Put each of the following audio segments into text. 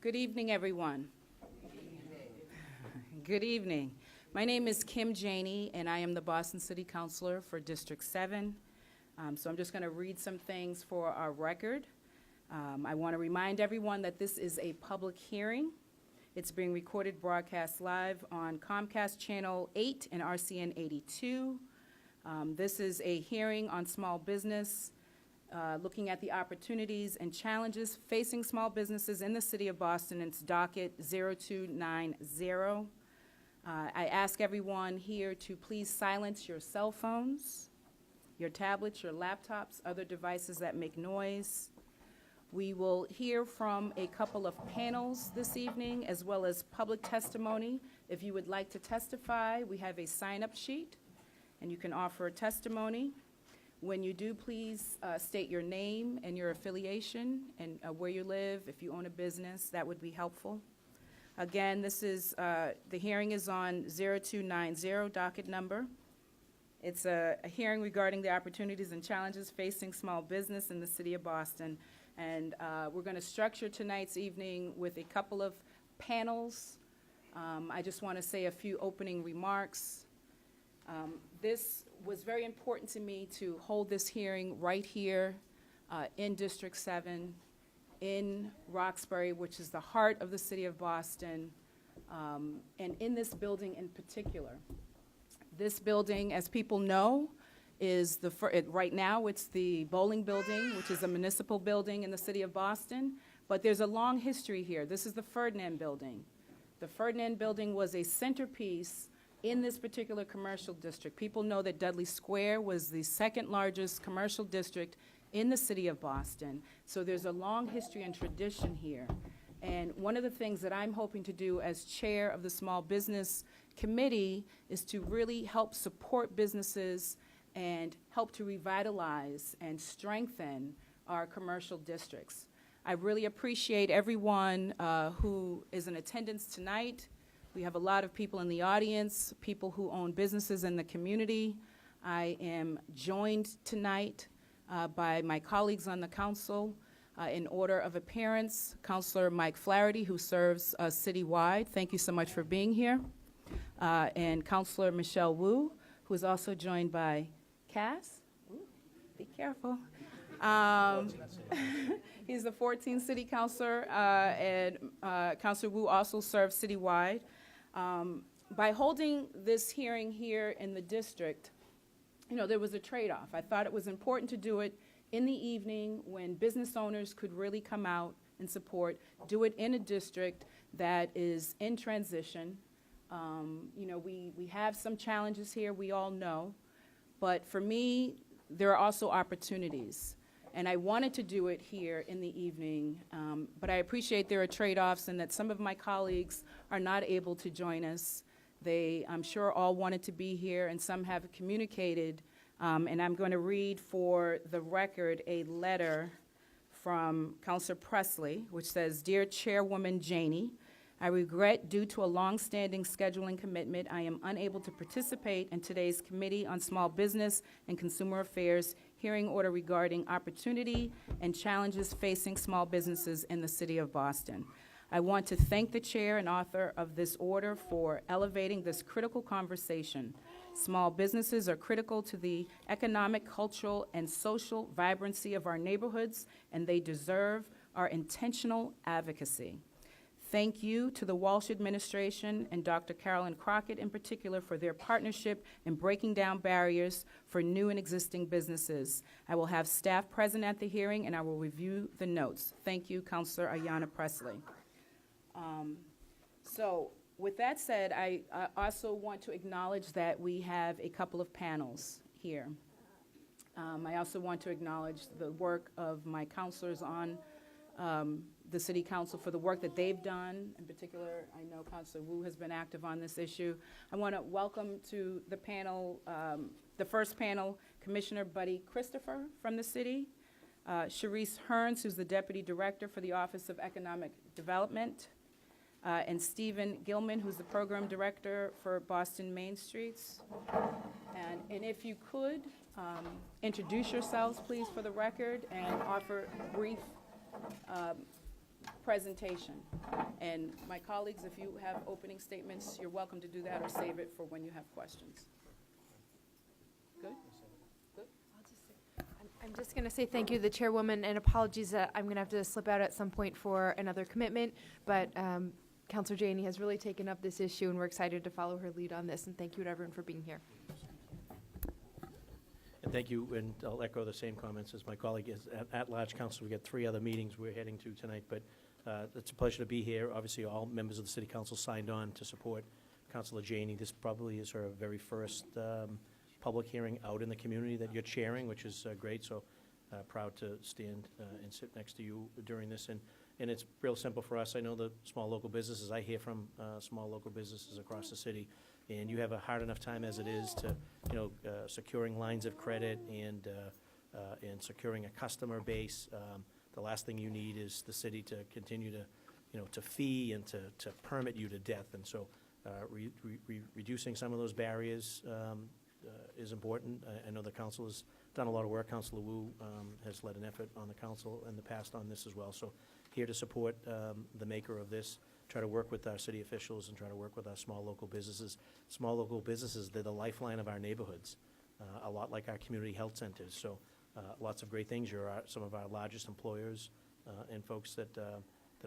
Good evening, everyone. Good evening. My name is Kim Janey, and I am the Boston City Councilor for District 7. So I'm just going to read some things for our record. I want to remind everyone that this is a public hearing. It's being recorded, broadcast live on Comcast Channel 8 and RCN 82. This is a hearing on small business, looking at the opportunities and challenges facing small businesses in the city of Boston. It's Docket 0290. I ask everyone here to please silence your cell phones, your tablets, your laptops, other devices that make noise. We will hear from a couple of panels this evening, as well as public testimony. If you would like to testify, we have a sign-up sheet, and you can offer testimony. When you do, please state your name and your affiliation and where you live. If you own a business, that would be helpful. Again, this is, the hearing is on 0290 docket number. It's a hearing regarding the opportunities and challenges facing small business in the city of Boston. And we're going to structure tonight's evening with a couple of panels. I just want to say a few opening remarks. This was very important to me to hold this hearing right here in District 7, in Roxbury, which is the heart of the city of Boston, and in this building in particular. This building, as people know, is right now it's the Bolling Building, which is a municipal building in the city of Boston, but there's a long history here. This is the Ferdinand Building. The Ferdinand Building was a centerpiece in this particular commercial district. People know that Dudley Square was the second largest commercial district in the city of Boston. So there's a long history and tradition here. And one of the things that I'm hoping to do as chair of the Small Business Committee is to really help support businesses and help to revitalize and strengthen our commercial districts. I really appreciate everyone who is in attendance tonight. We have a lot of people in the audience, people who own businesses in the community. I am joined tonight by my colleagues on the council. In order of appearance, Councilor Mike Flaherty, who serves citywide. Thank you so much for being here. And Councilor Michelle Wu, who is also joined by Cass. Ooh, be careful. He's the 14th city councilor, and Councilor Wu also serves citywide. By holding this hearing here in the district, you know, there was a trade-off. I thought it was important to do it in the evening when business owners could really come out and support, do it in a district that is in transition. You know, we have some challenges here, we all know, but for me, there are also opportunities. And I wanted to do it here in the evening, but I appreciate there are trade-offs and that some of my colleagues are not able to join us. They, I'm sure, all wanted to be here, and some have communicated. And I'm going to read for the record a letter from Councilor Presley, which says, "Dear Chairwoman Janey, I regret due to a long-standing scheduling commitment, I am unable to participate in today's Committee on Small Business and Consumer Affairs hearing order regarding opportunity and challenges facing small businesses in the city of Boston. I want to thank the chair and author of this order for elevating this critical conversation. Small businesses are critical to the economic, cultural, and social vibrancy of our neighborhoods, and they deserve our intentional advocacy. Thank you to the Walsh administration and Dr. Carolyn Crockett in particular for their partnership in breaking down barriers for new and existing businesses. I will have staff present at the hearing, and I will review the notes. Thank you, Councilor Ayanna Presley." So with that said, I also want to acknowledge that we have a couple of panels here. I also want to acknowledge the work of my counselors on the City Council for the work that they've done. In particular, I know Councilor Wu has been active on this issue. I want to welcome to the panel, the first panel, Commissioner Buddy Christopher from the city, Sharice Hearns, who's the Deputy Director for the Office of Economic Development, and Stephen Gilman, who's the Program Director for Boston Main Streets. And if you could, introduce yourselves, please, for the record, and offer brief presentation. And my colleagues, if you have opening statements, you're welcome to do that or save it for when you have questions. Good? I'm just going to say thank you to the chairwoman and apologies that I'm going to have to slip out at some point for another commitment, but Councilor Janey has really taken up this issue and we're excited to follow her lead on this, and thank you to everyone for being here. And thank you, and I'll echo the same comments as my colleague. At-large council, we got 3 other meetings we're heading to tonight, but it's a pleasure to be here. Obviously, all members of the city council signed on to support Councilor Janey. This probably is her very first public hearing out in the community that you're chairing, which is great, so proud to stand and sit next to you during this. And it's real simple for us. I know the small local businesses. I hear from small local businesses across the city, and you have a hard enough time as it is to, securing lines of credit and securing a customer base. The last thing you need is the city to continue to, to fee and to permit you to death. And so reducing some of those barriers is important. I know the council has done a lot of work. Councilor Wu has led an effort on the council in the past on this as well. So here to support the maker of this, try to work with our city officials and try to work with our small local businesses. Small local businesses, they're the lifeline of our neighborhoods, a lot like our community health centers. So lots of great things. You're some of our largest employers and folks that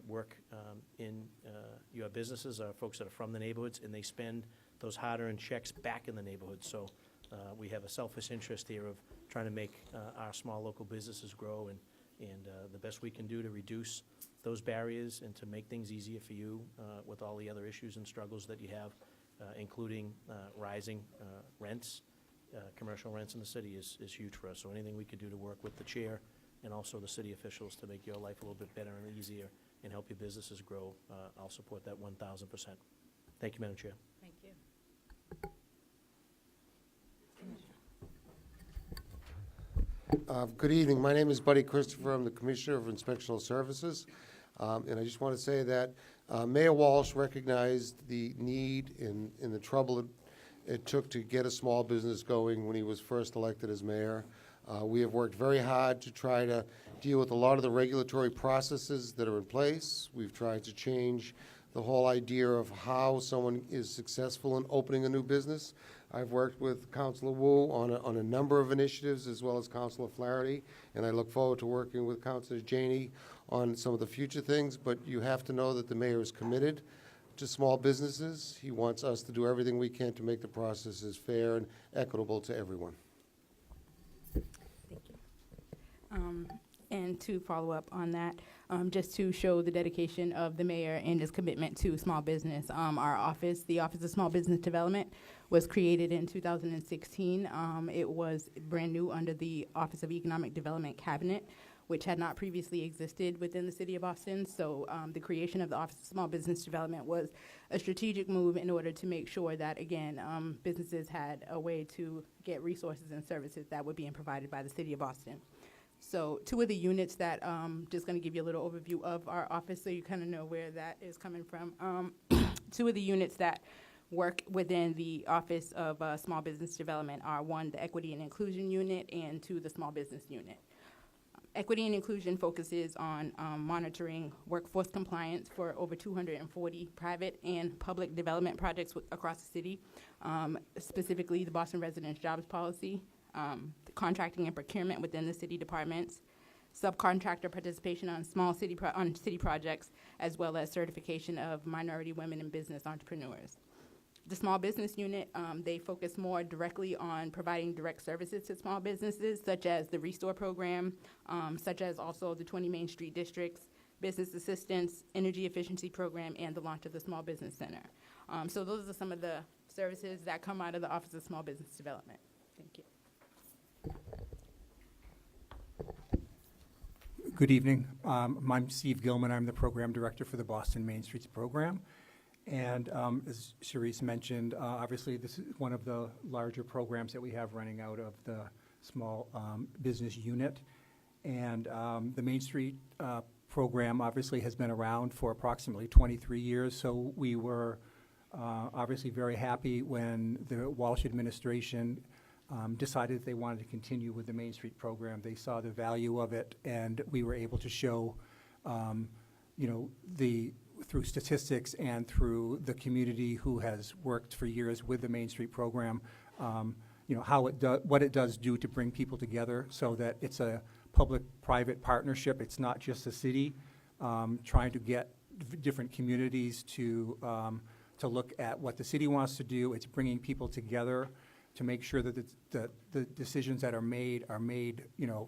work in your businesses are folks that are from the neighborhoods, and they spend those hard-earned checks back in the neighborhood. So we have a selfish interest here of trying to make our small local businesses grow, and the best we can do to reduce those barriers and to make things easier for you with all the other issues and struggles that you have, including rising rents, commercial rents in the city is huge for us. So anything we could do to work with the chair and also the city officials to make your life a little bit better and easier and help your businesses grow, I'll support that 1,000%. Thank you, Madam Chair. Thank you. Good evening. My name is Buddy Christopher. I'm the Commissioner of Inspectional Services. And I just want to say that Mayor Walsh recognized the need and the trouble it took to get a small business going when he was first elected as mayor. We have worked very hard to try to deal with a lot of the regulatory processes that are in place. We've tried to change the whole idea of how someone is successful in opening a new business. I've worked with Councilor Wu on a number of initiatives, as well as Councilor Flaherty, and I look forward to working with Councilor Janey on some of the future things. But you have to know that the mayor is committed to small businesses. He wants us to do everything we can to make the processes fair and equitable to everyone. Thank you. And to follow up on that, just to show the dedication of the mayor and his commitment to small business, our office, the Office of Small Business Development, was created in 2016. It was brand new under the Office of Economic Development Cabinet, which had not previously existed within the city of Boston. So the creation of the Office of Small Business Development was a strategic move in order to make sure that, again, businesses had a way to get resources and services that were being provided by the city of Boston. So 2 of the units that, just going to give you a little overview of our office so you kind of know where that is coming from. 2 of the units that work within the Office of Small Business Development are 1, the Equity and Inclusion Unit, and 2, the Small Business Unit. Equity and Inclusion focuses on monitoring workforce compliance for over 240 private and public development projects across the city, specifically the Boston Residents Jobs Policy, the contracting and procurement within the city departments, subcontractor participation on city projects, as well as certification of minority women and business entrepreneurs. The Small Business Unit, they focus more directly on providing direct services to small businesses, such as the Restore program, such as also the 20 Main Street districts, business assistance, energy efficiency program, and the launch of the Small Business Center. So those are some of the services that come out of the Office of Small Business Development. Thank you. Good evening. I'm Steve Gilman. I'm the program director for the Boston Main Streets program. And as Cherise mentioned, obviously this is one of the larger programs that we have running out of the small business unit. And the Main Street program obviously has been around for approximately 23 years. So we were obviously very happy when the Walsh administration decided they wanted to continue with the Main Street program. They saw the value of it, and we were able to show through statistics and through the community who has worked for years with the Main Street program, what it does do to bring people together so that it's a public-private partnership. It's not just the city trying to get different communities to look at what the city wants to do. It's bringing people together to make sure that the decisions that are made,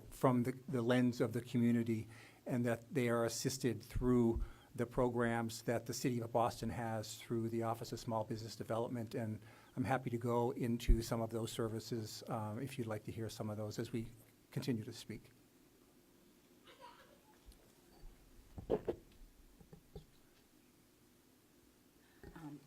from the lens of the community, and that they are assisted through the programs that the City of Boston has through the Office of Small Business Development. And I'm happy to go into some of those services if you'd like to hear some of those as we continue to speak.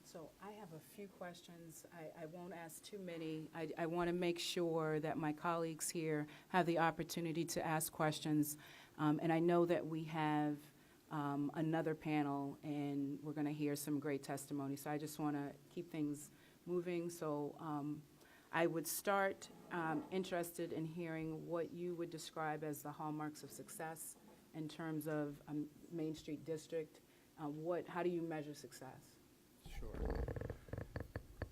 So I have a few questions. I won't ask too many. I want to make sure that my colleagues here have the opportunity to ask questions. And I know that we have another panel, and we're going to hear some great testimony. So I just want to keep things moving. So I would start interested in hearing what you would describe as the hallmarks of success in terms of Main Street District. How do you measure success? Sure.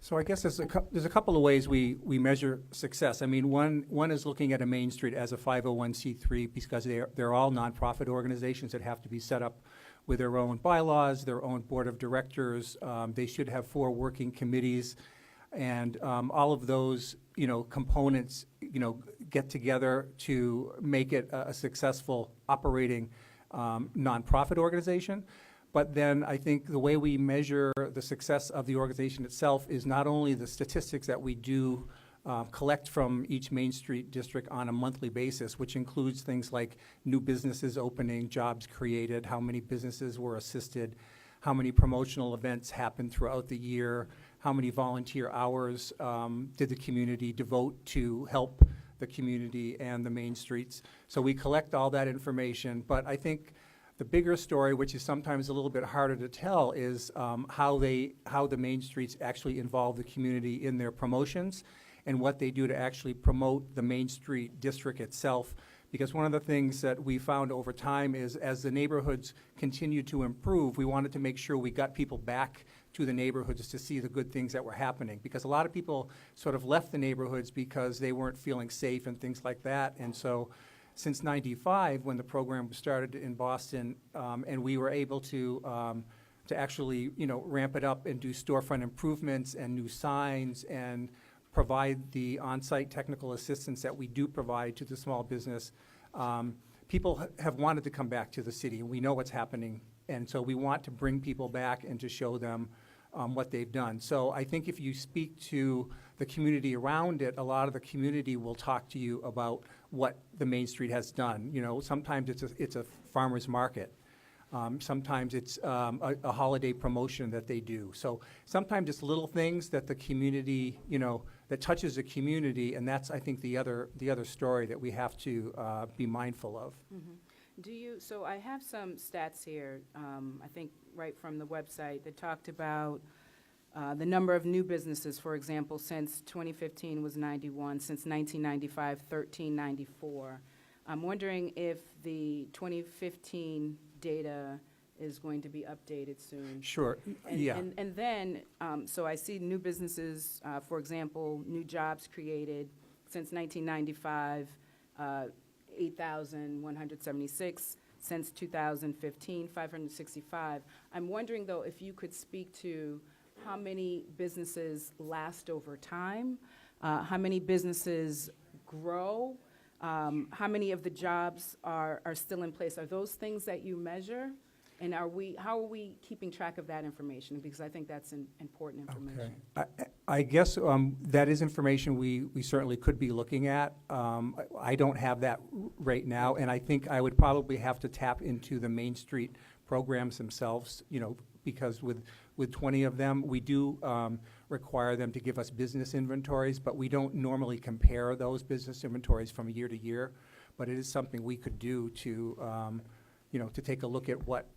So I guess there's a couple of ways we measure success. I mean, one is looking at a Main Street as a 501c3 because they're all nonprofit organizations that have to be set up with their own bylaws, their own board of directors. They should have 4 working committees, and all of those components get together to make it a successful operating nonprofit organization. But then I think the way we measure the success of the organization itself is not only the statistics that we do collect from each Main Street district on a monthly basis, which includes things like new businesses opening, jobs created, how many businesses were assisted, how many promotional events happened throughout the year, how many volunteer hours did the community devote to help the community and the Main Streets. So we collect all that information, but I think the bigger story, which is sometimes a little bit harder to tell, is how the Main Streets actually involve the community in their promotions and what they do to actually promote the Main Street district itself. Because one of the things that we found over time is as the neighborhoods continue to improve, we wanted to make sure we got people back to the neighborhoods to see the good things that were happening. Because a lot of people sort of left the neighborhoods because they weren't feeling safe and things like that. And so since '95, when the program started in Boston, and we were able to actually, ramp it up and do storefront improvements and new signs and provide the on-site technical assistance that we do provide to the small business, people have wanted to come back to the city, and we know what's happening. And so we want to bring people back and to show them what they've done. So I think if you speak to the community around it, a lot of the community will talk to you about what the Main Street has done. Sometimes it's a farmer's market. Sometimes it's a holiday promotion that they do. So sometimes it's little things that the community, that touches the community, and that's, I think, the other story that we have to be mindful of. Mm-hmm. So I have some stats here, I think right from the website, that talked about the number of new businesses, for example, since 2015 was 91, since 1995, 1394. I'm wondering if the 2015 data is going to be updated soon. Sure, And, yeah. and then, so I see new businesses, for example, new jobs created since 1995, 8,176. Since 2015, 565. I'm wondering, though, if you could speak to how many businesses last over time, how many businesses grow, how many of the jobs are still in place. Are those things that you measure? And how are we keeping track of that information? Because I think that's important information. Okay. I guess that is information we certainly could be looking at. I don't have that right now, and I think I would probably have to tap into the Main Street programs themselves, because with 20 of them, we do require them to give us business inventories, but we don't normally compare those business inventories from year to year. But it is something we could do to, to take a look at what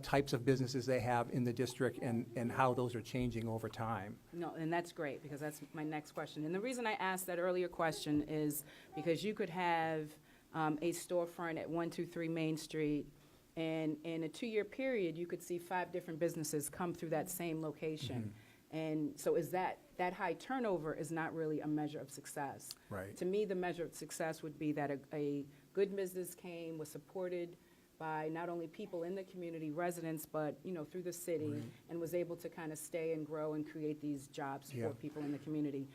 types of businesses they have in the district and how those are changing over time. No, and that's great, because that's my next question. And the reason I asked that earlier question is because you could have a storefront at 123 Main Street And in a 2-year period, you could see 5 different businesses come through that same location. And so is that high turnover is not really a measure of success. Right. To me, the measure of success would be that a good business came, was supported by not only people in the community, residents, but, through the city, and was able to kind of stay and grow and create these jobs Yeah. for people in the community.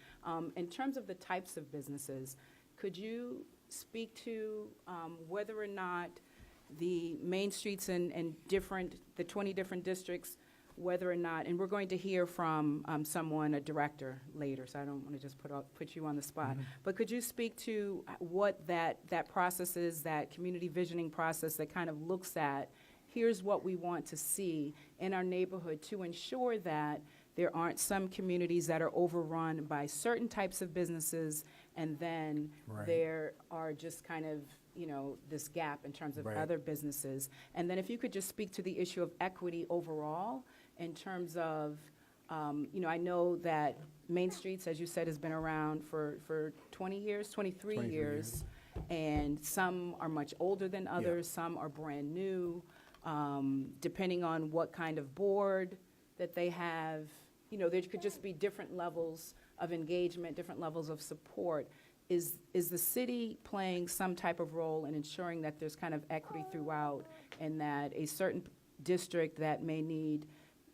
In terms of the types of businesses, could you speak to whether or not the main streets and the 20 different districts, whether or not, and we're going to hear from someone, a director, later, so I don't want to just put you on the spot, but could you speak to what that process is, that community visioning process that kind of looks at, here's what we want to see in our neighborhood to ensure that there aren't some communities that are overrun by certain types of businesses, and then Right. there are just kind of, this gap in terms of Right. other businesses. And then if you could just speak to the issue of equity overall in terms of, I know that Main Streets, as you said, has been around for 20 years, 23 23 years. And some are much older than others, some are brand new, depending on what kind of board that they have. There could just be different levels of engagement, different levels of support. Is the city playing some type of role in ensuring that there's kind of equity throughout, and that a certain district that may need,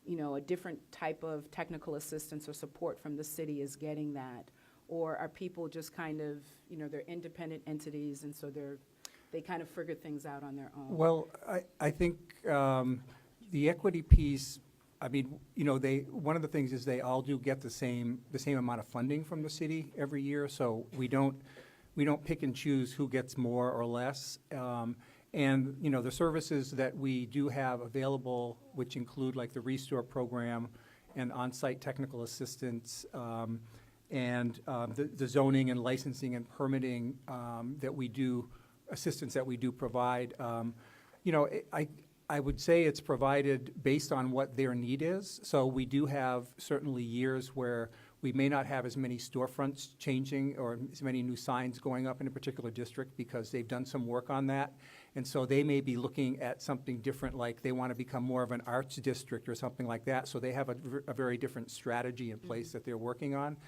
a different type of technical assistance or support from the city is getting that? Or are people just kind of, they're independent entities, and so they kind of figure things out on their own? Well, I think the equity piece, one of the things is they all do get the same amount of funding from the city every year, so we don't pick and choose who gets more or less. And, the services that we do have available, which include like the Restore program and on-site technical assistance, and the zoning and licensing and permitting assistance that we do provide, I would say it's provided based on what their need is. So we do have certainly years where we may not have as many storefronts changing or as many new signs going up in a particular district because they've done some work on that. And so they may be looking at something different, like they want to become more of an arts district or something like that. So they have a very different strategy in place that they're working on.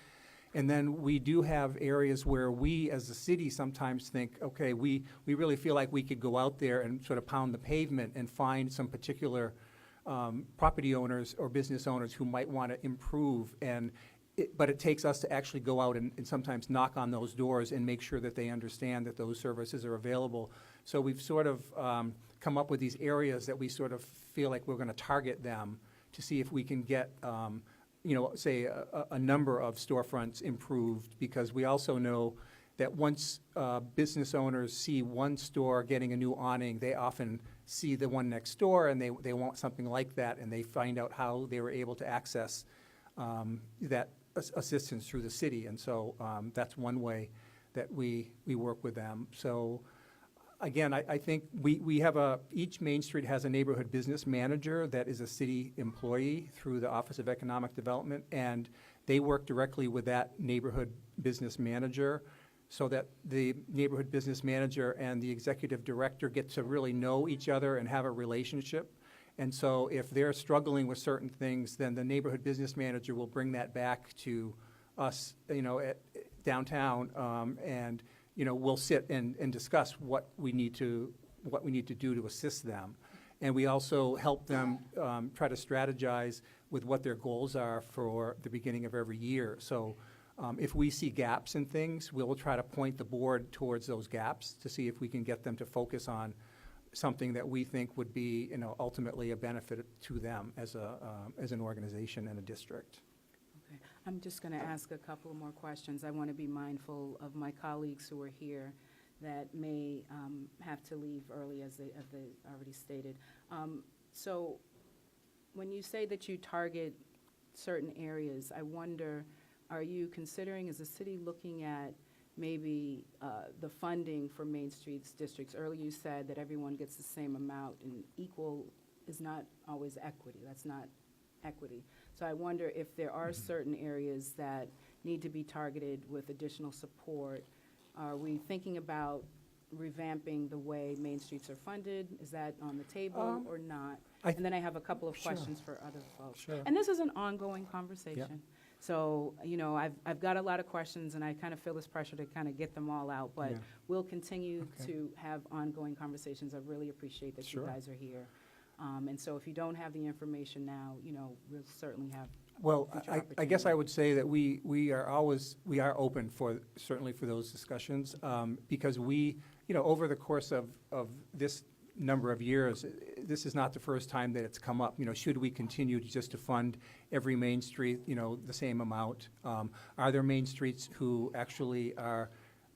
And then we do have areas where we, as a city, sometimes think, okay, we really feel like we could go out there and sort of pound the pavement and find some particular property owners or business owners who might want to improve. But it takes us to actually go out and sometimes knock on those doors and make sure that they understand that those services are available. So we've sort of come up with these areas that we sort of feel like we're going to target them to see if we can get say a number of storefronts improved, because we also know that once business owners see one store getting a new awning, they often see the one next door and they want something like that, and they find out how they were able to access that assistance through the city. And so that's one way that we work with them. So again, I think we have each Main Street has a neighborhood business manager that is a city employee through the Office of Economic Development, and they work directly with that neighborhood business manager so that the neighborhood business manager and the executive director get to really know each other and have a relationship. And so if they're struggling with certain things, then the neighborhood business manager will bring that back to us, at downtown, and we'll sit and discuss what we need to do to assist them. And we also help them try to strategize with what their goals are for the beginning of every year. So if we see gaps in things, we'll try to point the board towards those gaps to see if we can get them to focus on something that we think would be, ultimately a benefit to them as an organization and a district. Okay. I'm just going to ask a couple more questions. I want to be mindful of my colleagues who are here that may have to leave early, as they already stated. So when you say that you target certain areas, I wonder, are you considering, as a city, looking at maybe the funding for Main Street's districts? Earlier you said that everyone gets the same amount, and equal is not always equity. That's not equity. So I wonder if there are certain areas that need to be targeted with additional support. Are we thinking about revamping the way Main Streets are funded? Is that on the table or not? I And then I have a couple of Sure. questions for other folks. Sure. And this is an ongoing conversation. So, I've got a lot of questions, and I kind of feel this pressure to kind of get them all out, but Yeah. we'll continue Okay. to have ongoing conversations. I really appreciate that you Sure. guys are here. And so if you don't have the information now, we'll certainly have Well, future I guess I opportunity. would say that we are open certainly for those discussions, because over the course of this number of years, this is not the first time that it's come up. Should we continue to fund every Main Street, the same amount? Are there Main Streets who actually are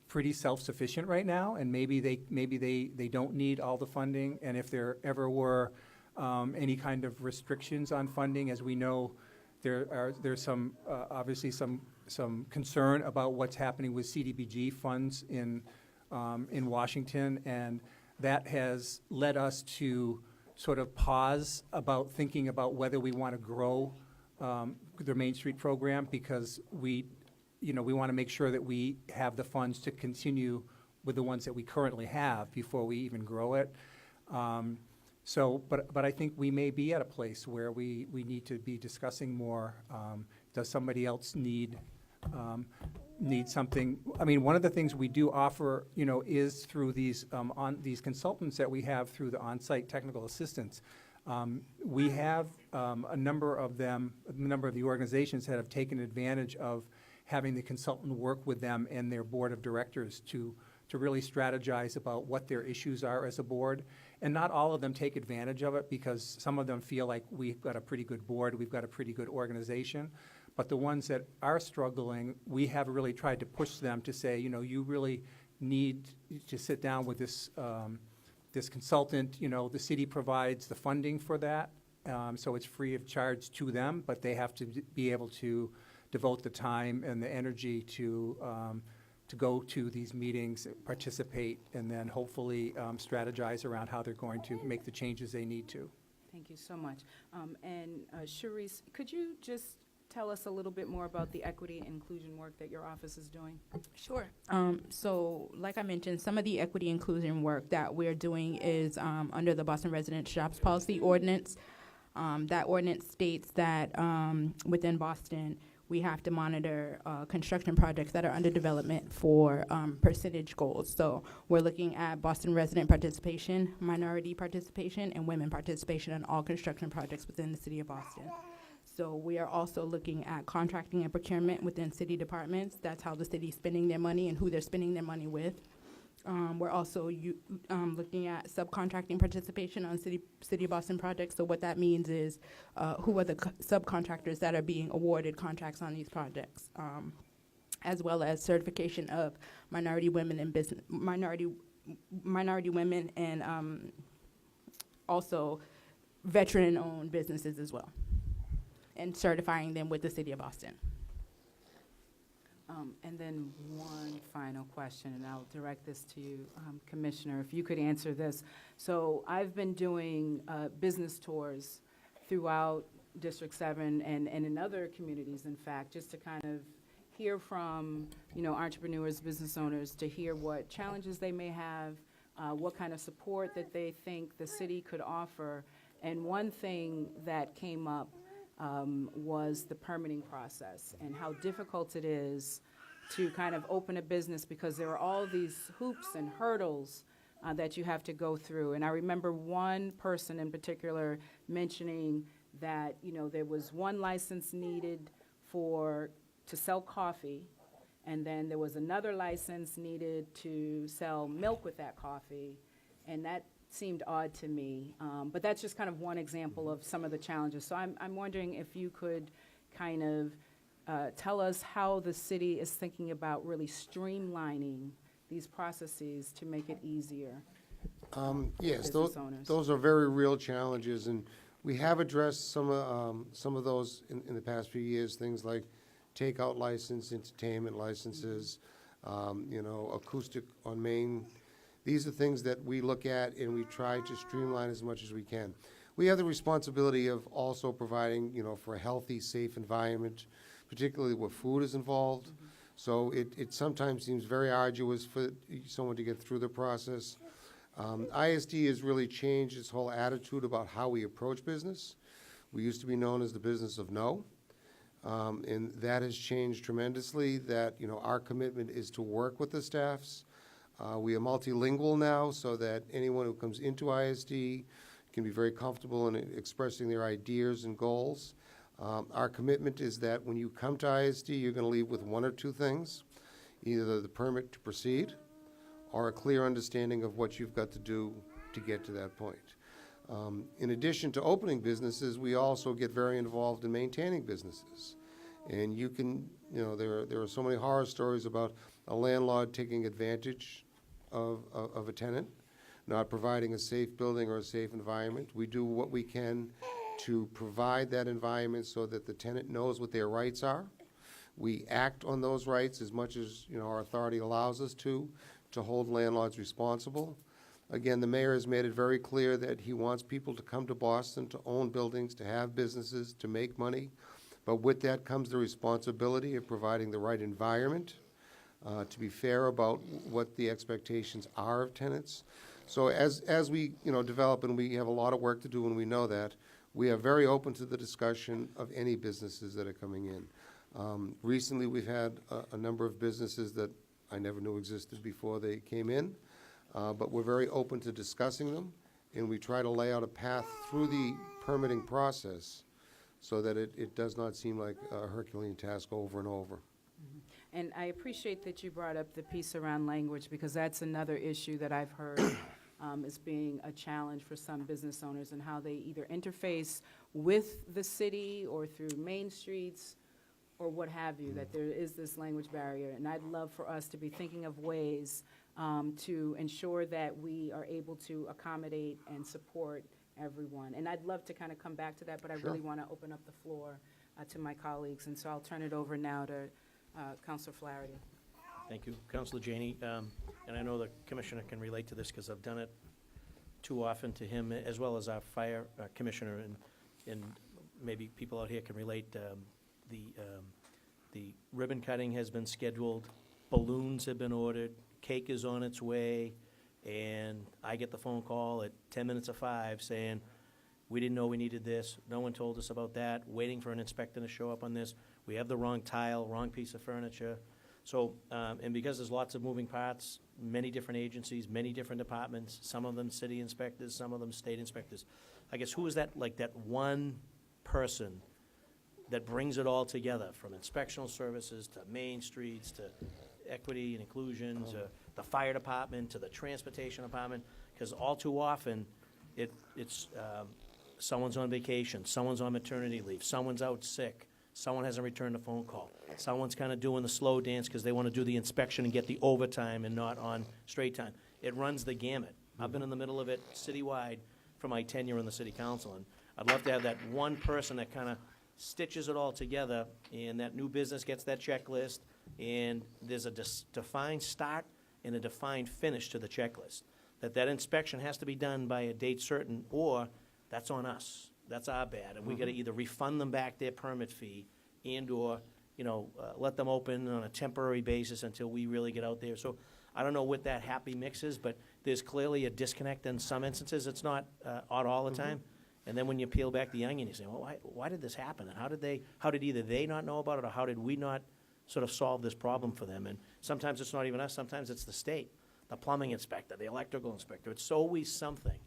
pretty self-sufficient right now, and maybe they don't need all the funding? And if there ever were any kind of restrictions on funding, as we know, there's some obviously some concern about what's happening with CDBG funds in Washington, and that has led us to sort of pause about thinking about whether we want to grow the Main Street program, because we want to make sure that we have the funds to continue with the ones that we currently have before we even grow it. But I think we may be at a place where we need to be discussing more. Does somebody else need something? I mean, one of the things we do offer, is through these consultants that we have through the on-site technical assistance. We have a number of the organizations that have taken advantage of having the consultant work with them and their board of directors to really strategize about what their issues are as a board. And not all of them take advantage of it, because some of them feel like we've got a pretty good board, we've got a pretty good organization. But the ones that are struggling, we have really tried to push them to say, you really need to sit down with this consultant. The city provides the funding for that, so it's free of charge to them, but they have to be able to devote the time and the energy to go to these meetings, participate, and then hopefully strategize around how they're going to make the changes they need to. Thank you so much. And Sharice, could you just tell us a little bit more about the equity and inclusion work that your office is doing? Sure. So, like I mentioned, some of the equity inclusion work that we're doing is under the Boston Resident Shops Policy Ordinance. That ordinance states that within Boston, we have to monitor construction projects that are under development for percentage goals. So we're looking at Boston resident participation, minority participation, and women participation in all construction projects within the city of Boston. So we are also looking at contracting and procurement within city departments. That's how the city's spending their money and who they're spending their money with. We're also looking at subcontracting participation on City of Boston projects. So what that means is who are the subcontractors that are being awarded contracts on these projects, as well as certification of minority women in business, minority women, and also veteran-owned businesses as well, and certifying them with the City of Boston. And then one final question, and I'll direct this to you, Commissioner, if you could answer this. So I've been doing business tours throughout District 7 and in other communities, in fact, just to kind of hear from, entrepreneurs, business owners, to hear what challenges they may have, what kind of support that they think the city could offer. And one thing that came up was the permitting process and how difficult it is to kind of open a business, because there are all these hoops and hurdles that you have to go through. And I remember one person in particular mentioning that, there was one license needed to sell coffee, and then there was another license needed to sell milk with that coffee, and that seemed odd to me. But that's just kind of one example of some of the challenges. So I'm wondering if you could kind of tell us how the city is thinking about really streamlining these processes to make it easier. Yes, Business owners. those are very real challenges, and we have addressed some of those in the past few years, things like takeout license, entertainment licenses, acoustic on Main. These are things that we look at and we try to streamline as much as we can. We have the responsibility of also providing, for a healthy, safe environment, particularly where food is involved. So it sometimes seems very arduous for someone to get through the process. ISD has really changed its whole attitude about how we approach business. We used to be known as the business of no. And that has changed tremendously, that, our commitment is to work with the staffs. We are multilingual now, so that anyone who comes into ISD can be very comfortable in expressing their ideas and goals. Our commitment is that when you come to ISD, you're going to leave with one or two things, either the permit to proceed or a clear understanding of what you've got to do to get to that point. In addition to opening businesses, we also get very involved in maintaining businesses. And you can, there are so many horror stories about a landlord taking advantage of a tenant, not providing a safe building or a safe environment. We do what we can to provide that environment so that the tenant knows what their rights are. We act on those rights as much as, our authority allows us to hold landlords responsible. Again, the mayor has made it very clear that he wants people to come to Boston, to own buildings, to have businesses, to make money. But with that comes the responsibility of providing the right environment, to be fair about what the expectations are of tenants. So as we, develop, and we have a lot of work to do, and we know that, we are very open to the discussion of any businesses that are coming in. Recently, we've had a number of businesses that I never knew existed before they came in. But we're very open to discussing them, and we try to lay out a path through the permitting process so that it does not seem like a Herculean task over and over. And I appreciate that you brought up the piece around language, because that's another issue that I've heard as being a challenge for some business owners, and how they either interface with the city or through main streets or what have you, that there is this language barrier. And I'd love for us to be thinking of ways to ensure that we are able to accommodate and support everyone. And I'd love to kind of come back to that, but I Sure. really want to open up the floor to my colleagues. And so I'll turn it over now to Councilor Flaherty. Thank you. Councilor Janey, and I know the commissioner can relate to this because I've done it too often to him, as well as our fire commissioner, and maybe people out here can relate. The ribbon cutting has been scheduled, balloons have been ordered, cake is on its way, and I get the phone call at 10 minutes of 5 saying, we didn't know we needed this, no one told us about that, waiting for an inspector to show up on this, we have the wrong tile, wrong piece of furniture. So, and because there's lots of moving parts, many different agencies, many different departments, some of them city inspectors, some of them state inspectors, I guess who is that, like that one person that brings it all together, from inspectional services to main streets to equity and inclusion to the fire department to the transportation department? Because all too often, it's someone's on vacation, someone's on maternity leave, someone's out sick, someone hasn't returned a phone call, someone's kind of doing the slow dance because they want to do the inspection and get the overtime and not on straight time. It runs the gamut. I've been in the middle of it citywide for my tenure in the city council, and I'd love to have that one person that kind of stitches it all together, and that new business gets that checklist, and there's a defined start and a defined finish to the checklist. That inspection has to be done by a date certain, or that's on us. That's our bad, and we got to either refund them back their permit fee and/or, let them open on a temporary basis until we really get out there. So I don't know what that happy mix is, but there's clearly a disconnect in some instances. It's not odd all the time. And then when you peel back the onion, you say, well, why did this happen? And how did either they not know about it, or how did we not sort of solve this problem for them? And sometimes it's not even us, sometimes it's the state, the plumbing inspector, the electrical inspector. It's always something.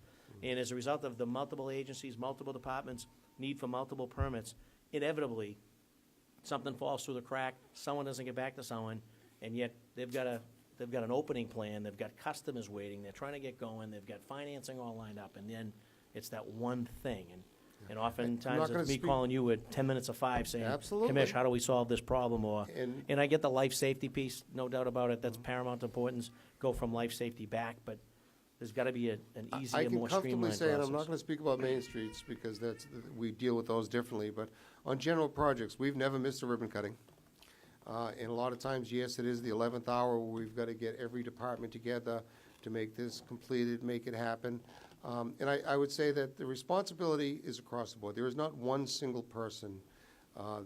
And as a result of the multiple agencies, multiple departments, need for multiple permits, inevitably, something falls through the crack, someone doesn't get back to someone, and yet they've got an opening plan, they've got customers waiting, they're trying to get going, they've got financing all lined up, and then it's that one thing. And oftentimes it's me calling you at 10 minutes of 5 saying, Absolutely. Commish, how do we solve this problem? Or, And- and I get the life safety piece, no doubt about it, that's paramount importance, go from life safety back, but there's got to be an easier, I can more comfortably streamlined say, and I'm not process. going to speak about Main Streets because we deal with those differently, but on general projects, we've never missed a ribbon cutting. And a lot of times, yes, it is the 11th hour where we've got to get every department together to make this completed, make it happen. And I would say that the responsibility is across the board. There is not one single person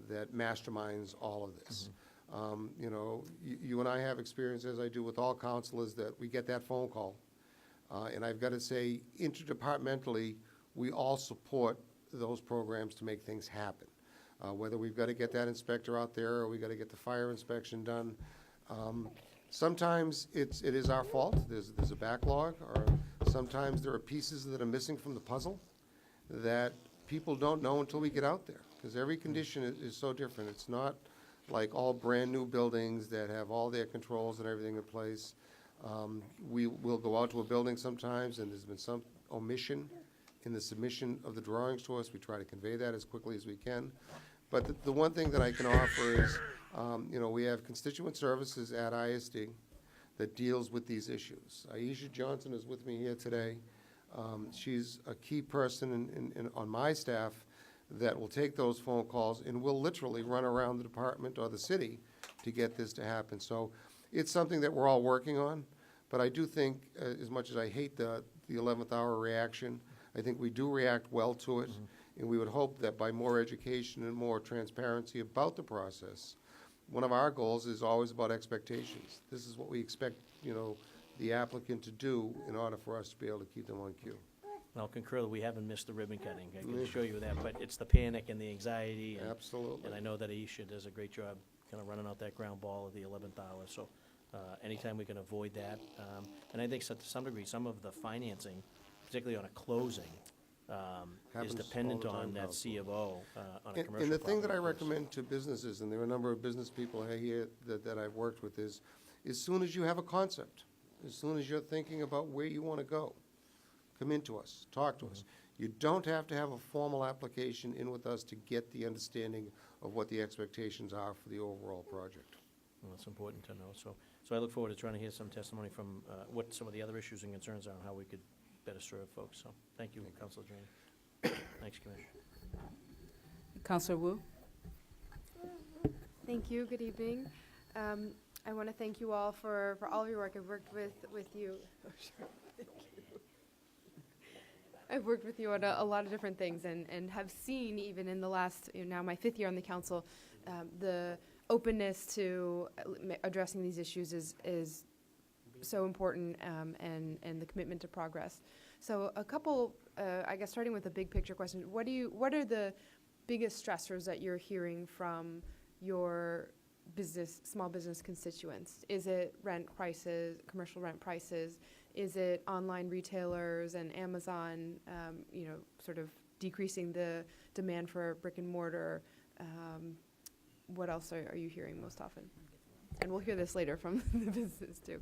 that masterminds all of this. You know, you and I have experience, as I do with all counselors, that we get that phone call. And I've got to say, interdepartmentally, we all support those programs to make things happen. Whether we've got to get that inspector out there or we got to get the fire inspection done. Sometimes it is our fault. There's a backlog, or sometimes there are pieces that are missing from the puzzle that people don't know until we get out there, because every condition is so different. It's not like all brand-new buildings that have all their controls and everything in place. We will go out to a building sometimes, and there's been some omission in the submission of the drawings to us. We try to convey that as quickly as we can. But the one thing that I can offer is, you know, we have constituent services at ISD that deals with these issues. Aisha Johnson is with me here today. She's a key person on my staff that will take those phone calls and will literally run around the department or the city to get this to happen. So it's something that we're all working on, but I do think, as much as I hate the 11th hour reaction, I think we do react well to it, and we would hope that by more education and more transparency about the process, one of our goals is always about expectations. This is what we expect, you know, the applicant to do in order for us to be able to keep them on queue. I'll concur that we haven't missed the ribbon cutting, I can assure you that, but it's the panic and the anxiety. Absolutely. And I know that Aisha does a great job kind of running out that ground ball at the 11th hour, so anytime we can avoid that. And I think to some degree, some of the financing, particularly on a closing, Happens is dependent all the on time, that Council. C of O on a commercial And the thing that I property, of course. recommend to businesses, and there are a number of business people here that I've worked with, is as soon as you have a concept, as soon as you're thinking about where you want to go, come into us, talk to us. You don't have to have a formal application in with us to get the understanding of what the expectations are for the overall project. Well, that's important to know. So I look forward to trying to hear some testimony from what some of the other issues and concerns are and how we could better serve folks. So thank you, Councilor Jane. Thanks, Commissioner. Counselor Wu? Thank you. Good evening. I want to thank you all for all of your work. I've worked with you. Oh, sure. Thank you. I've worked with you on a lot of different things and have seen, even in the last, now my 5th year on the council, the openness to addressing these issues is so important, and the commitment to progress. So a couple, I guess starting with a big picture question, what are the biggest stressors that you're hearing from your small business constituents? Is it rent prices, commercial rent prices? Is it online retailers and Amazon, sort of decreasing the demand for brick and mortar? What else are you hearing most often? And we'll hear this later from the businesses too.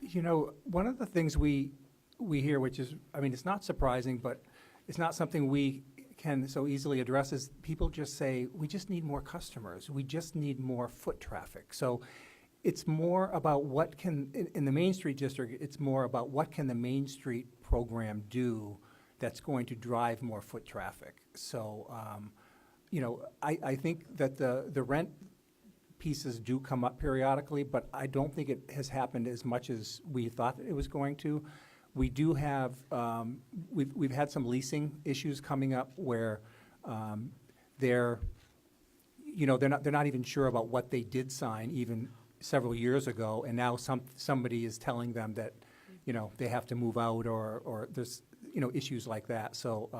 You know, one of the things we hear, which is, I mean, it's not surprising, but it's not something we can so easily address, is people just say, we just need more customers. We just need more foot traffic. So it's more about what can, in the Main Street District, it's more about what can the Main Street program do that's going to drive more foot traffic. So, I think that the rent pieces do come up periodically, but I don't think it has happened as much as we thought it was going to. We do have, we've had some leasing issues coming up where they're not even sure about what they did sign even several years ago, and now somebody is telling them that, they have to move out or there's, issues like that. So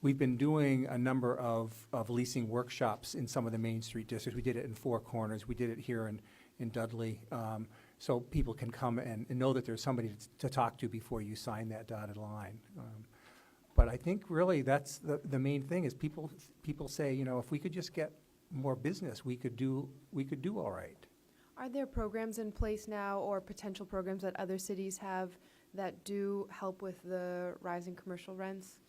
we've been doing a number of leasing workshops in some of the Main Street districts. We did it in Four Corners. We did it here in Dudley. So people can come and know that there's somebody to talk to before you sign that dotted line. But I think really that's the main thing is people say, if we could just get more business, we could do all right. Are there programs in place now or potential programs that other cities have that do help with the rising commercial rents?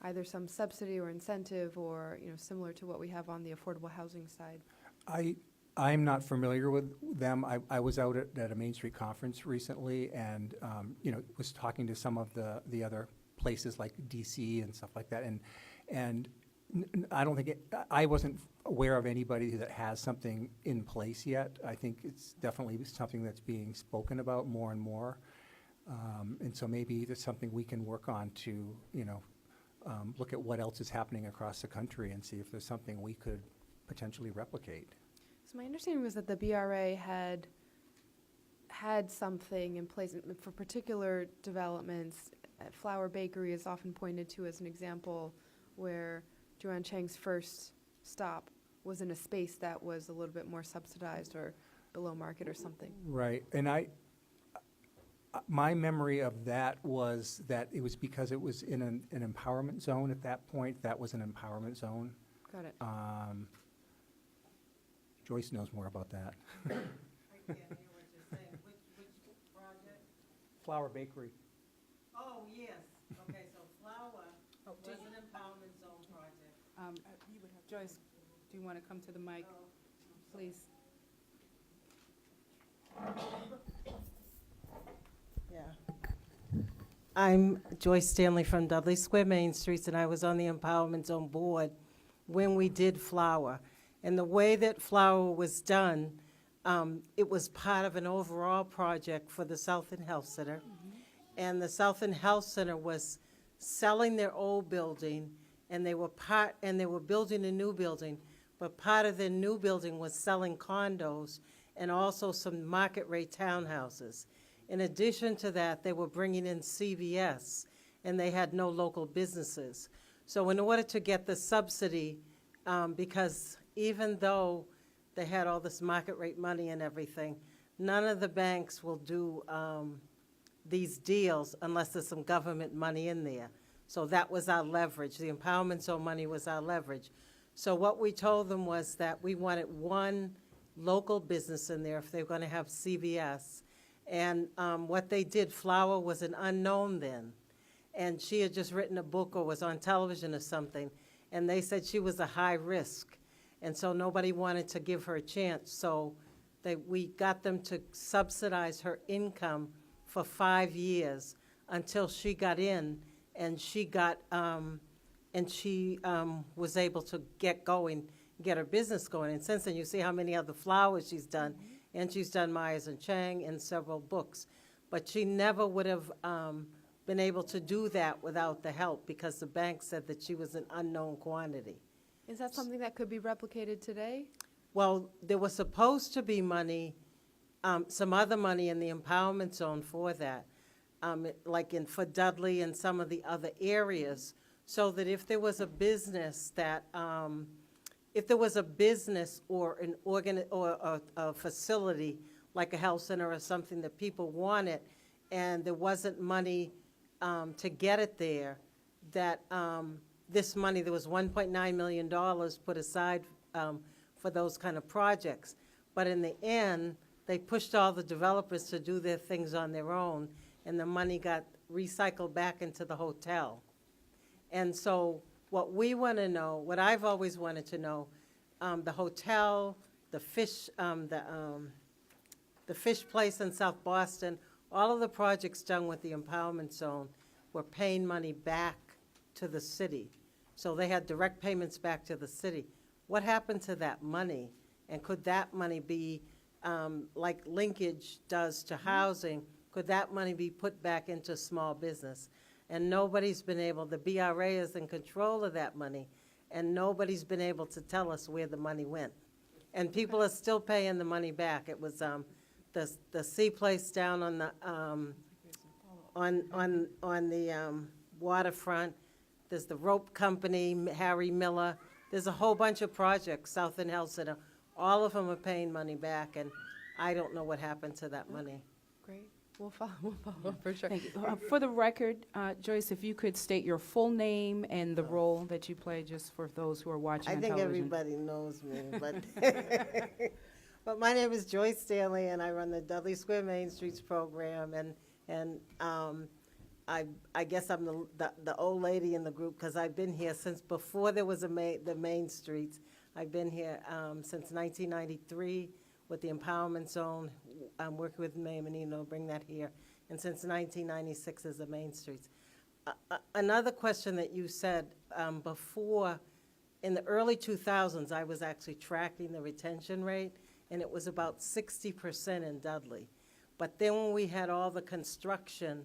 Either some subsidy or incentive or, similar to what we have on the affordable housing side? I'm not familiar with them. I was out at a Main Street conference recently and, was talking to some of the other places like DC and stuff like that. And I don't think I wasn't aware of anybody that has something in place yet. I think it's definitely something that's being spoken about more and more. And so maybe there's something we can work on to, look at what else is happening across the country and see if there's something we could potentially replicate. So my understanding was that the BRA had something in place for particular developments. Flower Bakery is often pointed to as an example where Joanne Chang's first stop was in a space that was a little bit more subsidized or below market or something. Right, and my memory of that was that it was because it was in an empowerment zone at that point. That was an empowerment zone. Got it. Joyce knows more about that. I can't hear what you're saying. Which project? Flower Bakery. Oh, yes. Okay, so Flower was an empowerment zone project. Joyce, do you want to come to the mic, please? Yeah. I'm Joyce Stanley from Dudley Square Main Streets, and I was on the Empowerment Zone Board when we did Flower. And the way that Flower was done, it was part of an overall project for the Southern Health Center. And the Southern Health Center was selling their old building, and they were building a new building, but part of their new building was selling condos and also some market rate townhouses. In addition to that, they were bringing in CVS, and they had no local businesses. So in order to get the subsidy, because even though they had all this market rate money and everything, none of the banks will do these deals unless there's some government money in there. So that was our leverage. The empowerment zone money was our leverage. So what we told them was that we wanted one local business in there if they were going to have CVS. And what they did, Flower was an unknown then. And she had just written a book or was on television or something. And they said she was a high risk. And so nobody wanted to give her a chance. So we got them to subsidize her income for 5 years until she got in, and she was able to get her business going. And since then, you see how many other flowers she's done, and she's done Myers and Chang and several books. But she never would have been able to do that without the help, because the bank said that she was an unknown quantity. Is that something that could be replicated today? Well, there was supposed to be money, some other money in the empowerment zone for that, for Dudley and some of the other areas, so that if there was a business or a facility like a health center or something that people wanted, and there wasn't money to get it there, that this money, there was $1.9 million put aside for those kind of projects. But in the end, they pushed all the developers to do their things on their own, and the money got recycled back into the hotel. And so what we want to know, what I've always wanted to know, the hotel, the fish place in South Boston, all of the projects done with the empowerment zone were paying money back to the city. So they had direct payments back to the city. What happened to that money? And could that money be, like linkage does to housing, could that money be put back into small business? And nobody's been able, the BRA is in control of that money, and nobody's been able to tell us where the money went. And people are still paying the money back. It was the C place down on the waterfront. There's the rope company, Harry Miller. There's a whole bunch of projects, Southern Health Center. All of them are paying money back, and I don't know what happened to that money. Great. We'll follow up for sure. Thank you. For the record, Joyce, if you could state your full name and the role that you play, just for those who are watching I on think television. everybody knows me, but but my name is Joyce Stanley, and I run the Dudley Square Main Streets program, and I guess I'm the old lady in the group, because I've been here since before there was the Main Streets. I've been here since 1993 with the Empowerment Zone. I'm working with Mayor Menino to bring that here, and since 1996 as the Main Streets. Another question that you said before, in the early 2000s, I was actually tracking the retention rate, and it was about 60% in Dudley. But then when we had all the construction,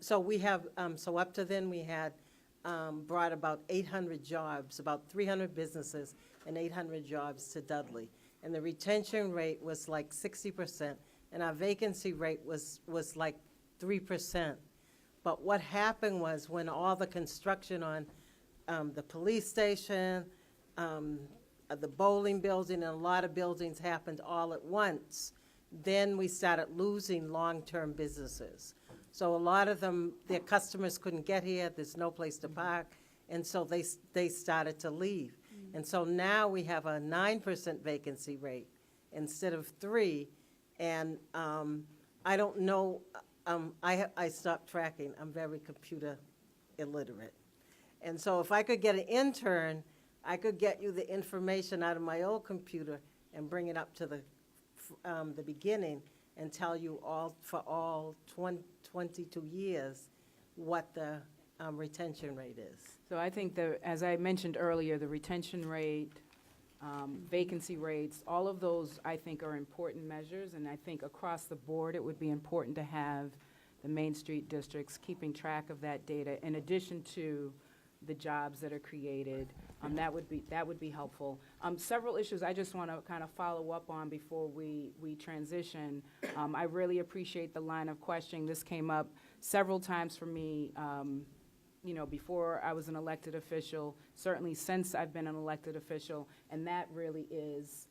so up to then we had brought about 800 jobs, about 300 businesses and 800 jobs to Dudley. and the retention rate was like 60%, and our vacancy rate was like 3%. But what happened was when all the construction on the police station, the Bolling Building, and a lot of buildings happened all at once, then we started losing long-term businesses. So a lot of them, their customers couldn't get here, there's no place to park, and so they started to leave. And so now we have a 9% vacancy rate instead of 3%, and I don't know, I stopped tracking, I'm very computer illiterate. And so if I could get an intern, I could get you the information out of my old computer and bring it up to the beginning and tell you for all 22 years what the retention rate is. So I think as I mentioned earlier, the retention rate, vacancy rates, all of those I think are important measures, and I think across the board it would be important to have the Main Street districts keeping track of that data in addition to the jobs that are created. That would be helpful. Several issues I just want to kind of follow up on before we transition. I really appreciate the line of questioning. This came up several times for me, before I was an elected official, certainly since I've been an elected official, and that really is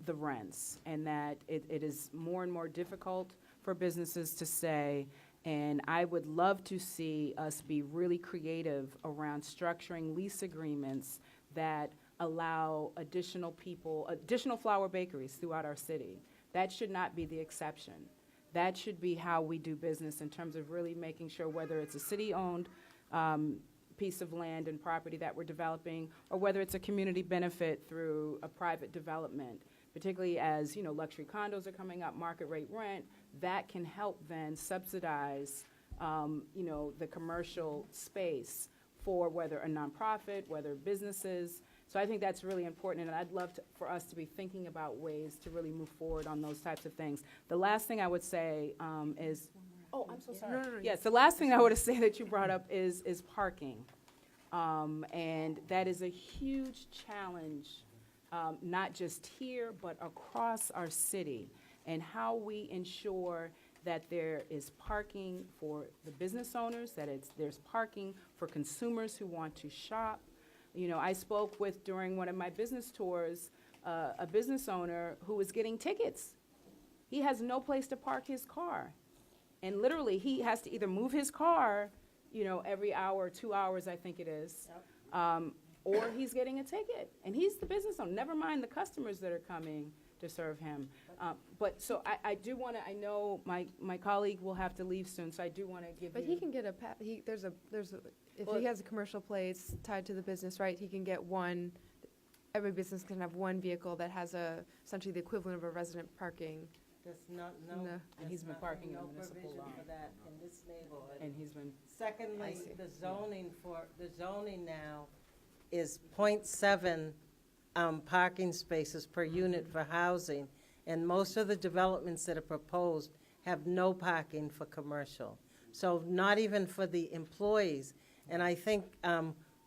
the rents, and that it is more and more difficult for businesses to stay. And I would love to see us be really creative around structuring lease agreements that allow additional flower bakeries throughout our city. That should not be the exception. That should be how we do business in terms of really making sure whether it's a city-owned piece of land and property that we're developing, or whether it's a community benefit through a private development, particularly as luxury condos are coming up, market rate rent, that can help then subsidize the commercial space for whether a nonprofit, whether businesses. So I think that's really important, and I'd love for us to be thinking about ways to really move forward on those types of things. The last thing I would say is, oh, I'm so sorry. No. Yes, the last thing I would say that you brought up is parking. And that is a huge challenge, not just here, but across our city, and how we ensure that there is parking for the business owners, that there's parking for consumers who want to shop. I spoke with, during one of my business tours, a business owner who was getting tickets. He has no place to park his car. And literally, he has to either move his car, every hour, 2 hours, I think it is, or he's getting a ticket. And he's the business owner, never mind the customers that are coming to serve him. But so I do want to, I know my colleague will have to leave soon, so I do want to give But you. he can get if Well, he has a commercial place tied to the business, right, he can get one, every business can have one vehicle that has essentially the equivalent of a resident parking. There's No. And he's been parking in no the municipal provision lawn. for that in this neighborhood. And he's been, Secondly, I see. the zoning now is .7 parking spaces per unit for housing, and most of the developments that are proposed have no parking for commercial. So not even for the employees. And I think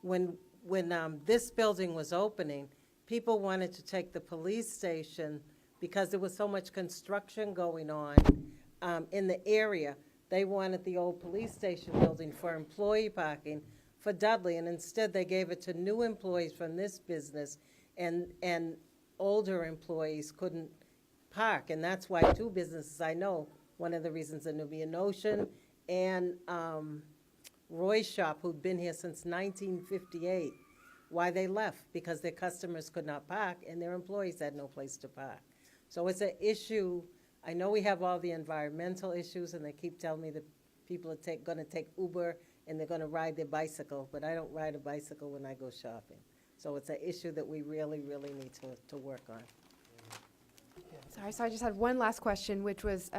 when this building was opening, people wanted to take the police station because there was so much construction going on in the area. They wanted the old police station building for employee parking for Dudley, and instead they gave it to new employees from this business, and older employees couldn't park. And that's why two businesses I know, one of the reasons, the Nubian Ocean and Roy's Shop, who'd been here since 1958, why they left, because their customers could not park and their employees had no place to park. So it's an issue. I know we have all the environmental issues, and they keep telling me that people are going to take Uber and they're going to ride their bicycle, but I don't ride a bicycle when I go shopping. So it's an issue that we really, really need to work on. Sorry, so I just had one last question, which was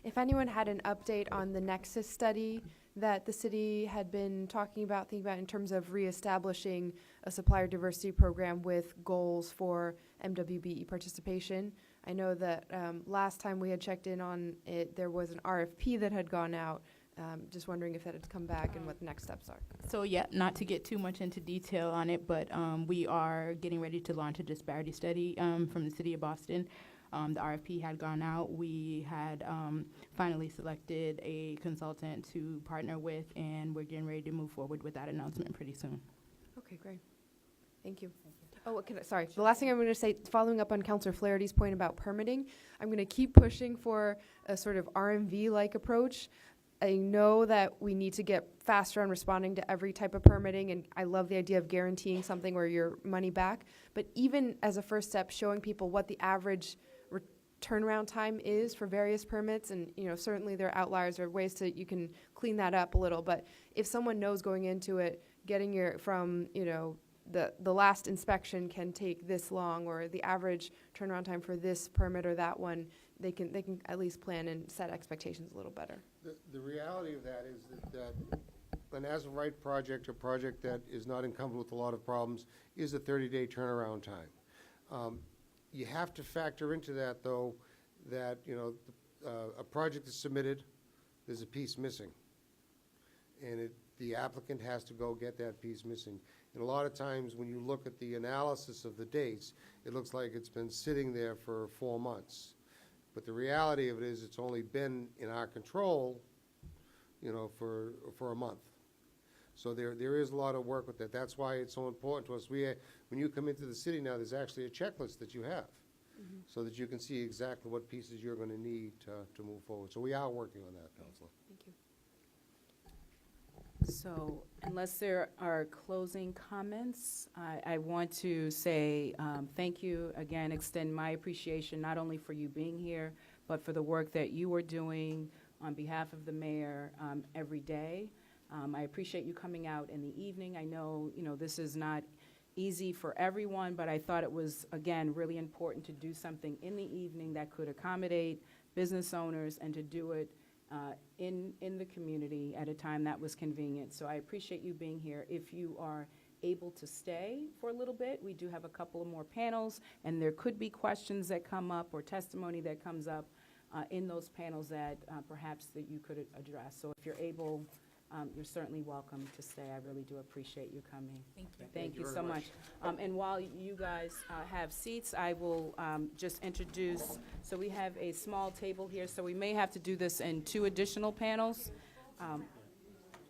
if anyone had an update on the Nexus study that the city had been thinking about in terms of reestablishing a supplier diversity program with goals for MWBE participation. I know that last time we had checked in on it, there was an RFP that had gone out Just wondering if that had come back and what the next steps are. So yeah, not to get too much into detail on it, but we are getting ready to launch a disparity study from the city of Boston. The RFP had gone out. We had finally selected a consultant to partner with, and we're getting ready to move forward with that announcement pretty soon. Okay, great. Thank you. Oh, sorry. The last thing I'm going to say, following up on Councillor Flaherty's point about permitting, I'm going to keep pushing for a sort of RMV-like approach. I know that we need to get faster on responding to every type of permitting, and I love the idea of guaranteeing something where your money back. But even as a first step, showing people what the average turnaround time is for various permits, and certainly there are outliers or ways to you can clean that up a little. But if someone knows going into it, getting from the last inspection can take this long, or the average turnaround time for this permit or that one, they can at least plan and set expectations a little better. The reality of that is that an as-of-right project, a project that is not encumbered with a lot of problems, is a 30-day turnaround time. You have to factor into that, though, that, a project is submitted, there's a piece missing. And the applicant has to go get that piece missing. And a lot of times, when you look at the analysis of the dates, it looks like it's been sitting there for 4 months. But the reality of it is it's only been in our control, for a month. So there is a lot of work with that. That's why it's so important to us. When you come into the city now, there's actually a checklist that you have, so that you can see exactly what pieces you're going to need to move forward. So we are working on that, Councilor. Thank you. So unless there are closing comments, I want to say thank you again, extend my appreciation not only for you being here, but for the work that you are doing on behalf of the mayor every day. I appreciate you coming out in the evening. I know, this is not easy for everyone, but I thought it was, again, really important to do something in the evening that could accommodate business owners and to do it in the community at a time that was convenient. So I appreciate you being here. If you are able to stay for a little bit, we do have a couple of more panels, and there could be questions that come up or testimony that comes up in those panels that perhaps that you could address. So if you're able, you're certainly welcome to stay. I really do appreciate you coming. Thank you. Thank you so much. And while you guys have seats, I will just introduce, so we have a small table here, so we may have to do this in 2 additional panels.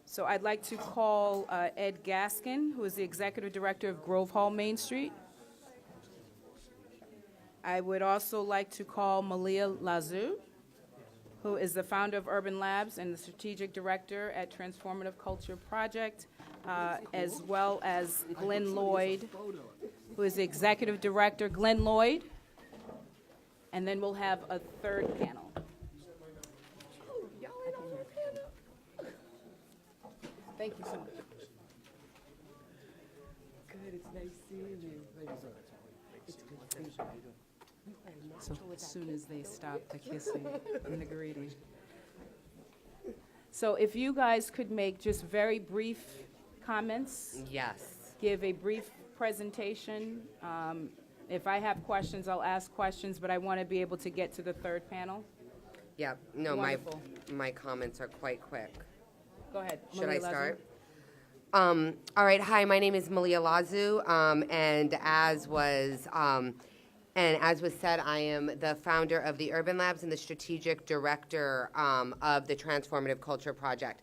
So I'd like to call Ed Gaskin, who is the Executive Director of Grove Hall Main Street. I would also like to call Malia Lazou, who is the founder of Urban Labs and the Strategic Director at Transformative Culture Project, as well as Glenn Lloyd, who is the Executive Director. Glenn Lloyd. And then we'll have a third panel. Thank you so much. Good, it's nice seeing you. It's good seeing you. So as soon as they stop the kissing and the greeting. So if you guys could make just very brief comments, Yes. give a brief presentation. If I have questions, I'll ask questions, but I want to be able to get to the third panel. Yep. No, Wonderful. my comments are quite quick. Go ahead. Should Malia I Lazou. start? All right. Hi, my name is Malia Lazou, and as was said, I am the founder of the Urban Labs and the strategic director of the Transformative Culture Project.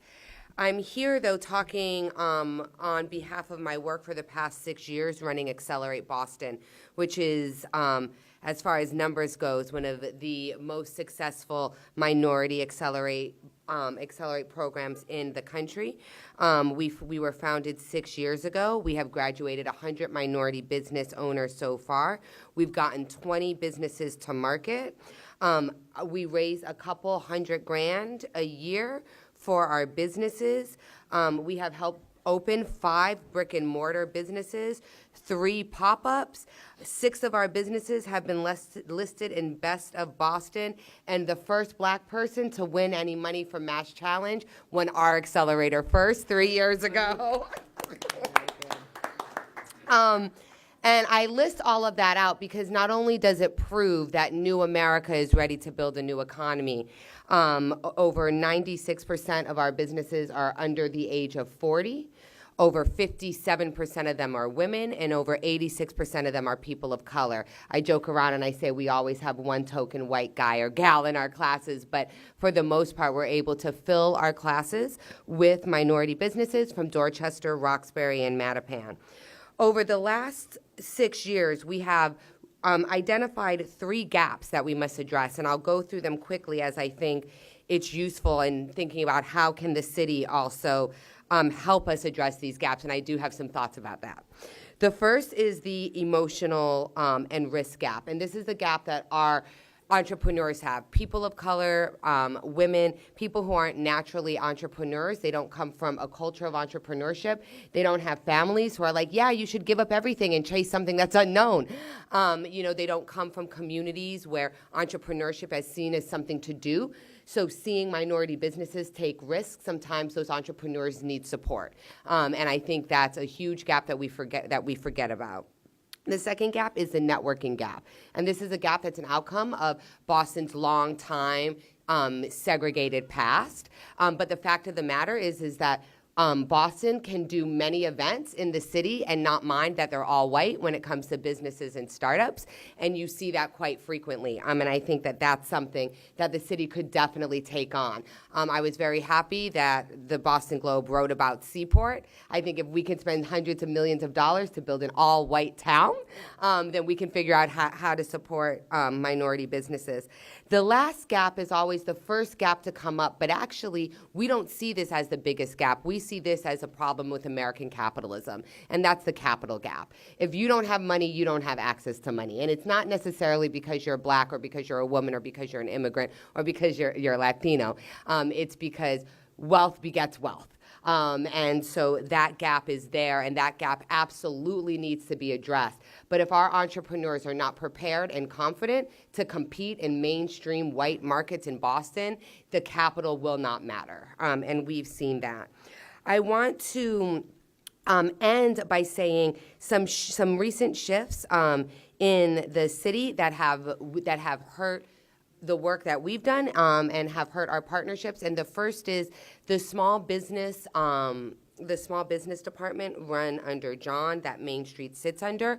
I'm here, though, talking on behalf of my work for the past 6 years running Accelerate Boston, which is, as far as numbers goes, one of the most successful minority Accelerate programs in the country. We were founded 6 years ago. We have graduated 100 minority business owners so far. We've gotten 20 businesses to market. We raise a couple $100,000 a year for our businesses. We have helped open 5 brick and mortar businesses, 3 pop-ups. 6 of our businesses have been listed in Best of Boston, and the first Black person to win any money from Mass Challenge won our accelerator first 3 years ago. And I list all of that out because not only does it prove that new America is ready to build a new economy, over 96% of our businesses are under the age of 40. Over 57% of them are women, and over 86% of them are people of color. I joke around and I say we always have one token white guy or gal in our classes, but for the most part, we're able to fill our classes with minority businesses from Dorchester, Roxbury, and Mattapan. Over the last 6 years, we have identified 3 gaps that we must address, and I'll go through them quickly as I think it's useful in thinking about how can the city also help us address these gaps, and I do have some thoughts about that. The first is the emotional and risk gap, and this is the gap that our entrepreneurs have. People of color, women, people who aren't naturally entrepreneurs. They don't come from a culture of entrepreneurship. They don't have families who are like, yeah, you should give up everything and chase something that's unknown. They don't come from communities where entrepreneurship is seen as something to do. So seeing minority businesses take risks, sometimes those entrepreneurs need support. And I think that's a huge gap that we forget about. The second gap is the networking gap. And this is a gap that's an outcome of Boston's long time segregated past. But the fact of the matter is that Boston can do many events in the city and not mind that they're all white when it comes to businesses and startups. And you see that quite frequently. And I think that that's something that the city could definitely take on. I was very happy that the Boston Globe wrote about Seaport. I think if we can spend hundreds of millions of dollars to build an all-white town, then we can figure out how to support minority businesses. The last gap is always the first gap to come up, but actually we don't see this as the biggest gap. We see this as a problem with American capitalism, and that's the capital gap. If you don't have money, you don't have access to money. And it's not necessarily because you're black or because you're a woman or because you're an immigrant or because you're Latino. It's because wealth begets wealth. And so that gap is there, and that gap absolutely needs to be addressed. But if our entrepreneurs are not prepared and confident to compete in mainstream white markets in Boston, the capital will not matter. And we've seen that. I want to end by saying some recent shifts in the city that have hurt the work that we've done and have hurt our partnerships. And the first is the small business department run under John that Main Street sits under.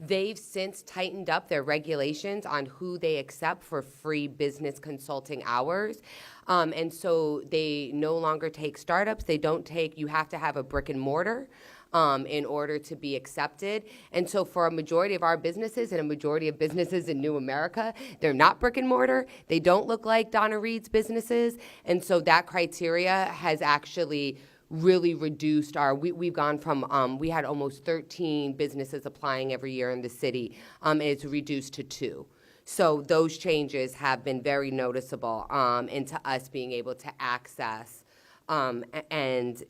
They've since tightened up their regulations on who they accept for free business consulting hours. And so they no longer take startups. You have to have a brick and mortar in order to be accepted. And so for a majority of our businesses and a majority of businesses in New America, they're not brick and mortar. They don't look like Donna Reed's businesses. And so that criteria has actually really reduced we've gone from, we had almost 13 businesses applying every year in the city, and it's reduced to 2. So those changes have been very noticeable into us being able to access and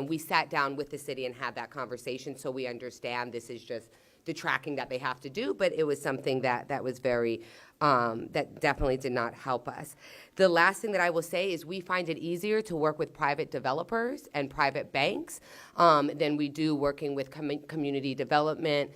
we sat down with the city and had that conversation, so we understand this is just the tracking that they have to do, but it was something that was very, that definitely did not help us. The last thing that I will say is we find it easier to work with private developers and private banks than we do working with community development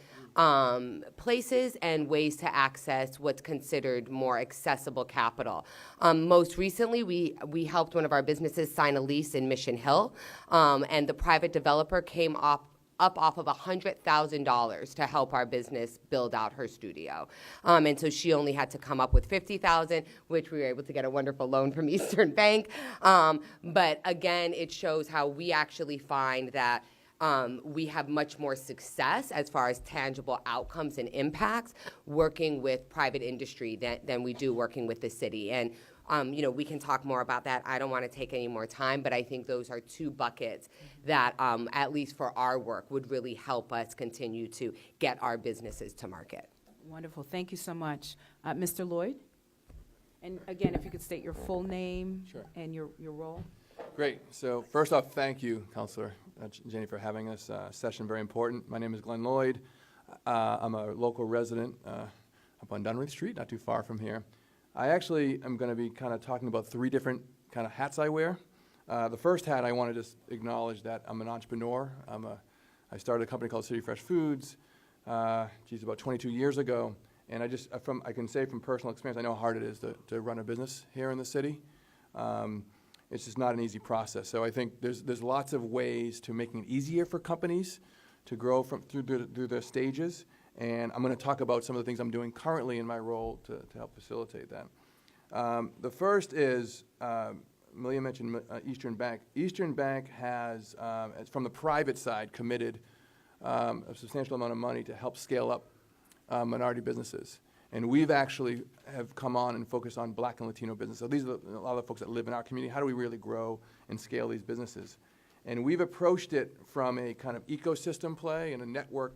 places and ways to access what's considered more accessible capital. Most recently, we helped one of our businesses sign a lease in Mission Hill, and the private developer came up off of $100,000 to help our business build out her studio. And so she only had to come up with $50,000, which we were able to get a wonderful loan from Eastern Bank. But again, it shows how we actually find that we have much more success as far as tangible outcomes and impacts working with private industry than we do working with the city. And we can talk more about that. I don't want to take any more time, but I think those are 2 buckets that, at least for our work, would really help us continue to get our businesses to market. Wonderful. Thank you so much. Mr. Lloyd? And again, if you could state your full name and your role. Great. So first off, thank you, Councilor Jenny, for having us. Session very important. My name is Glenn Lloyd. I'm a local resident up on Dunwoody Street, not too far from here. I actually am going to be kind of talking about 3 different kind of hats I wear. The first hat, I want to just acknowledge that I'm an entrepreneur. I started a company called City Fresh Foods. about 22 years ago. And I can say from personal experience, I know how hard it is to run a business here in the city. It's just not an easy process. So I think there's lots of ways to making it easier for companies to grow through the stages. And I'm going to talk about some of the things I'm doing currently in my role to help facilitate that. The first is, Malia mentioned Eastern Bank. Eastern Bank has, from the private side, committed a substantial amount of money to help scale up minority businesses. And we've actually have come on and focused on Black and Latino business. So these are a lot of the folks that live in our community. How do we really grow and scale these businesses? And we've approached it from a kind of ecosystem play and a network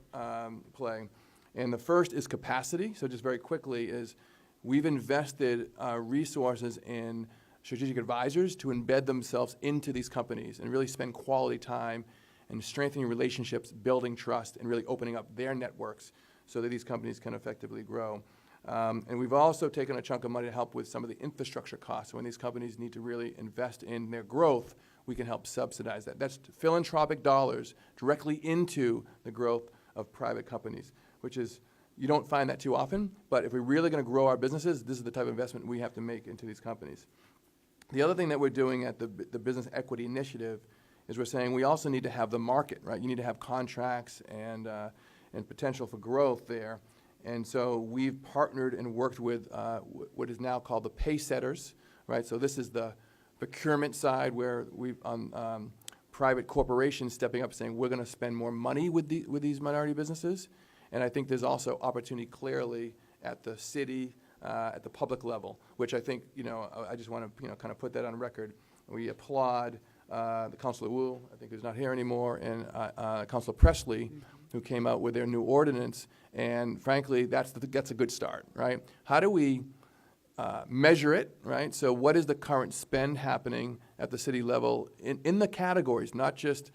play. And the first is capacity. So just very quickly is we've invested resources in strategic advisors to embed themselves into these companies and really spend quality time and strengthening relationships, building trust, and really opening up their networks so that these companies can effectively grow. And we've also taken a chunk of money to help with some of the infrastructure costs. When these companies need to really invest in their growth, we can help subsidize that. That's philanthropic dollars directly into the growth of private companies, which is, you don't find that too often, but if we're really going to grow our businesses, this is the type of investment we have to make into these companies. The other thing that we're doing at the Business Equity Initiative is we're saying we also need to have the market, right? You need to have contracts and potential for growth there. And so we've partnered and worked with what is now called the pay setters, right? So this is the procurement side where we've private corporations stepping up saying we're going to spend more money with these minority businesses. And I think there's also opportunity clearly at the city, at the public level, which I think, I just want to, kind of put that on record. We applaud the Councilor Wu, I think who's not here anymore, and Councilor Presley, who came out with their new ordinance. And frankly, that's a good start, right? How do we measure it, right? So what is the current spend happening at the city level in the categories, not just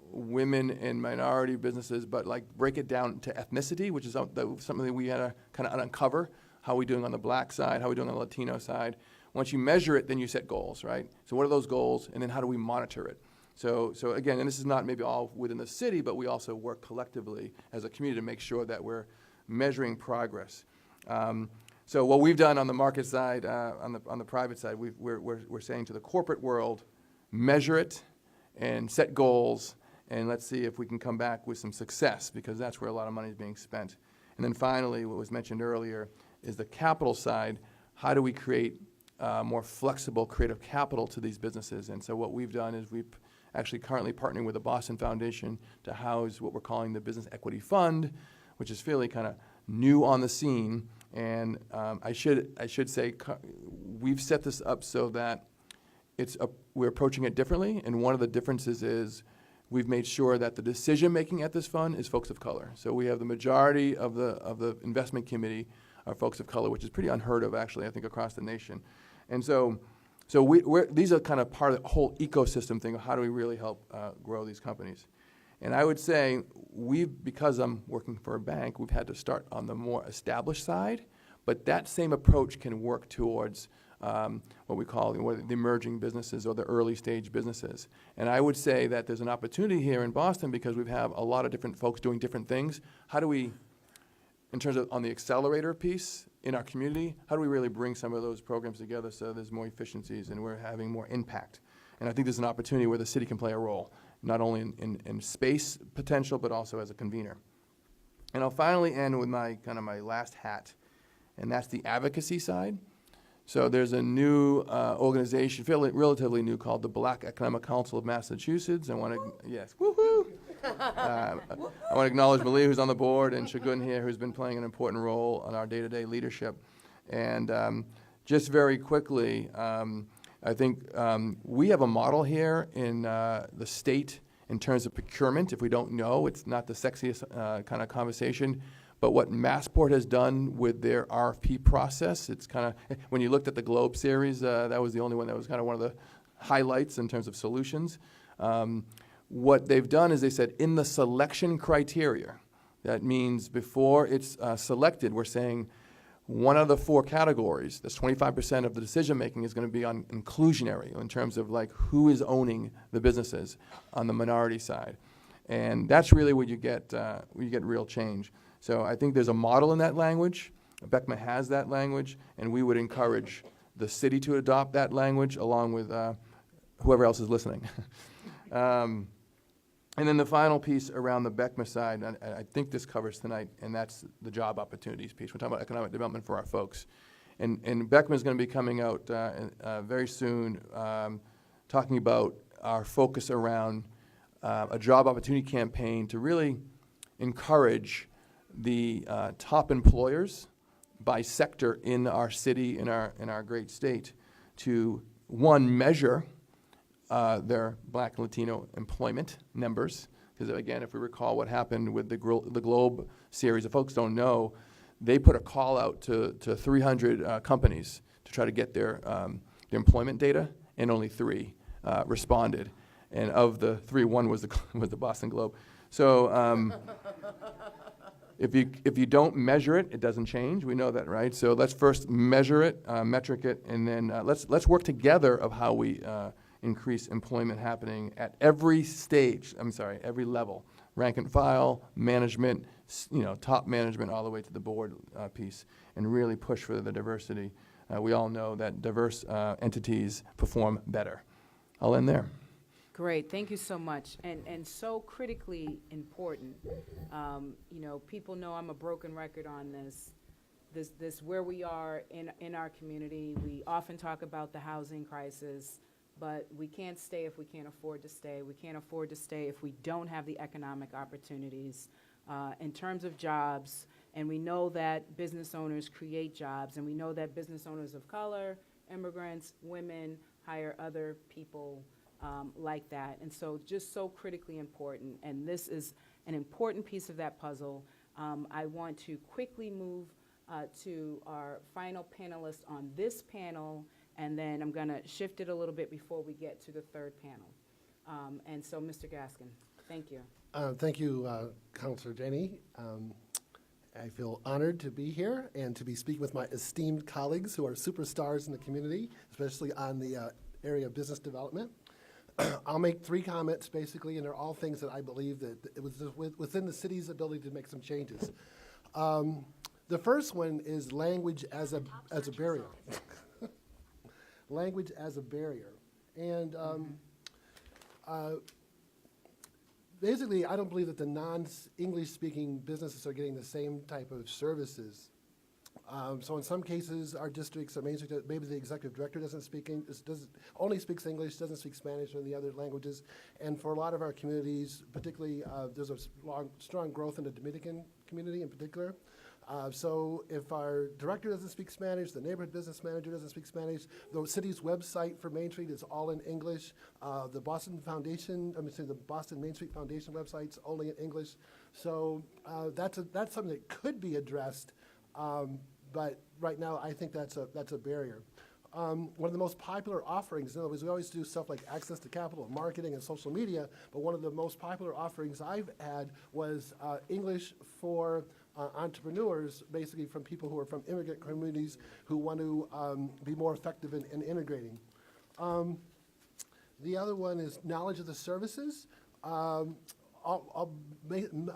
women and minority businesses, but like break it down to ethnicity, which is something we had to kind of uncover. How are we doing on the Black side? How are we doing on the Latino side? Once you measure it, then you set goals, right? So what are those goals? And then how do we monitor it? So again, and this is not maybe all within the city, but we also work collectively as a community to make sure that we're measuring progress. So what we've done on the market side, on the private side, we're saying to the corporate world, measure it and set goals, and let's see if we can come back with some success, because that's where a lot of money is being spent. And then finally, what was mentioned earlier is the capital side. How do we create more flexible creative capital to these businesses? And so what we've done is we've actually currently partnering with the Boston Foundation to house what we're calling the Business Equity Fund, which is fairly kind of new on the scene. And I should say we've set this up so that we're approaching it differently. And one of the differences is we've made sure that the decision making at this fund is folks of color. So we have the majority of the investment committee are folks of color, which is pretty unheard of, actually, I think, across the nation. And so these are kind of part of the whole ecosystem thing of how do we really help grow these companies. And I would say because I'm working for a bank, we've had to start on the more established side, but that same approach can work towards what we call the emerging businesses or the early stage businesses. And I would say that there's an opportunity here in Boston because we have a lot of different folks doing different things. How do we, in terms of on the accelerator piece in our community, how do we really bring some of those programs together so there's more efficiencies and we're having more impact? And I think there's an opportunity where the city can play a role, not only in space potential, but also as a convener. And I'll finally end with my last hat, and that's the advocacy side. So there's a new organization, relatively new, called the Black Economic Council of Massachusetts. I want to acknowledge Malia, who's on the board, and Shagun here, who's been playing an important role on our day-to-day leadership. And just very quickly, I think we have a model here in the state in terms of procurement. If we don't know, it's not the sexiest kind of conversation. But what Massport has done with their RFP process, it's kind of, when you looked at the Globe series, that was the only one that was kind of one of the highlights in terms of solutions. What they've done is they said in the selection criteria, that means before it's selected, we're saying one of the 4 categories, that's 25% of the decision making, is going to be on inclusionary in terms of like who is owning the businesses on the minority side. And that's really where you get real change. So I think there's a model in that language. Beckman has that language, and we would encourage the city to adopt that language along with whoever else is listening. And then the final piece around the BECMA side, and I think this covers tonight, and that's the job opportunities piece. We're talking about economic development for our folks. And BECMA is going to be coming out very soon, talking about our focus around a job opportunity campaign to really encourage the top employers by sector in our city, in our great state, to, one, measure their Black and Latino employment numbers. Because again, if we recall what happened with the Globe series, if folks don't know, they put a call out to 300 companies to try to get their employment data, and only 3 responded. And of the 3, 1 was the Boston Globe. So if you don't measure it, it doesn't change. We know that, right? So let's first measure it, metric it, and then let's work together of how we increase employment happening at every stage. Every level, rank and file, management, top management, all the way to the board piece, and really push for the diversity. We all know that diverse entities perform better. I'll end there. Great, thank you so much, and so critically important. People know I'm a broken record on this where we are in our community. We often talk about the housing crisis, but we can't stay if we can't afford to stay. We can't afford to stay if we don't have the economic opportunities in terms of jobs. And we know that business owners create jobs, and we know that business owners of color, immigrants, women, hire other people like that. And so just so critically important. And this is an important piece of that puzzle. I want to quickly move to our final panelist on this panel, and then I'm going to shift it a little bit before we get to the third panel. And so, Mr. Gaskin, thank you. Thank you, Councilor Janey. I feel honored to be here and to be speaking with my esteemed colleagues who are superstars in the community, especially on the area of business development. I'll make 3 comments, basically, and they're all things that I believe that it was within the city's ability to make some changes. The first one is language as a barrier. Language as a barrier. And basically, I don't believe that the non-English speaking businesses are getting the same type of services. So in some cases, our districts, maybe the executive director only speaks English, doesn't speak Spanish or the other languages. And for a lot of our communities, particularly, there's a strong growth in the Dominican community in particular. So if our director doesn't speak Spanish, the neighborhood business manager doesn't speak Spanish, the city's website for Main Street is all in English. The Boston Main Street Foundation website's only in English. So that's something that could be addressed, but right now I think that's a barrier. One of the most popular offerings, in other words, we always do stuff like access to capital, marketing, and social media, but one of the most popular offerings I've had was English for entrepreneurs, basically from people who are from immigrant communities who want to be more effective in integrating. The other one is knowledge of the services. A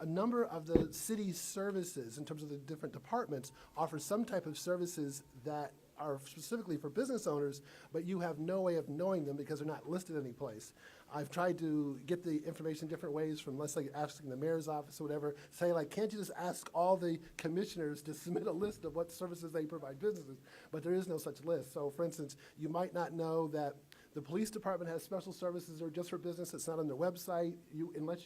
number of the city's services, in terms of the different departments, offer some type of services that are specifically for business owners, but you have no way of knowing them because they're not listed anyplace. I've tried to get the information different ways, from let's say asking the mayor's office or whatever, say like, can't you just ask all the commissioners to submit a list of what services they provide businesses? But there is no such list. So for instance, you might not know that the police department has special services that are just for business. It's not on their website. Unless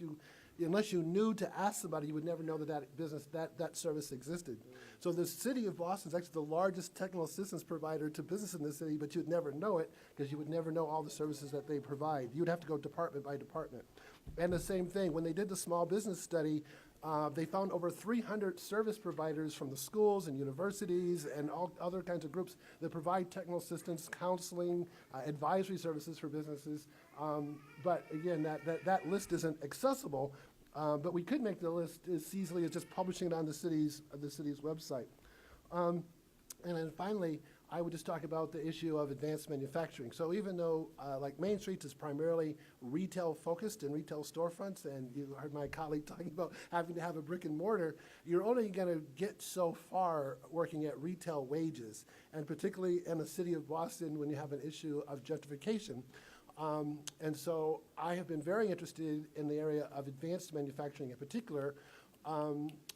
you knew to ask somebody, you would never know that service existed. So the city of Boston is actually the largest technical assistance provider to business in the city, but you'd never know it because you would never know all the services that they provide. You'd have to go department by department. And the same thing, when they did the small business study, they found over 300 service providers from the schools and universities and all other kinds of groups that provide technical assistance, counseling, advisory services for businesses. But again, that list isn't accessible. But we could make the list as easily as just publishing it on the city's website. And then finally, I would just talk about the issue of advanced manufacturing. So even though, like Main Streets is primarily retail-focused and retail storefronts, and you heard my colleague talking about having to have a brick and mortar, you're only going to get so far working at retail wages, and particularly in the city of Boston when you have an issue of gentrification. And so I have been very interested in the area of advanced manufacturing in particular,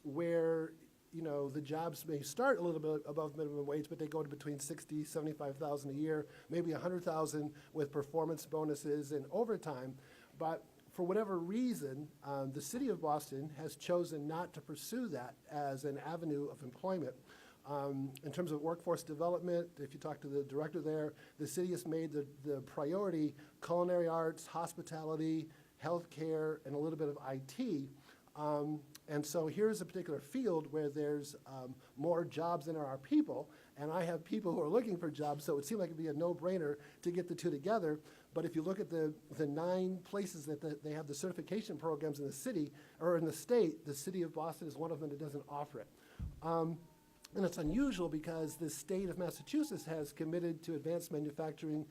where the jobs may start a little bit above minimum wage, but they go to between 60, 75,000 a year, maybe 100,000 with performance bonuses and overtime. But for whatever reason, the city of Boston has chosen not to pursue that as an avenue of employment. In terms of workforce development, if you talk to the director there, the city has made the priority culinary arts, hospitality, healthcare, and a little bit of IT. And so here's a particular field where there's more jobs than there are people, and I have people who are looking for jobs, so it seemed like it'd be a no-brainer to get the two together. But if you look at the 9 places that they have the certification programs in the city, or in the state, the city of Boston is one of them that doesn't offer it. And it's unusual because the state of Massachusetts has committed to advanced manufacturing.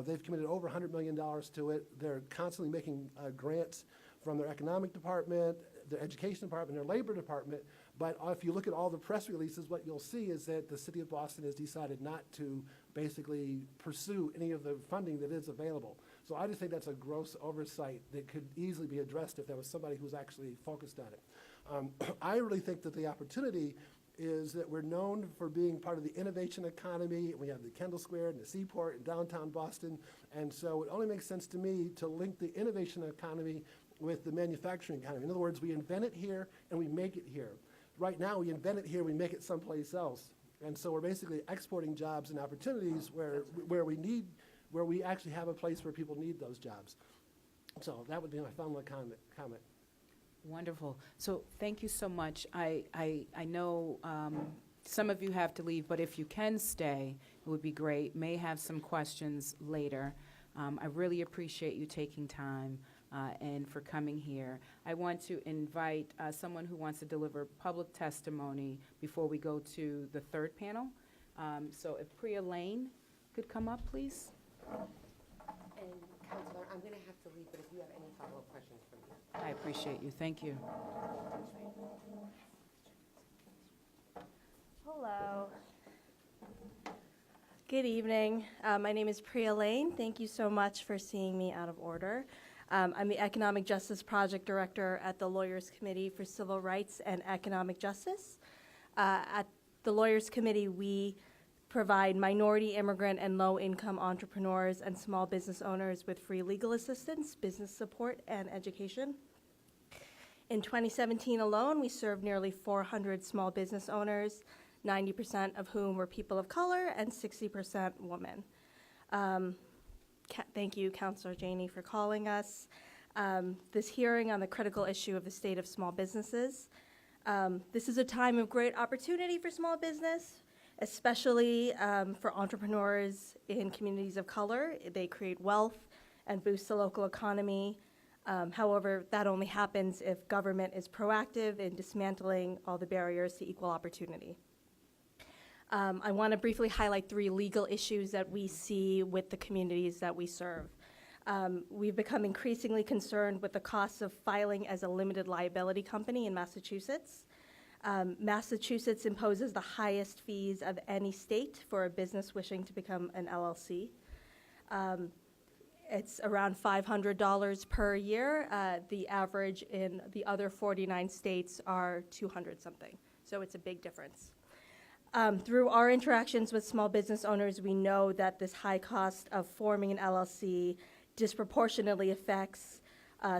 They've committed over $100 million to it. They're constantly making grants from their economic department, their education department, their labor department. But if you look at all the press releases, what you'll see is that the city of Boston has decided not to basically pursue any of the funding that is available. So I just think that's a gross oversight that could easily be addressed if there was somebody who's actually focused on it. I really think that the opportunity is that we're known for being part of the innovation economy. We have the Kendall Square and the Seaport in downtown Boston. And so it only makes sense to me to link the innovation economy with the manufacturing economy. In other words, we invent it here and we make it here. Right now, we invent it here, we make it someplace else. And so we're basically exporting jobs and opportunities where we actually have a place where people need those jobs. So that would be my final comment. Wonderful. So thank you so much. I know some of you have to leave, but if you can stay, it would be great. May have some questions later. I really appreciate you taking time and for coming here. I want to invite someone who wants to deliver public testimony before we go to the third panel. So if Priya Lane could come up, please. And Counselor, I'm going to have to leave, but if you have any follow-up questions for me. I appreciate you. Thank you. Hello. Good evening. My name is Priya Lane. Thank you so much for seeing me out of order. I'm the Economic Justice Project Director at the Lawyers Committee for Civil Rights and Economic Justice. At the Lawyers Committee, we provide minority, immigrant, and low-income entrepreneurs and small business owners with free legal assistance, business support, and education. In 2017 alone, we served nearly 400 small business owners, 90% of whom were people of color and 60% women. Thank you, Councilor Janey, for calling us. This hearing on the critical issue of the state of small businesses. This is a time of great opportunity for small business, especially for entrepreneurs in communities of color. They create wealth and boost the local economy. However, that only happens if government is proactive in dismantling all the barriers to equal opportunity. I want to briefly highlight 3 legal issues that we see with the communities that we serve. We've become increasingly concerned with the costs of filing as a limited liability company in Massachusetts. Massachusetts imposes the highest fees of any state for a business wishing to become an LLC. It's around $500 per year. The average in the other 49 states are 200-something, so it's a big difference. Through our interactions with small business owners, we know that this high cost of forming an LLC disproportionately affects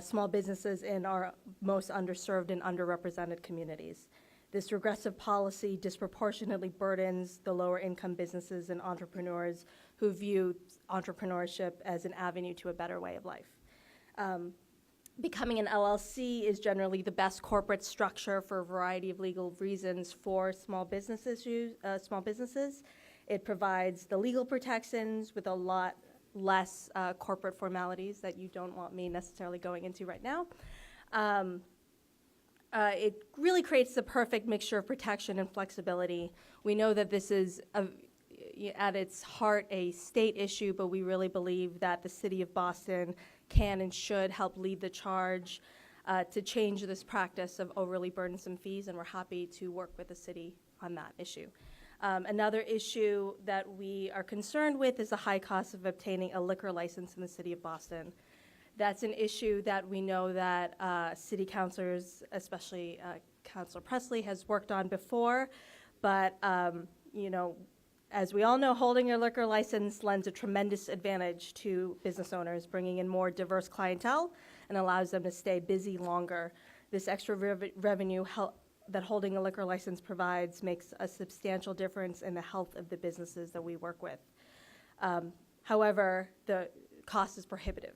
small businesses in our most underserved and underrepresented communities. This regressive policy disproportionately burdens the lower income businesses and entrepreneurs who view entrepreneurship as an avenue to a better way of life. Becoming an LLC is generally the best corporate structure for a variety of legal reasons for small businesses. It provides the legal protections with a lot less corporate formalities that you don't want me necessarily going into right now. It really creates the perfect mixture of protection and flexibility. We know that this is at its heart a state issue, but we really believe that the city of Boston can and should help lead the charge to change this practice of overly burdensome fees, and we're happy to work with the city on that issue. Another issue that we are concerned with is the high cost of obtaining a liquor license in the city of Boston. That's an issue that we know that city councilors, especially Councilor Presley, has worked on before, but you know, as we all know, holding a liquor license lends a tremendous advantage to business owners, bringing in more diverse clientele and allows them to stay busy longer. This extra revenue that holding a liquor license provides makes a substantial difference in the health of the businesses that we work with. However, the cost is prohibitive.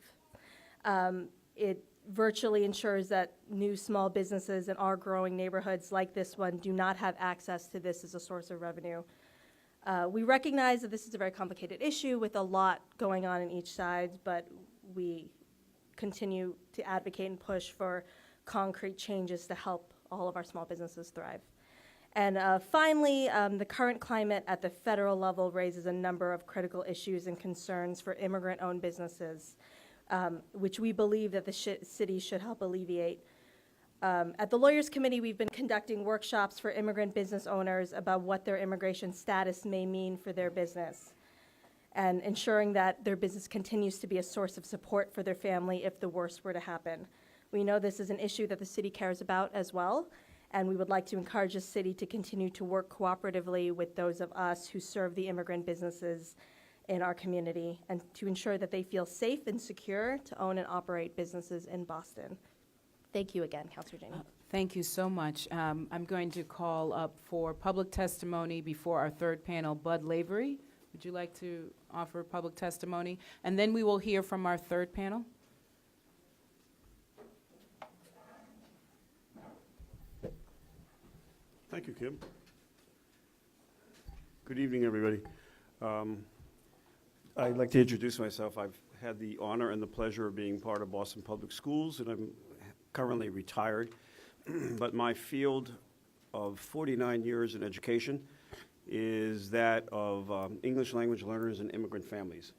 It virtually ensures that new small businesses in our growing neighborhoods like this one do not have access to this as a source of revenue. We recognize that this is a very complicated issue with a lot going on in each side, but we continue to advocate and push for concrete changes to help all of our small businesses thrive. And finally, the current climate at the federal level raises a number of critical issues and concerns for immigrant-owned businesses, which we believe that the city should help alleviate. At the Lawyers Committee, we've been conducting workshops for immigrant business owners about what their immigration status may mean for their business, and ensuring that their business continues to be a source of support for their family if the worst were to happen. We know this is an issue that the city cares about as well, and we would like to encourage the city to continue to work cooperatively with those of us who serve the immigrant businesses in our community, and to ensure that they feel safe and secure to own and operate businesses in Boston. Thank you again, Councilor Janey. Thank you so much. I'm going to call up for public testimony before our third panel, Bud Lavery. Would you like to offer public testimony? And then we will hear from our third panel. Thank you, Kim. Good evening, everybody. I'd like to introduce myself. I've had the honor and the pleasure of being part of Boston Public Schools, and I'm currently retired. But my field of 49 years in education is that of English language learners and immigrant families.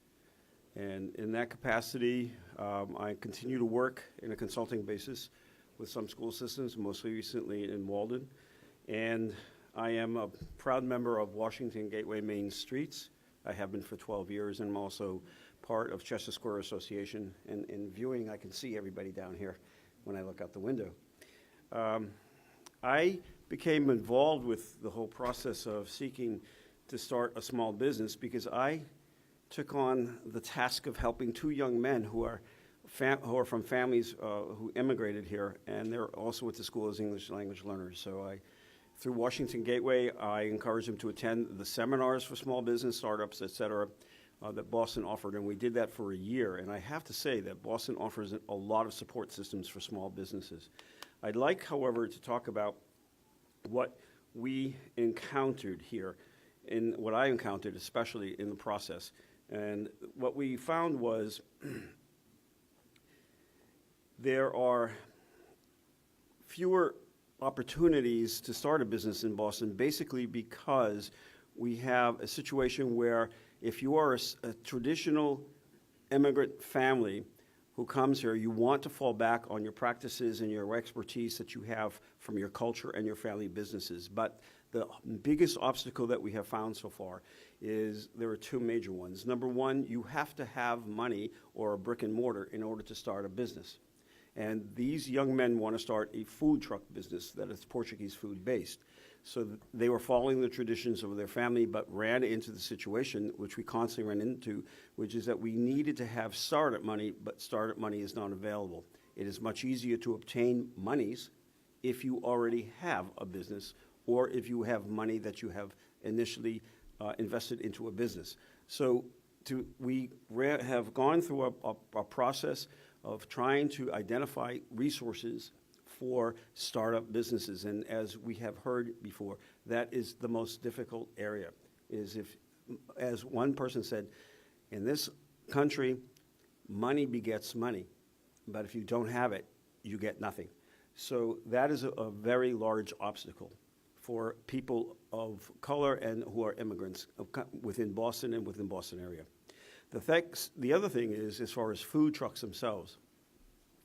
And in that capacity, I continue to work in a consulting basis with some school systems, mostly recently in Walden. And I am a proud member of Washington Gateway Main Streets. I have been for 12 years, and I'm also part of Chester Square Association. And in viewing, I can see everybody down here when I look out the window. I became involved with the whole process of seeking to start a small business because I took on the task of helping two young men who are from families who immigrated here, and they're also at the school as English language learners. So through Washington Gateway, I encouraged them to attend the seminars for small business, startups, et cetera, that Boston offered, and we did that for a year. And I have to say that Boston offers a lot of support systems for small businesses. I'd like, however, to talk about what we encountered here, in what I encountered, especially in the process. And what we found was there are fewer opportunities to start a business in Boston, basically because we have a situation where if you are a traditional immigrant family who comes here, you want to fall back on your practices and your expertise that you have from your culture and your family businesses. But the biggest obstacle that we have found so far is there are two major ones. Number one, you have to have money or a brick and mortar in order to start a business. And these young men want to start a food truck business that is Portuguese food based. So they were following the traditions of their family, but ran into the situation, which we constantly ran into, which is that we needed to have startup money, but startup money is not available. It is much easier to obtain monies if you already have a business or if you have money that you have initially invested into a business. So we have gone through a process of trying to identify resources for startup businesses. And as we have heard before, that is the most difficult area, is if, as one person said, in this country, money begets money, but if you don't have it, you get nothing. So that is a very large obstacle for people of color and who are immigrants within Boston and within Boston area. The other thing is, as far as food trucks themselves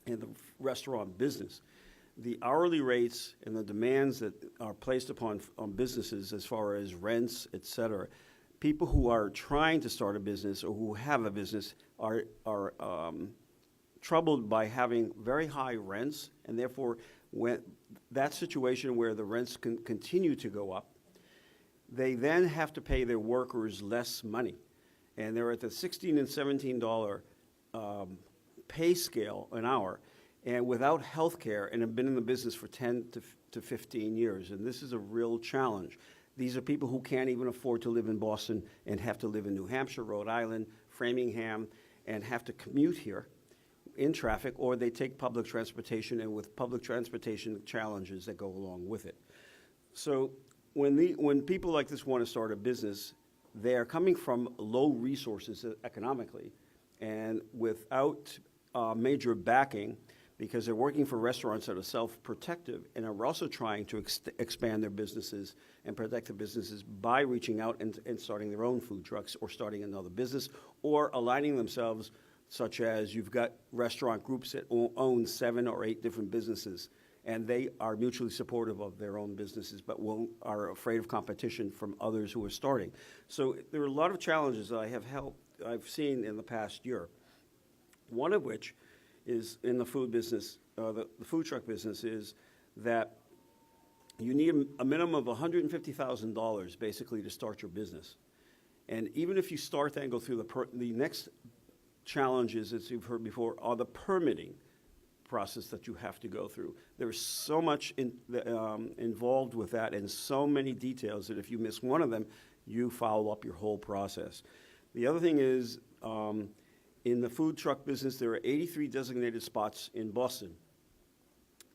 and the restaurant business, the hourly rates and the demands that are placed upon businesses as far as rents, et cetera, people who are trying to start a business or who have a business are troubled by having very high rents, and therefore when that situation where the rents can continue to go up, they then have to pay their workers less money. And they're at the $16 and $17 pay scale an hour, and without health care, and have been in the business for 10 to 15 years. And this is a real challenge. These are people who can't even afford to live in Boston and have to live in New Hampshire, Rhode Island, Framingham, and have to commute here in traffic, or they take public transportation, and with public transportation challenges that go along with it. So when people like this want to start a business, they are coming from low resources economically and without major backing, because they're working for restaurants that are self-protective and are also trying to expand their businesses and protect their businesses by reaching out and starting their own food trucks or starting another business or aligning themselves, such as you've got restaurant groups that own 7 or 8 different businesses, and they are mutually supportive of their own businesses but are afraid of competition from others who are starting. So there are a lot of challenges that I've seen in the past year, one of which is in the food business, the food truck business, is that you need a minimum of $150,000 basically to start your business. And even if you start that and go through the next challenges, as you've heard before, are the permitting process that you have to go through. There's so much involved with that and so many details that if you miss one of them, you foul up your whole process. The other thing is, in the food truck business, there are 83 designated spots in Boston.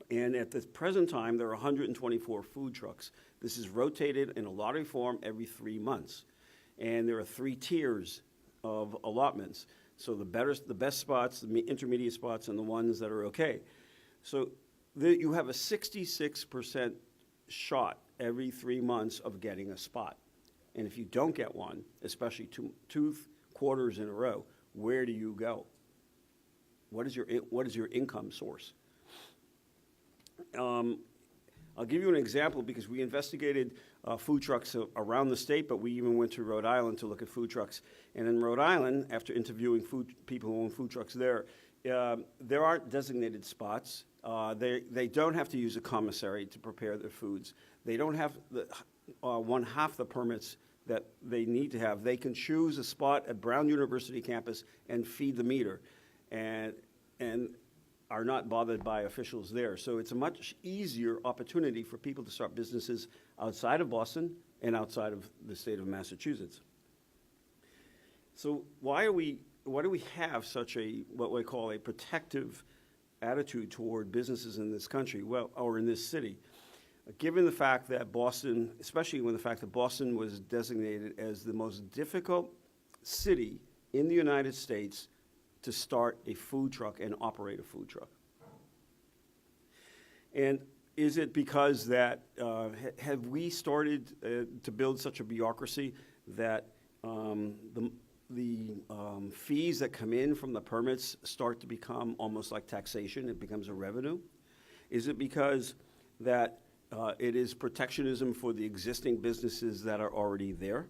And at the present time, there are 124 food trucks. This is rotated in a lottery form every 3 months. And there are 3 tiers of allotments. So the best spots, the intermediate spots, and the ones that are okay. So you have a 66% shot every 3 months of getting a spot. And if you don't get one, especially two quarters in a row, where do you go? What is your income source? I'll give you an example because we investigated food trucks around the state, but we even went to Rhode Island to look at food trucks. And in Rhode Island, after interviewing people who own food trucks there aren't designated spots. They don't have to use a commissary to prepare their foods. They don't have one half the permits that they need to have. They can choose a spot at Brown University campus and feed the meter, and are not bothered by officials there. So it's a much easier opportunity for people to start businesses outside of Boston and outside of the state of Massachusetts. So why do we have such what we call a protective attitude toward businesses in this country, or in this city? Given the fact that Boston, especially when the fact that Boston was designated as the most difficult city in the United States to start a food truck and operate a food truck. And is it because that, have we started to build such a bureaucracy that the fees that come in from the permits start to become almost like taxation? It becomes a revenue? Is it because that it is protectionism for the existing businesses that are already there?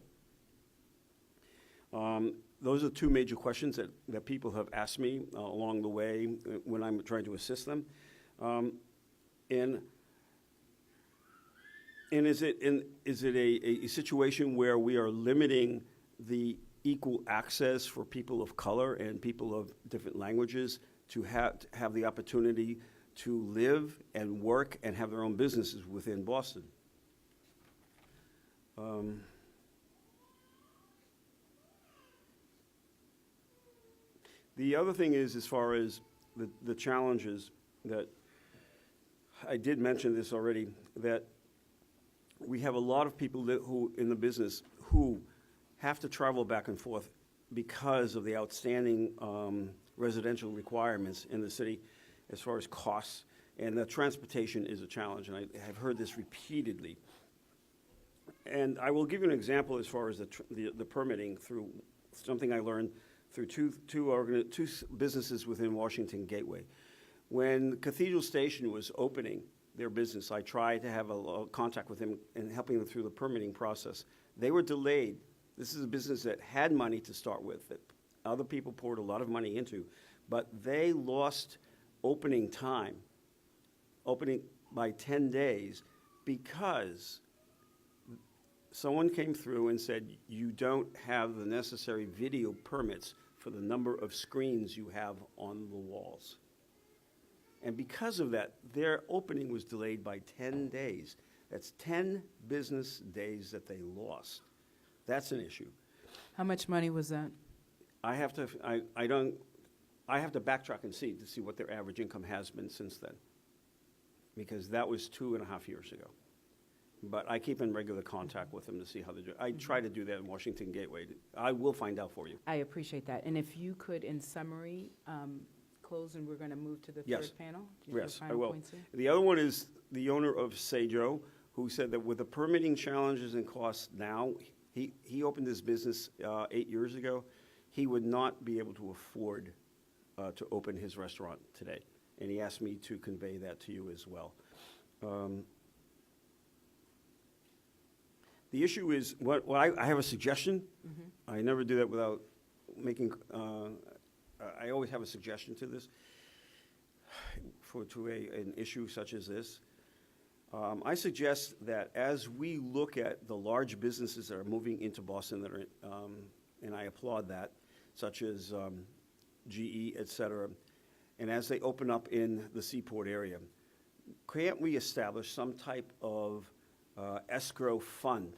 Those are 2 major questions that people have asked me along the way when I'm trying to assist them. And is it a situation where we are limiting the equal access for people of color and people of different languages to have the opportunity to live and work and have their own businesses within Boston? The other thing is, as far as the challenges that I did mention this already, that we have a lot of people who in the business who have to travel back and forth because of the outstanding residential requirements in the city as far as costs, and the transportation is a challenge, and I have heard this repeatedly. And I will give you an example as far as the permitting through something I learned through two businesses within Washington Gateway. When Cathedral Station was opening their business, I tried to have a contact with them and helping them through the permitting process. They were delayed. This is a business that had money to start with, that other people poured a lot of money into, but they lost opening time, opening by 10 days, because someone came through and said, you don't have the necessary video permits for the number of screens you have on the walls. And because of that, their opening was delayed by 10 days. That's 10 business days that they lost. That's an issue. How much money was that? I have to backtrack and see to see what their average income has been since then, because that was 2.5 years ago. But I keep in regular contact with them to see how they do. I try to do that in Washington Gateway. I will find out for you. I appreciate that. And if you could, in summary, close, and we're going to move to the Yes. third panel. Do you have Yes, I final will. points here? The other one is the owner of Sejo, who said that with the permitting challenges and costs now, he opened his business 8 years ago. He would not be able to afford to open his restaurant today. And he asked me to convey that to you as well. The issue is, I have a suggestion. I never do that without making, I always have a suggestion to this, to an issue such as this. I suggest that as we look at the large businesses that are moving into Boston, that are, and I applaud that, such as GE, et cetera, and as they open up in the Seaport area, can't we establish some type of escrow fund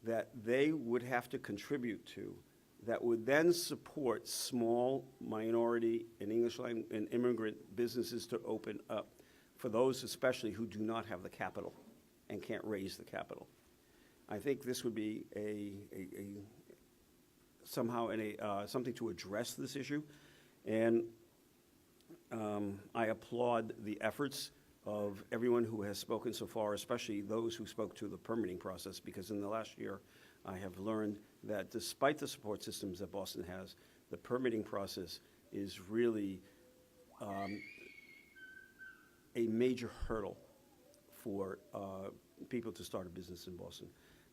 that they would have to contribute to, that would then support small minority and English language and immigrant businesses to open up, for those especially who do not have the capital and can't raise the capital? I think this would be something to address this issue, and I applaud the efforts of everyone who has spoken so far, especially those who spoke to the permitting process, because in the last year, I have learned that despite the support systems that Boston has, the permitting process is really a major hurdle for people to start a business in Boston.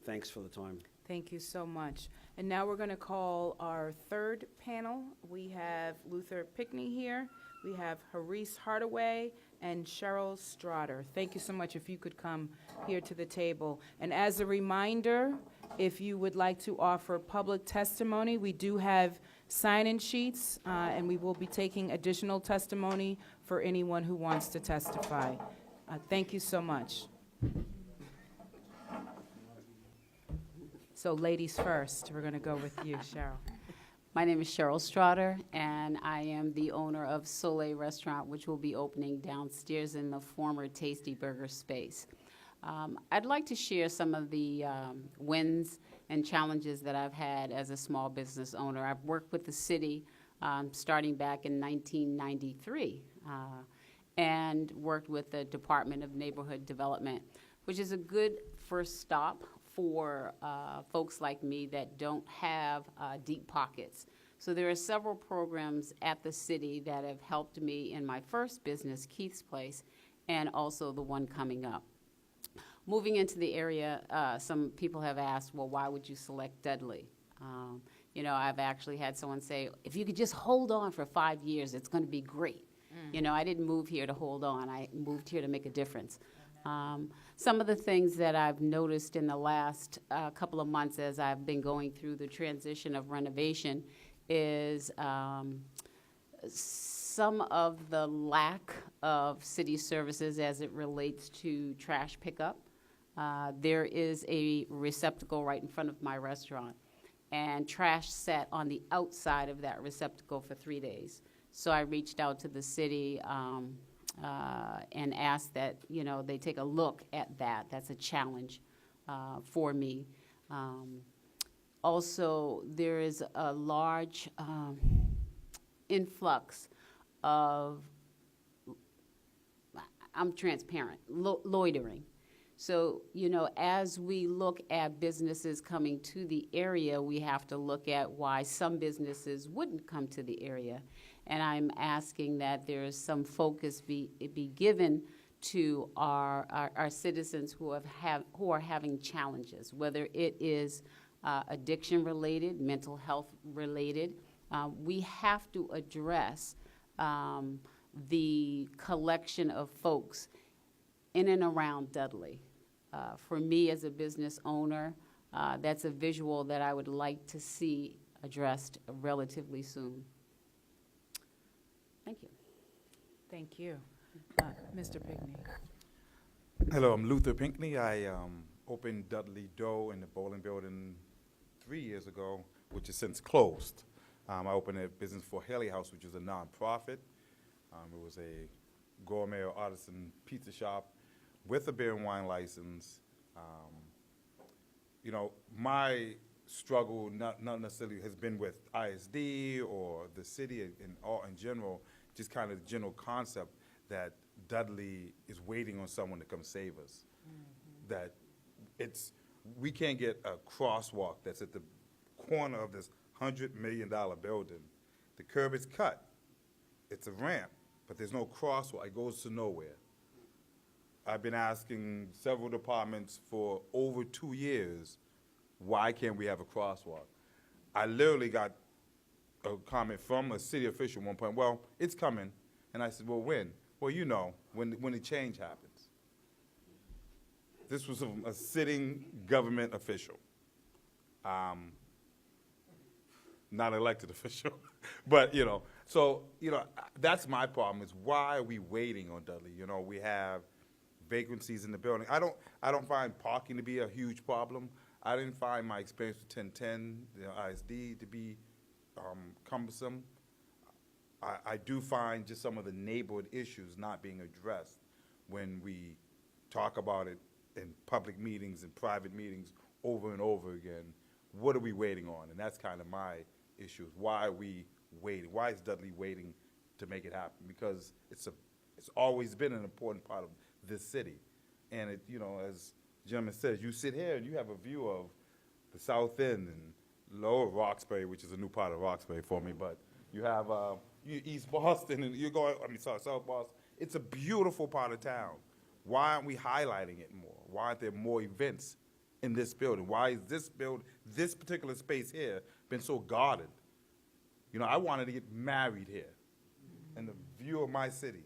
Thanks for the time. Thank you so much. And now we're going to call our third panel. We have Luther Pickney here. We have Haris Hardaway and Cheryl Strotter. Thank you so much. If you could come here to the table. And as a reminder, if you would like to offer public testimony, we do have sign-in sheets, and we will be taking additional testimony for anyone who wants to testify. Thank you so much. So ladies first, we're going to go with you, Cheryl. My name is Cheryl Strotter, and I am the owner of Soleil Restaurant, which will be opening downstairs in the former Tasty Burger space. I'd like to share some of the wins and challenges that I've had as a small business owner. I've worked with the city starting back in 1993 and worked with the Department of Neighborhood Development, which is a good first stop for folks like me that don't have deep pockets. So there are several programs at the city that have helped me in my first business, Keith's Place, and also the one coming up. Moving into the area, some people have asked, well, why would you select Dudley? You know, I've actually had someone say, if you could just hold on for 5 years, it's going to be great. You know, I didn't move here to hold on. I moved here to make a difference. Some of the things that I've noticed in the last couple of months as I've been going through the transition of renovation is some of the lack of city services as it relates to trash pickup. There is a receptacle right in front of my restaurant, and trash sat on the outside of that receptacle for 3 days. So I reached out to the city and asked that, you know, they take a look at that. That's a challenge for me. Also, there is a large influx of, I'm transparent, loitering. So, as we look at businesses coming to the area, we have to look at why some businesses wouldn't come to the area. And I'm asking that there is some focus be given to our citizens who are having challenges, whether it is addiction related, mental health related. We have to address the collection of folks in and around Dudley. For me as a business owner, that's a visual that I would like to see addressed relatively soon. Thank you. Thank you. Mr. Pinkney. Hello, I'm Luther Pinkney. I opened Dudley Dough in the Bolling Building 3 years ago, which is since closed. I opened a business for Haley House, which is a nonprofit. It was a gourmet or artisan pizza shop with a beer and wine license. My struggle not necessarily has been with ISD or the city in general, just kind of the general concept that Dudley is waiting on someone to come save us. That we can't get a crosswalk that's at the corner of this $100 million building. The curb is cut. It's a ramp, but there's no crosswalk. It goes to nowhere. I've been asking several departments for over 2 years, why can't we have a crosswalk? I literally got a comment from a city official at one point, well, it's coming. And I said, well, when? Well, when the change happens. This was a sitting government official, not elected official, but, that's my problem is why are we waiting on Dudley? We have vacancies in the building. I don't find parking to be a huge problem. I didn't find my experience with 1010, ISD, to be cumbersome. I do find just some of the neighborhood issues not being addressed when we talk about it in public meetings and private meetings over and over again. What are we waiting on? And that's kind of my issue. Why are we waiting? Why is Dudley waiting to make it happen? Because it's always been an important part of this city. And as the gentleman says, you sit here and you have a view of the South End and Lower Roxbury, which is a new part of Roxbury for me, but you have East Boston and South Boston. It's a beautiful part of town. Why aren't we highlighting it more? Why aren't there more events in this building? Why is this particular space here been so guarded? I wanted to get married here. And the view of my city,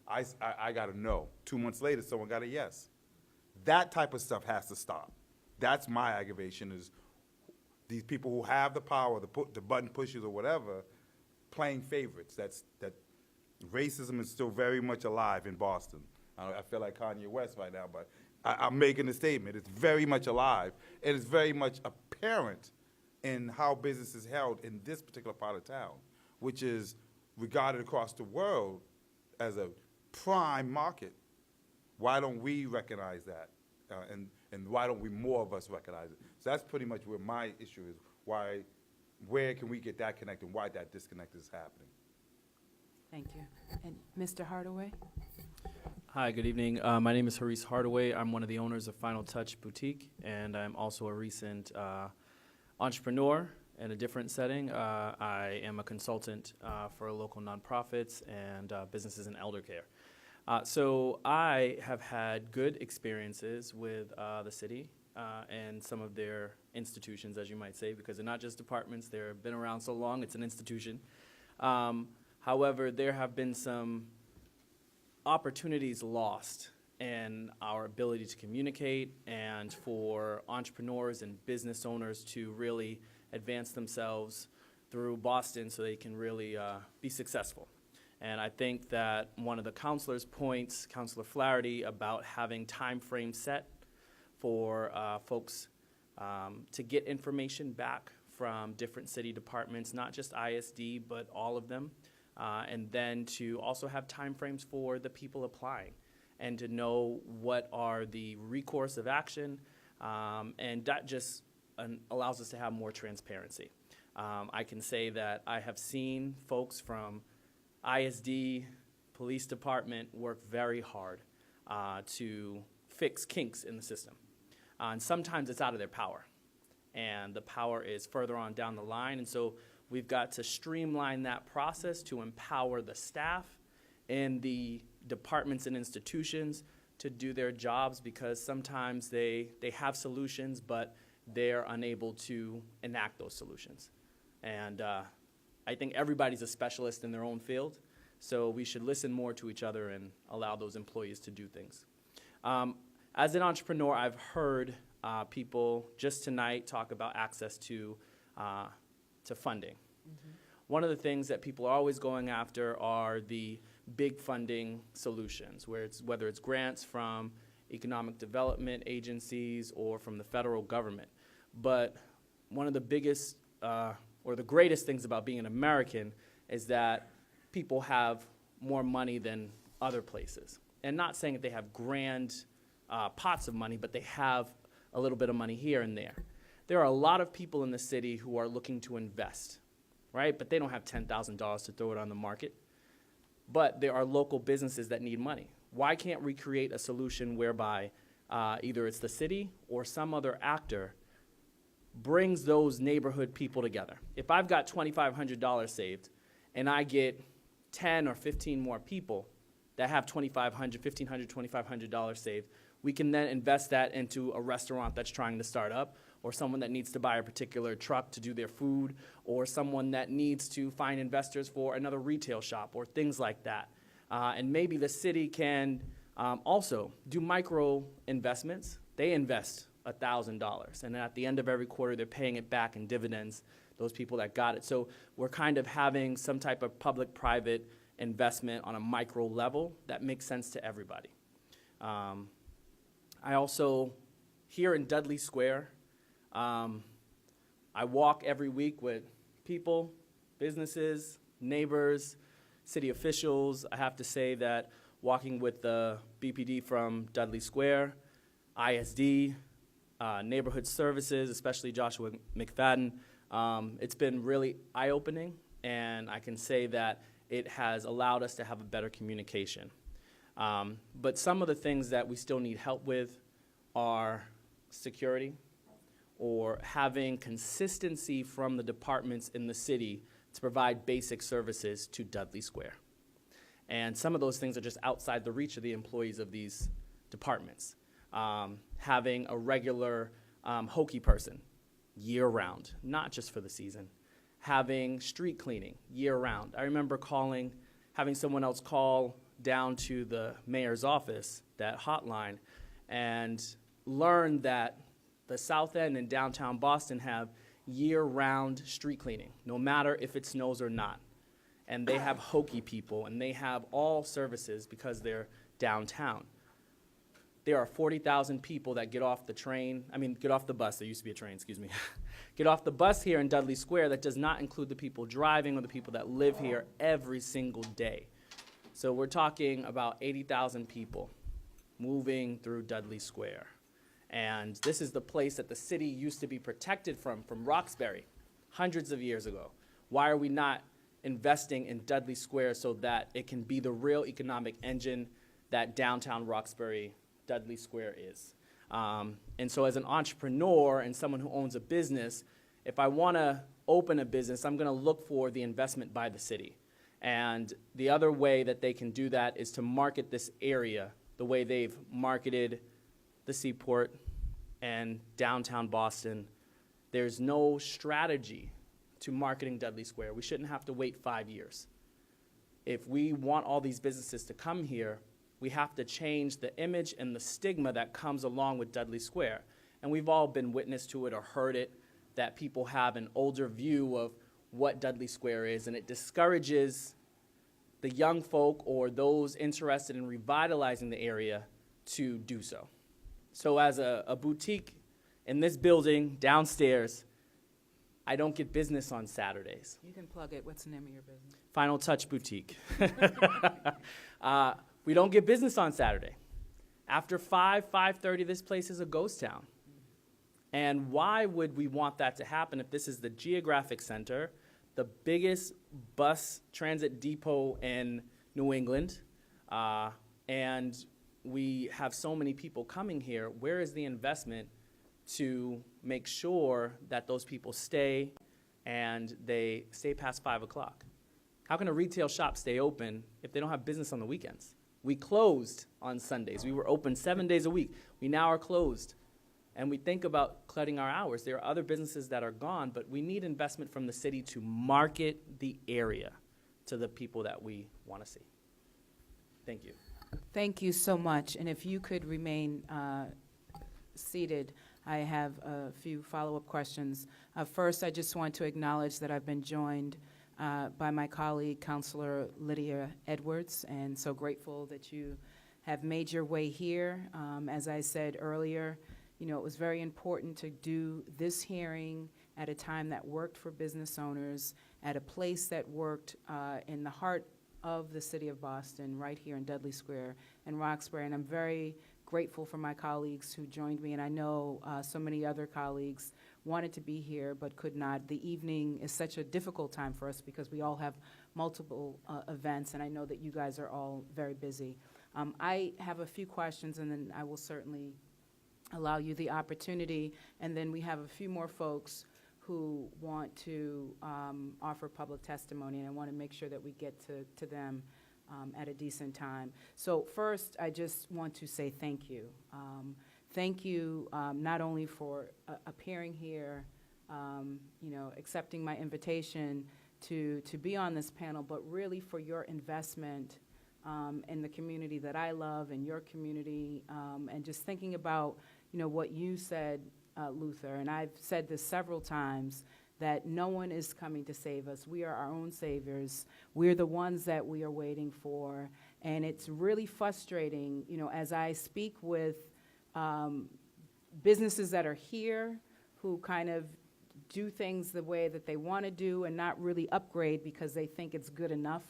I got a no. 2 months later, someone got a yes. That type of stuff has to stop. That's my aggravation is these people who have the power, the button pushers or whatever, playing favorites. That racism is still very much alive in Boston. I feel like Kanye West right now, but I'm making a statement. It's very much alive. It is very much apparent in how business is held in this particular part of town, which is regarded across the world as a prime market. Why don't we recognize that? And why don't more of us recognize it? So that's pretty much where my issue is. Where can we get that connected and why that disconnect is happening? Thank you. And Mr. Hardaway? Hi, good evening. My name is Haris Hardaway. I'm one of the owners of Final Touch Boutique, and I'm also a recent entrepreneur in a different setting. I am a consultant for local nonprofits and businesses in elder care. So I have had good experiences with the city and some of their institutions, as you might say, because they're not just departments. They've been around so long, it's an institution. However, there have been some opportunities lost in our ability to communicate and for entrepreneurs and business owners to really advance themselves through Boston so they can really be successful. And I think that one of the counselor's points, Counselor Flaherty, about having time frames set for folks to get information back from different city departments, not just ISD, but all of them, and then to also have time frames for the people applying and to know what are the recourse of action, and that just allows us to have more transparency. I can say that I have seen folks from ISD, police department work very hard to fix kinks in the system. And sometimes it's out of their power, and the power is further on down the line. And so we've got to streamline that process to empower the staff in the departments and institutions to do their jobs, because sometimes they have solutions, but they're unable to enact those solutions. And I think everybody's a specialist in their own field, so we should listen more to each other and allow those employees to do things. As an entrepreneur, I've heard people just tonight talk about access to funding. One of the things that people are always going after are the big funding solutions, whether it's grants from economic development agencies or from the federal government. But one of the biggest or the greatest things about being an American is that people have more money than other places. And not saying that they have grand pots of money, but they have a little bit of money here and there. There are a lot of people in the city who are looking to invest, right? But they don't have $10,000 to throw it on the market. But there are local businesses that need money. Why can't we create a solution whereby either it's the city or some other actor brings those neighborhood people together? If I've got $2,500 saved and I get 10 or 15 more people that have $2,500, $1,500, $2,500 saved, we can then invest that into a restaurant that's trying to start up, or someone that needs to buy a particular truck to do their food, or someone that needs to find investors for another retail shop, or things like that. And maybe the city can also do micro investments. They invest $1,000, and at the end of every quarter, they're paying it back in dividends, those people that got it. So we're kind of having some type of public-private investment on a micro level that makes sense to everybody. I also, here in Dudley Square, I walk every week with people, businesses, neighbors, city officials. I have to say that walking with the BPD from Dudley Square, ISD, neighborhood services, especially Joshua McFadden, it's been really eye-opening, and I can say that it has allowed us to have a better communication. But some of the things that we still need help with are security, or having consistency from the departments in the city to provide basic services to Dudley Square. And some of those things are just outside the reach of the employees of these departments. Having a regular hokey person year-round, not just for the season. Having street cleaning year-round. I remember having someone else call down to the mayor's office, that hotline, and learn that the South End and downtown Boston have year-round street cleaning, no matter if it snows or not. And they have hokey people, and they have all services because they're downtown. There are 40,000 people that get off the bus, there used to be a train, excuse me, get off the bus here in Dudley Square. That does not include the people driving or the people that live here every single day. So we're talking about 80,000 people moving through Dudley Square. And this is the place that the city used to be protected from Roxbury, hundreds of years ago. Why are we not investing in Dudley Square so that it can be the real economic engine that downtown Roxbury, Dudley Square is? And so as an entrepreneur and someone who owns a business, if I want to open a business, I'm going to look for the investment by the city. And the other way that they can do that is to market this area the way they've marketed the Seaport and downtown Boston. There's no strategy to marketing Dudley Square. We shouldn't have to wait 5 years. If we want all these businesses to come here, we have to change the image and the stigma that comes along with Dudley Square. And we've all been witness to it or heard it, that people have an older view of what Dudley Square is, and it discourages the young folk or those interested in revitalizing the area to do so. So as a boutique in this building downstairs, I don't get business on Saturdays. You can plug it. What's the name of your business? Final Touch Boutique. We don't get business on Saturday. After 5:30, this place is a ghost town. And why would we want that to happen if this is the geographic center, the biggest bus transit depot in New England, and we have so many people coming here, where is the investment to make sure that those people stay and they stay past 5 o'clock? How can a retail shop stay open if they don't have business on the weekends? We closed on Sundays. We were open 7 days a week. We now are closed. And we think about cutting our hours. There are other businesses that are gone, but we need investment from the city to market the area to the people that we want to see. Thank you. Thank you so much. And if you could remain seated, I have a few follow-up questions. First, I just want to acknowledge that I've been joined by my colleague, Councilor Lydia Edwards, and so grateful that you have made your way here. As I said earlier, you know, it was very important to do this hearing at a time that worked for business owners, at a place that worked in the heart of the city of Boston, right here in Dudley Square and Roxbury. And I'm very grateful for my colleagues who joined me, and I know so many other colleagues wanted to be here but could not. The evening is such a difficult time for us because we all have multiple events, and I know that you guys are all very busy. I have a few questions, and then I will certainly allow you the opportunity, and then we have a few more folks who want to offer public testimony, and I want to make sure that we get to them at a decent time. So first, I just want to say thank you. Thank you not only for appearing here, you know, accepting my invitation to be on this panel, but really for your investment in the community that I love, and your community, and just thinking about, you know, what you said, Luther, and I've said this several times, that no one is coming to save us. We are our own saviors. We're the ones that we are waiting for, and it's really frustrating, you know, as I speak with businesses that are here who kind of do things the way that they want to do and not really upgrade because they think it's good enough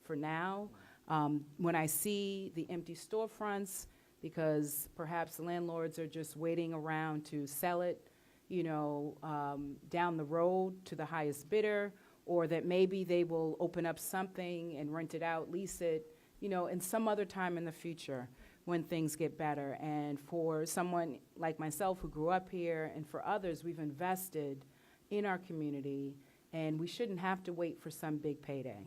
for now. When I see the empty storefronts because perhaps landlords are just waiting around to sell it, you know, down the road to the highest bidder, or that maybe they will open up something and rent it out, lease it, you know, in some other time in the future when things get better. And for someone like myself who grew up here, and for others, we've invested in our community, and we shouldn't have to wait for some big payday.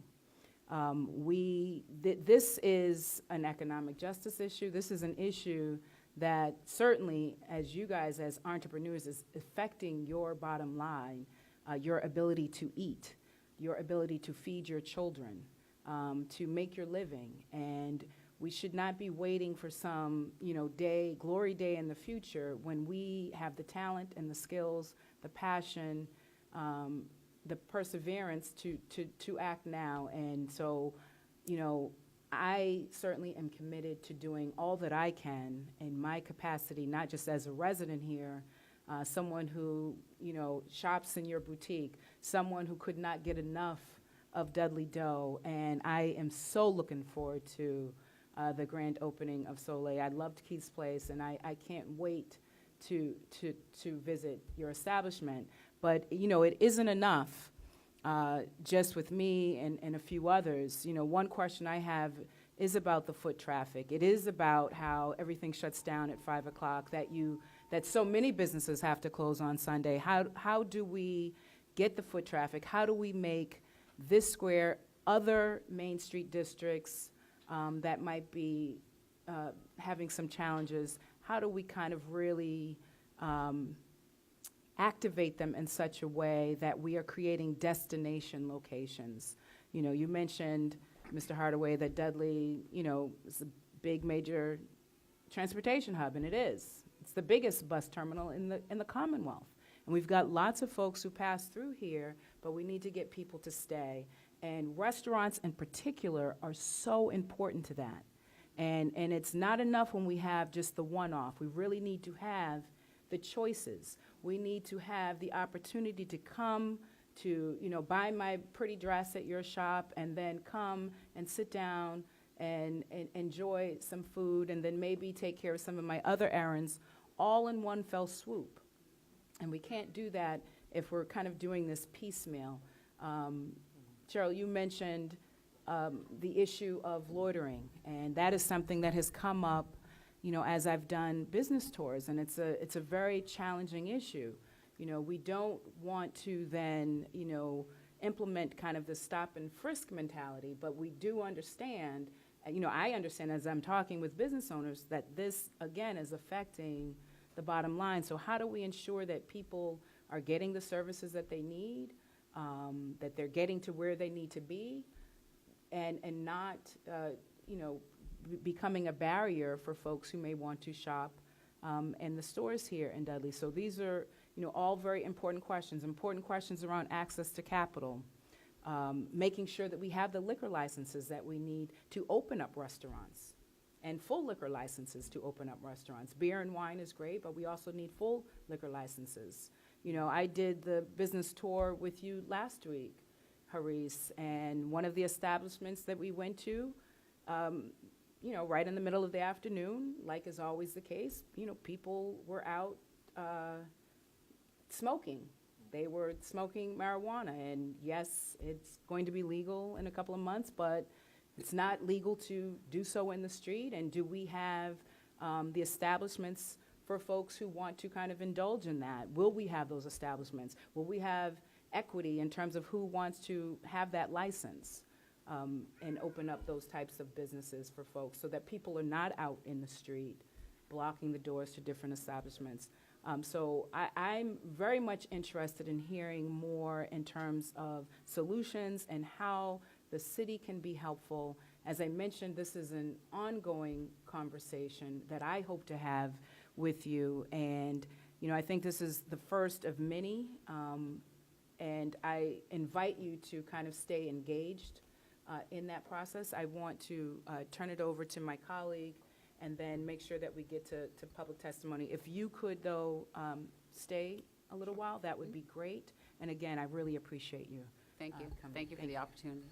This is an economic justice issue. This is an issue that certainly, as you guys, as entrepreneurs, is affecting your bottom line, your ability to eat, your ability to feed your children, to make your living. And we should not be waiting for some, you know, glory day in the future when we have the talent and the skills, the passion, the perseverance to act now. And so, you know, I certainly am committed to doing all that I can in my capacity, not just as a resident here, someone who, you know, shops in your boutique, someone who could not get enough of Dudley Dough. And I am so looking forward to the grand opening of Soleil. I loved Keith's Place, and I can't wait to visit your establishment. But, you know, it isn't enough just with me and a few others. You know, one question I have is about the foot traffic. It is about how everything shuts down at 5 o'clock, that so many businesses have to close on Sunday. How do we get the foot traffic? How do we make this square, other Main Street districts that might be having some challenges, how do we kind of really activate them in such a way that we are creating destination locations? You know, you mentioned, Mr. Hardaway, that Dudley, you know, is a big major transportation hub, and it is. It's the biggest bus terminal in the Commonwealth. And we've got lots of folks who pass through here, but we need to get people to stay. And restaurants in particular are so important to that. And it's not enough when we have just the one-off. We really need to have the choices. We need to have the opportunity to come to, you know, buy my pretty dress at your shop and then come and sit down and enjoy some food and then maybe take care of some of my other errands all in one fell swoop. And we can't do that if we're kind of doing this piecemeal. Cheryl, you mentioned the issue of loitering, and that is something that has come up as I've done business tours, and it's a very challenging issue. We don't want to then, implement kind of the stop and frisk mentality, but we do understand, I understand as I'm talking with business owners that this, again, is affecting the bottom line. So how do we ensure that people are getting the services that they need, that they're getting to where they need to be, and not, becoming a barrier for folks who may want to shop in the stores here in Dudley. So these are, all very important questions around access to capital, making sure that we have the liquor licenses that we need to open up restaurants, and full liquor licenses to open up restaurants. Beer and wine is great, but we also need full liquor licenses. I did the business tour with you last week, Haris, and one of the establishments that we went to, right in the middle of the afternoon, like is always the case, people were out smoking. They were smoking marijuana, and yes, it's going to be legal in a couple of months, but it's not legal to do so in the street. And do we have the establishments for folks who want to kind of indulge in that? Will we have those establishments? Will we have equity in terms of who wants to have that license? And open up those types of businesses for folks so that people are not out in the street blocking the doors to different establishments. So I'm very much interested in hearing more in terms of solutions and how the city can be helpful. As I mentioned, this is an ongoing conversation that I hope to have with you. And, I think this is the first of many. And I invite you to kind of stay engaged in that process. I want to turn it over to my colleague and then make sure that we get to public testimony. If you could, though, stay a little while, that would be great. And again, I really appreciate you. Thank you. coming. Thank you for the opportunity.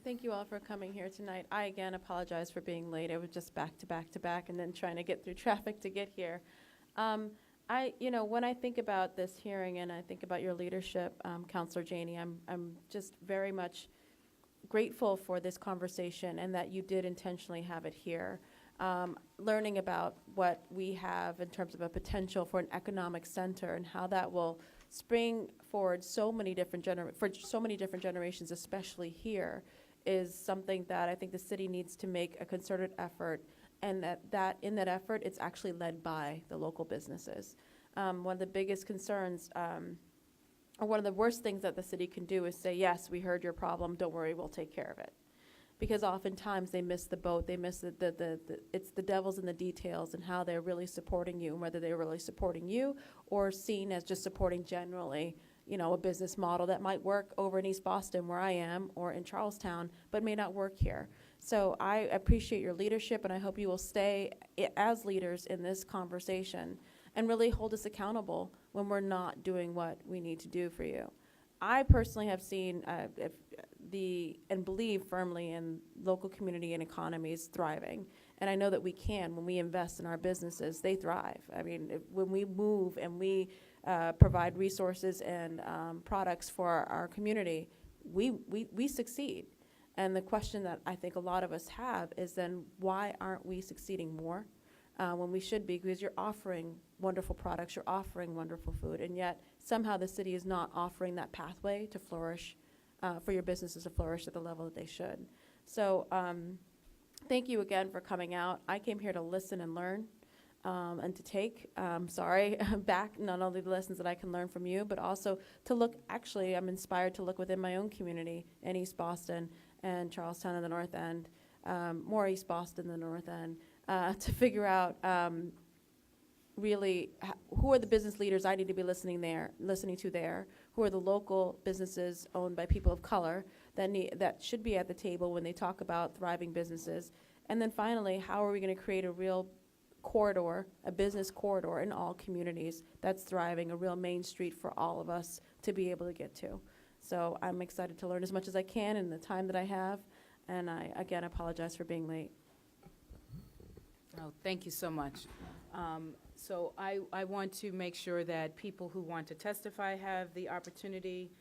Thank you all for coming here tonight. I again apologize for being late. I was just back to back to back and then trying to get through traffic to get here. When I think about this hearing and I think about your leadership, Councilor Janey, I'm just very much grateful for this conversation and that you did intentionally have it here. Learning about what we have in terms of a potential for an economic center and how that will spring forward so many different generations, especially here, is something that I think the city needs to make a concerted effort, and that in that effort, it's actually led by the local businesses. One of the biggest concerns, or one of the worst things that the city can do is say, yes, we heard your problem, don't worry, we'll take care of it. Because oftentimes they miss the boat, they miss it's the devil's in the details and how they're really supporting you, and whether they're really supporting you or seen as just supporting generally, a business model that might work over in East Boston where I am or in Charlestown, but may not work here. So I appreciate your leadership, and I hope you will stay as leaders in this conversation and really hold us accountable when we're not doing what we need to do for you. I personally have seen and believe firmly in local community and economies thriving. And I know that we can, when we invest in our businesses, they thrive. I mean, when we move and we provide resources and products for our community, we succeed. And the question that I think a lot of us have is then, why aren't we succeeding more when we should be? Because you're offering wonderful products, you're offering wonderful food, and yet somehow the city is not offering that pathway to flourish, for your businesses to flourish at the level that they should. So thank you again for coming out. I came here to listen and learn and to take, back not only the lessons that I can learn from you, but also to look, actually I'm inspired to look within my own community in East Boston and Charlestown in the North End, more East Boston than the North End, to figure out really who are the business leaders I need to be listening to there, who are the local businesses owned by people of color that should be at the table when they talk about thriving businesses. And then finally, how are we going to create a real corridor, a business corridor in all communities that's thriving, a real main street for all of us to be able to get to. So I'm excited to learn as much as I can in the time that I have, and I, again, apologize for being late. Oh, thank you so much. So I want to make sure that people who want to testify have the opportunity.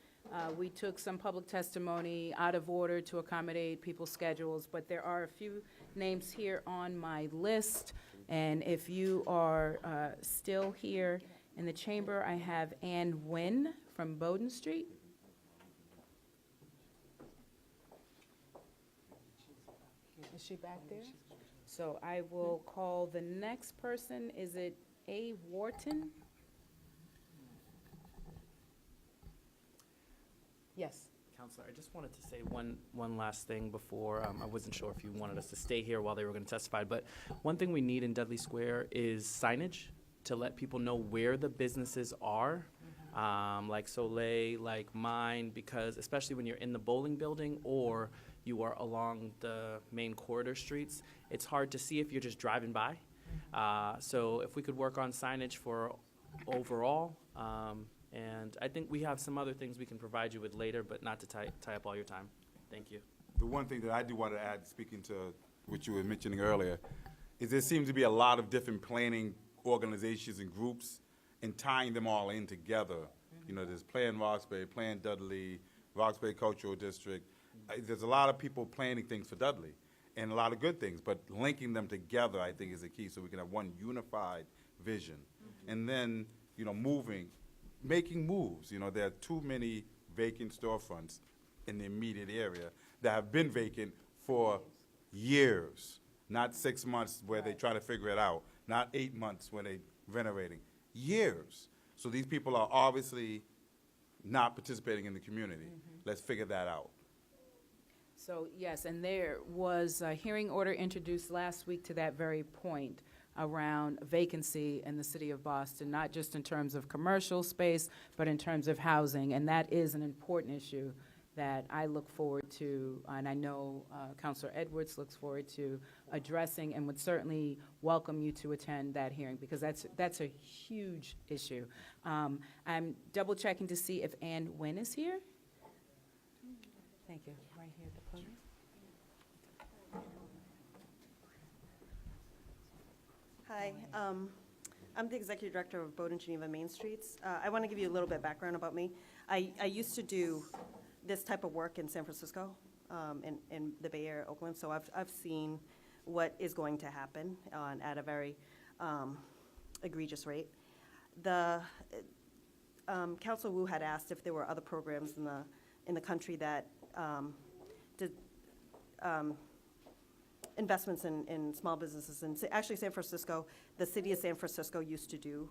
We took some public testimony out of order to accommodate people's schedules, but there are a few names here on my list. And if you are still here in the chamber, I have Ann Wynn from Bowden Street. Is she back there? So I will call the next person. Is it A. Wharton? Yes. Counselor, I just wanted to say one last thing before, I wasn't sure if you wanted us to stay here while they were going to testify, but one thing we need in Dudley Square is signage to let people know where the businesses are, like Soleil, like mine, because especially when you're in the Bolling Building or you are along the main corridor streets, it's hard to see if you're just driving by. So if we could work on signage for overall, and I think we have some other things we can provide you with later, but not to tie up all your time. Thank you. The one thing that I do want to add, speaking to what you were mentioning earlier, is there seems to be a lot of different planning organizations and groups and tying them all in together. You know, there's Plan Roxbury, Plan Dudley, Roxbury Cultural District. There's a lot of people planning things for Dudley and a lot of good things, but linking them together, I think, is the key so we can have one unified vision. And then, you know, making moves. You know, there are too many vacant storefronts in the immediate area that have been vacant for years, not 6 months where they try to figure it out, not 8 months when they renovating, years. So these people are obviously not participating in the community. Let's figure that out. So, yes, and there was a hearing order introduced last week to that very point around vacancy in the city of Boston, not just in terms of commercial space, but in terms of housing. And that is an important issue that I look forward to, and I know Councilor Edwards looks forward to addressing, and would certainly welcome you to attend that hearing, because that's a huge issue. I'm double checking to see if Ann Wynn is here. Thank you. Right here at the podium. Hi, I'm the Executive Director of Bowden Geneva Main Streets. I want to give you a little bit of background about me. I used to do this type of work in San Francisco, in the Bay Area, Oakland, so I've seen what is going to happen at a very egregious rate. The Council Wu had asked if there were other programs in the country that did investments in small businesses. And actually, San Francisco, the city of San Francisco used to do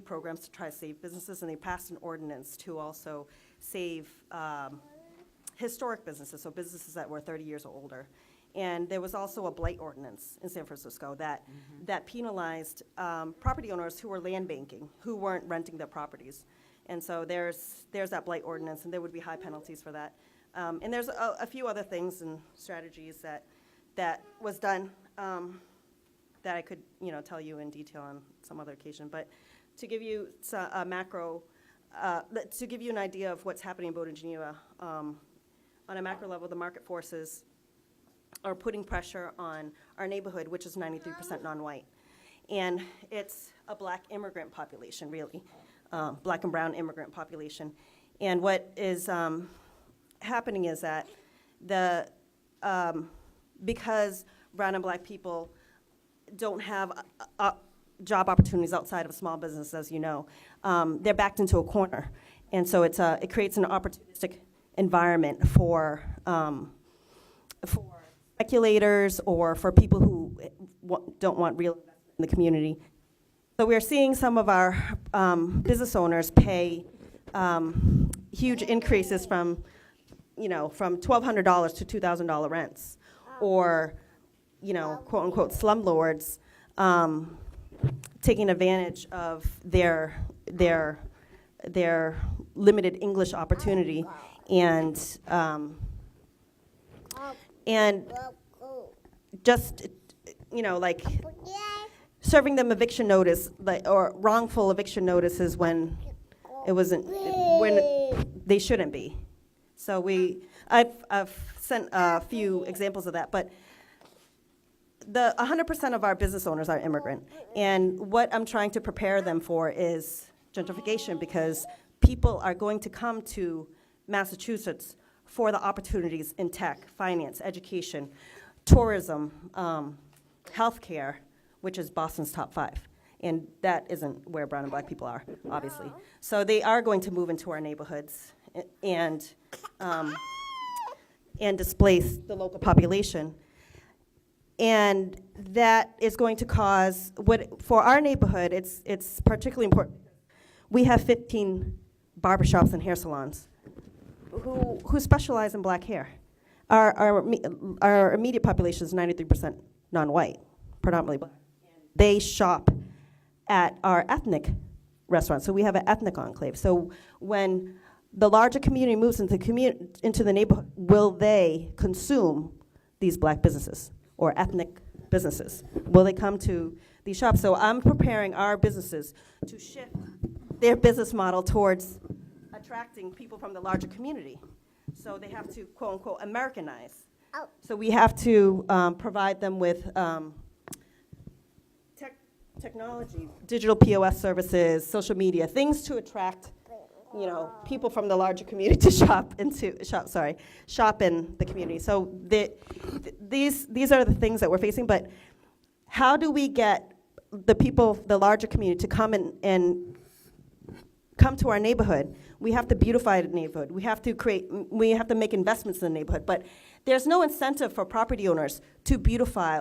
programs to try to save businesses, and they passed an ordinance to also save historic businesses, so businesses that were 30 years or older. And there was also a blight ordinance in San Francisco that penalized property owners who were land banking, who weren't renting their properties. And so there's that blight ordinance, and there would be high penalties for that. And there's a few other things and strategies that was done that I could, tell you in detail on some other occasion. But to give you a macro, to give you an idea of what's happening in Bowden Geneva, on a macro level, the market forces are putting pressure on our neighborhood, which is 93% non-white. And it's a black immigrant population, really, black and brown immigrant population. And what is happening is that because brown and black people don't have job opportunities outside of small business, as you know, they're backed into a corner. And so it creates an opportunistic environment for speculators or for people who don't want real investment in the community. So we're seeing some of our business owners pay huge increases from $1,200 to $2,000 rents, or, quote unquote slumlords taking advantage of their limited English opportunity and just, like serving them eviction notice, or wrongful eviction notices when they shouldn't be. So I've sent a few examples of that, but 100% of our business owners are immigrant, and what I'm trying to prepare them for is gentrification, because people are going to come to Massachusetts for the opportunities in tech, finance, education, tourism, healthcare, which is Boston's top 5. And that isn't where brown and black people are, obviously. So they are going to move into our neighborhoods and displace the local population. And that is going to cause, for our neighborhood, it's particularly important. We have 15 barbershops and hair salons who specialize in black hair. Our immediate population is 93% non-white, predominantly black. They shop at our ethnic restaurants, so we have an ethnic enclave. So when the larger community moves into the neighborhood, will they consume these black businesses or ethnic businesses? Will they come to these shops? So I'm preparing our businesses to shift their business model towards attracting people from the larger community. So they have to, quote unquote, Americanize. So we have to provide them with technology, digital POS services, social media, things to attract, people from the larger community to shop in the community. So these are the things that we're facing. But how do we get the larger community to come and come to our neighborhood? We have to beautify the neighborhood. We have to make investments in the neighborhood. But there's no incentive for property owners to beautify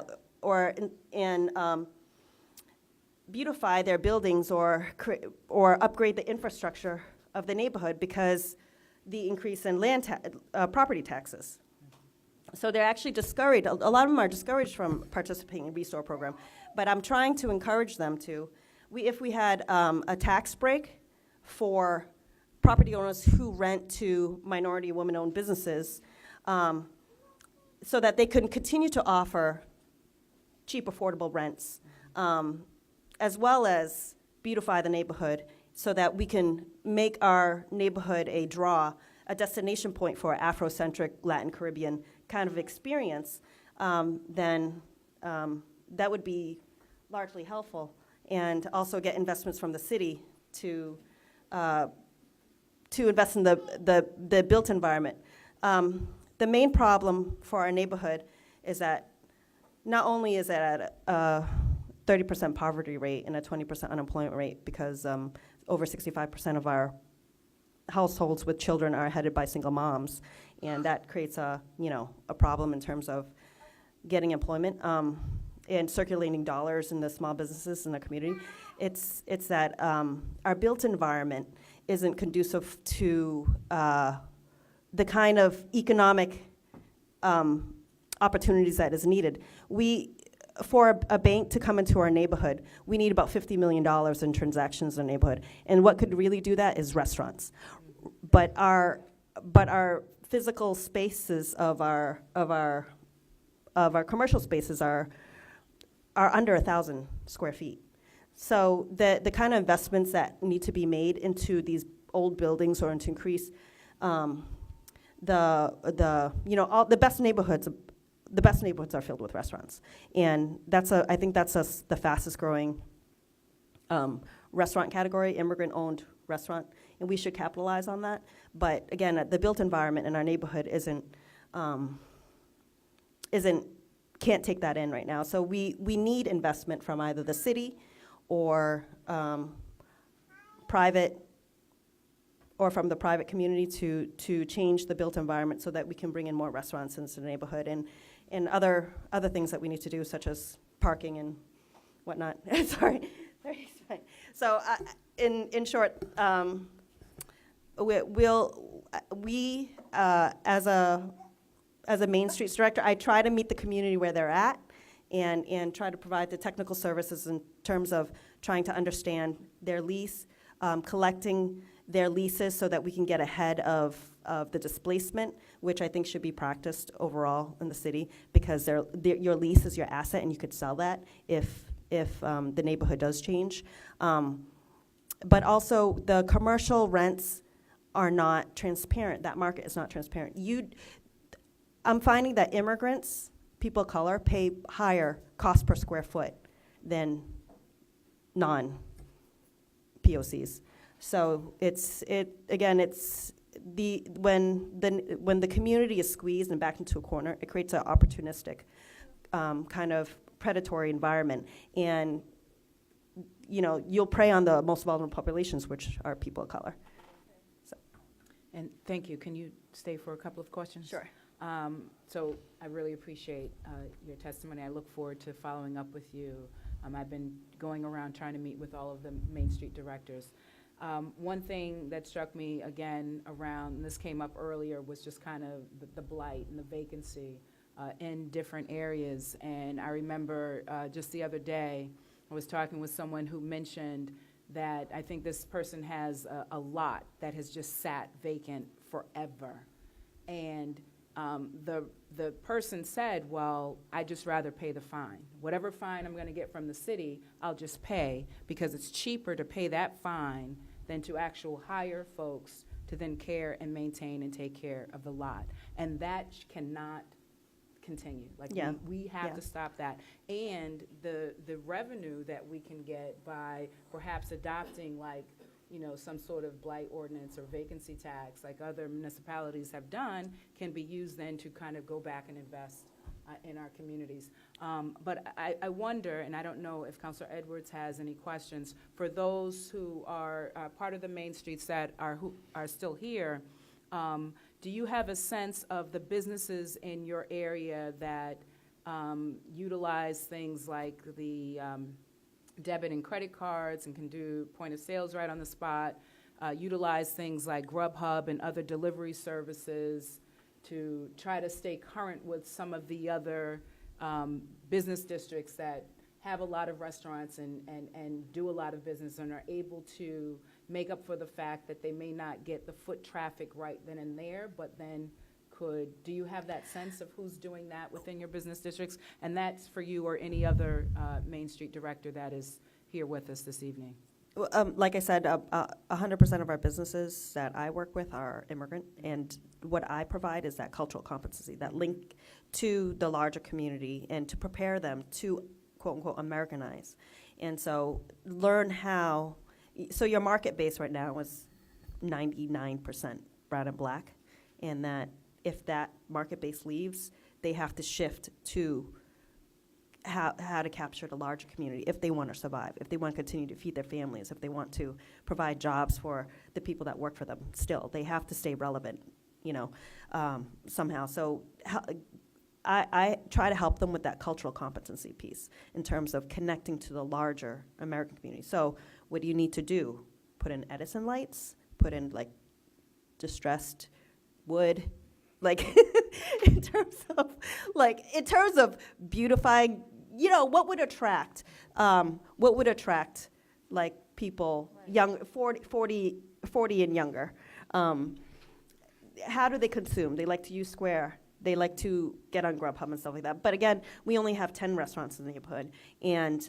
beautify their buildings or upgrade the infrastructure of the neighborhood because the increase in property taxes. So they're actually discouraged. A lot of them are discouraged from participating in the Restore program. But I'm trying to encourage them to. If we had a tax break for property owners who rent to minority women-owned businesses, so that they can continue to offer cheap, affordable rents, as well as beautify the neighborhood so that we can make our neighborhood a destination point for Afrocentric, Latin Caribbean kind of experience, then that would be largely helpful. And also get investments from the city to invest in the built environment. The main problem for our neighborhood is that not only is it at a 30% poverty rate and a 20% unemployment rate because over 65% of our households with children are headed by single moms, and that creates a problem in terms of getting employment and circulating dollars in the small businesses in the community. It's that our built environment isn't conducive to the kind of economic opportunities that is needed. For a bank to come into our neighborhood, we need about $50 million in transactions in the neighborhood. And what could really do that is restaurants. But our physical spaces of our commercial spaces are under 1,000 square feet. So the kind of investments that need to be made into these old buildings or to increase all the best neighborhoods. The best neighborhoods are filled with restaurants, and I think that's the fastest growing restaurant category, immigrant-owned restaurant, and we should capitalize on that. But again, the built environment in our neighborhood can't take that in right now. So we need investment from either the city or private or from the private community to change the built environment so that we can bring in more restaurants into the neighborhood and other things that we need to do, such as parking and whatnot. Sorry. So in short, we as a Main Streets director, I try to meet the community where they're at and try to provide the technical services in terms of trying to understand their lease, collecting their leases so that we can get ahead of the displacement, which I think should be practiced overall in the city, because your lease is your asset and you could sell that if the neighborhood does change. But also the commercial rents are not transparent. That market is not transparent. I'm finding that immigrants, people of color, pay higher cost per square foot than non-POCs. So when the community is squeezed and backed into a corner, it creates an opportunistic kind of predatory environment. And, you know, you'll prey on the most vulnerable populations, which are people of color. And thank you. Can you stay for a couple of questions? Sure. So I really appreciate your testimony. I look forward to following up with you. I've been going around trying to meet with all of the Main Street directors. One thing that struck me again around, and this came up earlier, was just kind of the blight and the vacancy in different areas. And I remember just the other day, I was talking with someone who mentioned that I think this person has a lot that has just sat vacant forever. And the person said, well, I'd just rather pay the fine. Whatever fine I'm going to get from the city, I'll just pay, because it's cheaper to pay that fine than to actually hire folks to then care and maintain and take care of the lot. And that cannot continue. Like, Yeah. we have Yeah. to stop that. And the revenue that we can get by perhaps adopting, like, you know, some sort of blight ordinance or vacancy tax, like other municipalities have done, can be used then to kind of go back and invest in our communities. But I wonder, and I don't know if Councilor Edwards has any questions, for those who are part of the Main Streets that who are still here, do you have a sense of the businesses in your area that utilize things like the debit and credit cards and can do point of sales right on the spot, utilize things like Grubhub and other delivery services to try to stay current with some of the other business districts that have a lot of restaurants and do a lot of business and are able to make up for the fact that they may not get the foot traffic right then and there, but then do you have that sense of who's doing that within your business districts? And that's for you or any other Main Street director that is here with us this evening. Like I said, 100% of our businesses that I work with are immigrant, and what I provide is that cultural competency, that link to the larger community, and to prepare them to, quote unquote, Americanize. And so learn how, so your market base right now is 99% brown and black, and that if that market base leaves, they have to shift to how to capture the larger community if they want to survive, if they want to continue to feed their families, if they want to provide jobs for the people that work for them. Still, they have to stay relevant, you know, somehow. So I try to help them with that cultural competency piece in terms of connecting to the larger American community. So what do you need to do? Put in Edison lights, put in like distressed wood, like in terms of beautifying, you know, what would attract like people young, 40 and younger. How do they consume? They like to use Square. They like to get on Grubhub and stuff like that. But again, we only have 10 restaurants in the neighborhood, and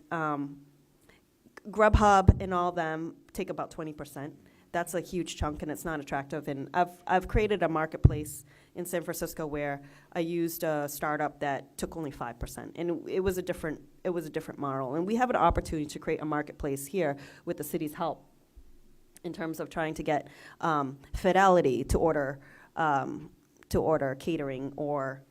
Grubhub and all of them take about 20%. That's a huge chunk, and it's not attractive. And I've created a marketplace in San Francisco where I used a startup that took only 5%, and it was a different model. And we have an opportunity to create a marketplace here with the city's help in terms of trying to get Fidelity to order catering, or,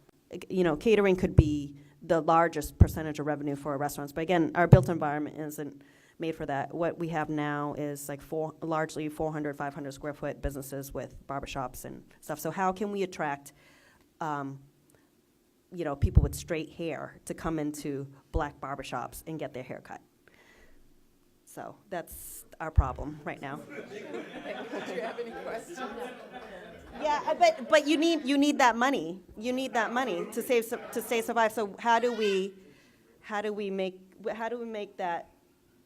you know, catering could be the largest percentage of revenue for our restaurants. But again, our built environment isn't made for that. What we have now is like largely 400, 500 square foot businesses with barbershops and stuff. So how can we attract, you know, people with straight hair to come into black barbershops and get their hair cut? So that's our problem right now. Do you have any questions? Yeah, but you need that money. You need that money to stay survive. So how do we make that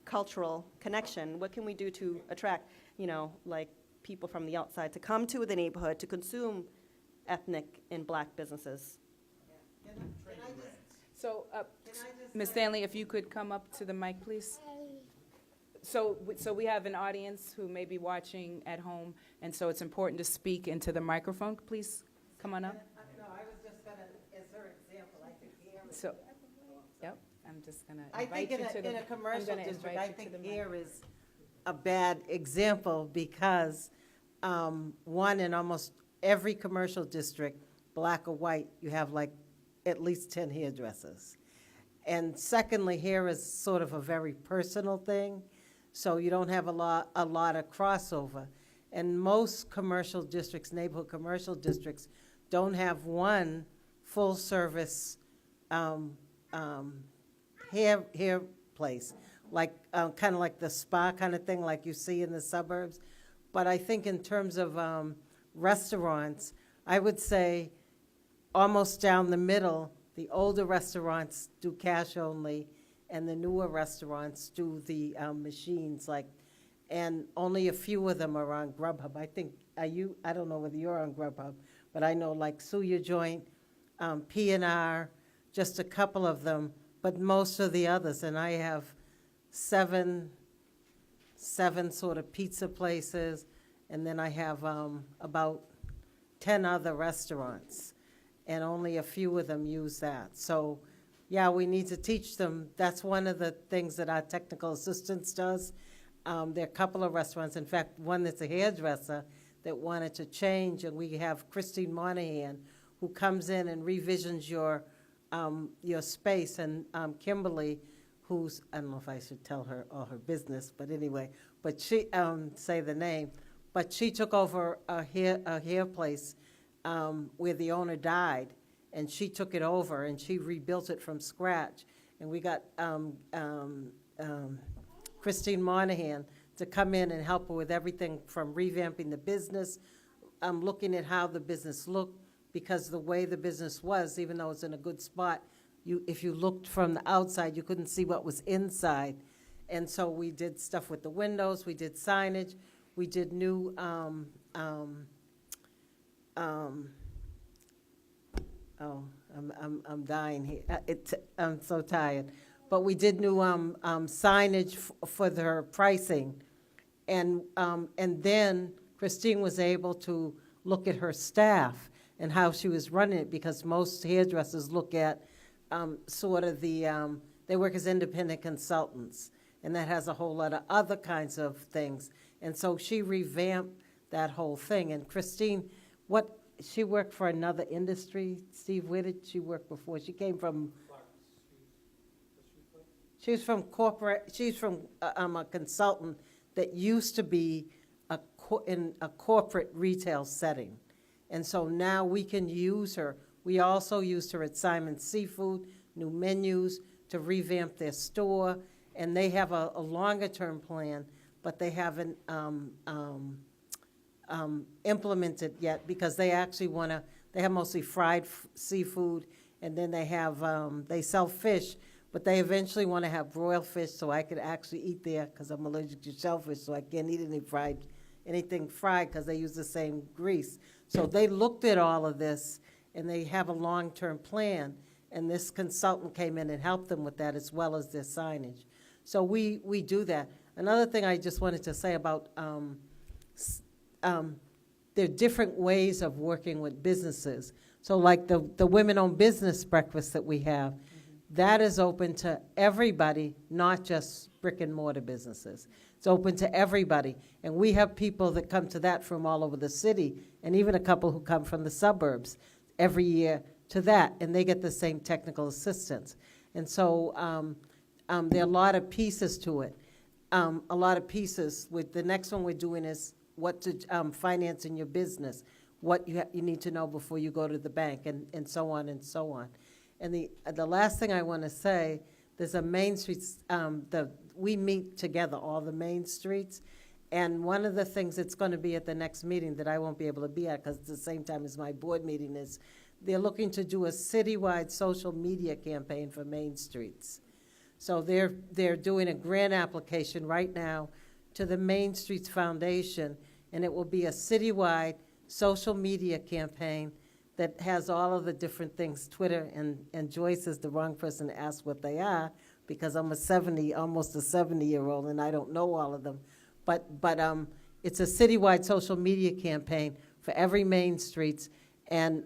cultural connection? What can we do to attract, you know, like people from the outside to come to the neighborhood to consume ethnic and black businesses? So, Ms. Stanley, if you could come up to the mic, please. So we have an audience who may be watching at home, and so it's important to speak into the microphone. Please come on up. No, I was just going to, as her example, I think hair is. So, yep, I'm just going to I invite think you to the. in a commercial I'm gonna district, invite I you to think the mic. hair is a bad example because, one, in almost every commercial district, black or white, you have like at least 10 hairdressers. And secondly, here is sort of a very personal thing, so you don't have a lot of crossover. And most commercial districts, neighborhood commercial districts, don't have one full-service hair place, like, kind of like the spa kind of thing like you see in the suburbs. But I think in terms of restaurants, I would say almost down the middle, the older restaurants do cash only, and the newer restaurants do the machines, like, and only a few of them are on Grubhub. I think, I don't know whether you're on Grubhub, but I know like Suya Joint, P&R, just a couple of them, but most of the others, and I have seven sort of pizza places, and then I have about 10 other restaurants, and only a few of them use that. So, yeah, we need to teach them. That's one of the things that our technical assistance does. There are a couple of restaurants, in fact, one that's a hairdresser that wanted to change, and we have Christine Monahan, who comes in and revisions your space, and Kimberly, who's, I don't know if I should tell her all her business, but anyway, but she, say the name, but she took over a hair place where the owner died, and she took it over, and she rebuilt it from scratch. And we got Christine Monahan to come in and help her with everything from revamping the business, looking at how the business looked, because the way the business was, even though it's in a good spot, if you looked from the outside, you couldn't see what was inside. And so we did stuff with the windows, we did signage, we did new, I'm dying here. I'm so tired. But we did new signage for their pricing. And then Christine was able to look at her staff and how she was running it, because most hairdressers look at sort of they work as independent consultants, and that has a whole lot of other kinds of things. And so she revamped that whole thing. And Christine, she worked for another industry. Steve, where did she work before? She came from, she's from a consultant that used to be in a corporate retail setting. And so now we can use her. We also used her at Simon's Seafood, new menus, to revamp their store. And they have a longer-term plan, but they haven't implemented yet, because they actually they have mostly fried seafood, and then they sell fish, but they eventually want to have broiled fish, so I could actually eat there, because I'm allergic to shellfish, so I can't eat anything fried, because they use the same grease. So they looked at all of this, and they have a long-term plan, and this consultant came in and helped them with that, as well as their signage. So we do that. Another thing I just wanted to say about there are different ways of working with businesses. So like the women-owned business breakfast that we have, that is open to everybody, not just brick-and-mortar businesses. It's open to everybody. And we have people that come to that from all over the city, and even a couple who come from the suburbs every year to that, and they get the same technical assistance. And so there are a lot of pieces to it. A lot of pieces. With the next one we're doing is what to finance in your business, what you need to know before you go to the bank, and so on and so on. And the last thing I want to say, there's a Main Street, we meet together, all the main streets, and one of the things that's going to be at the next meeting that I won't be able to be at, because it's the same time as my board meeting, is they're looking to do a citywide social media campaign for Main Streets. So they're doing a grant application right now to the Main Streets Foundation, and it will be a citywide social media campaign that has all of the different things, Twitter, and Joyce is the wrong person to ask what they are, because I'm almost a 70-year-old, and I don't know all of them. But it's a citywide social media campaign for every Main Streets, and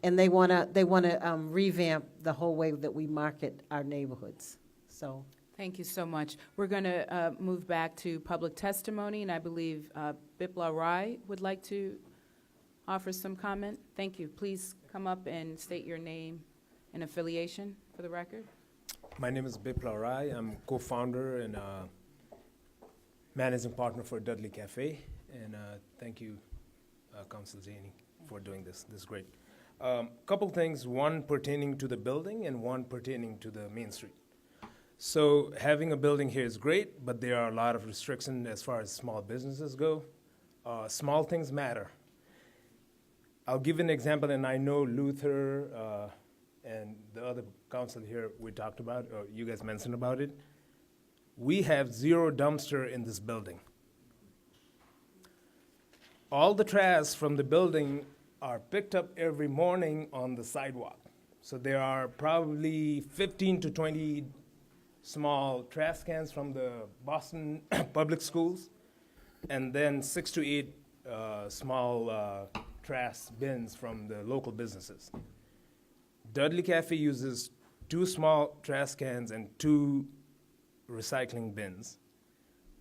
they want to revamp the whole way that we market our neighborhoods. So. Thank you so much. We're going to move back to public testimony, and I believe Bipla Rai would like to offer some comment. Thank you. Please come up and state your name and affiliation. for the record. My name is Bipla Rai. I'm co-founder and managing partner for Dudley Cafe. And thank you, Council Zaney, for doing this. This is great. Couple things, one pertaining to the building and one pertaining to the main street. So having a building here is great, but there are a lot of restrictions as far as small businesses go. Small things matter. I'll give an example, and I know Luther and the other council here, we talked about, or you guys mentioned about it. We have 0 dumpster in this building. All the trash from the building are picked up every morning on the sidewalk. So there are probably 15 to 20 small trash cans from the Boston public schools, and then 6 to 8 small trash bins from the local businesses. Dudley Cafe uses 2 small trash cans and 2 recycling bins.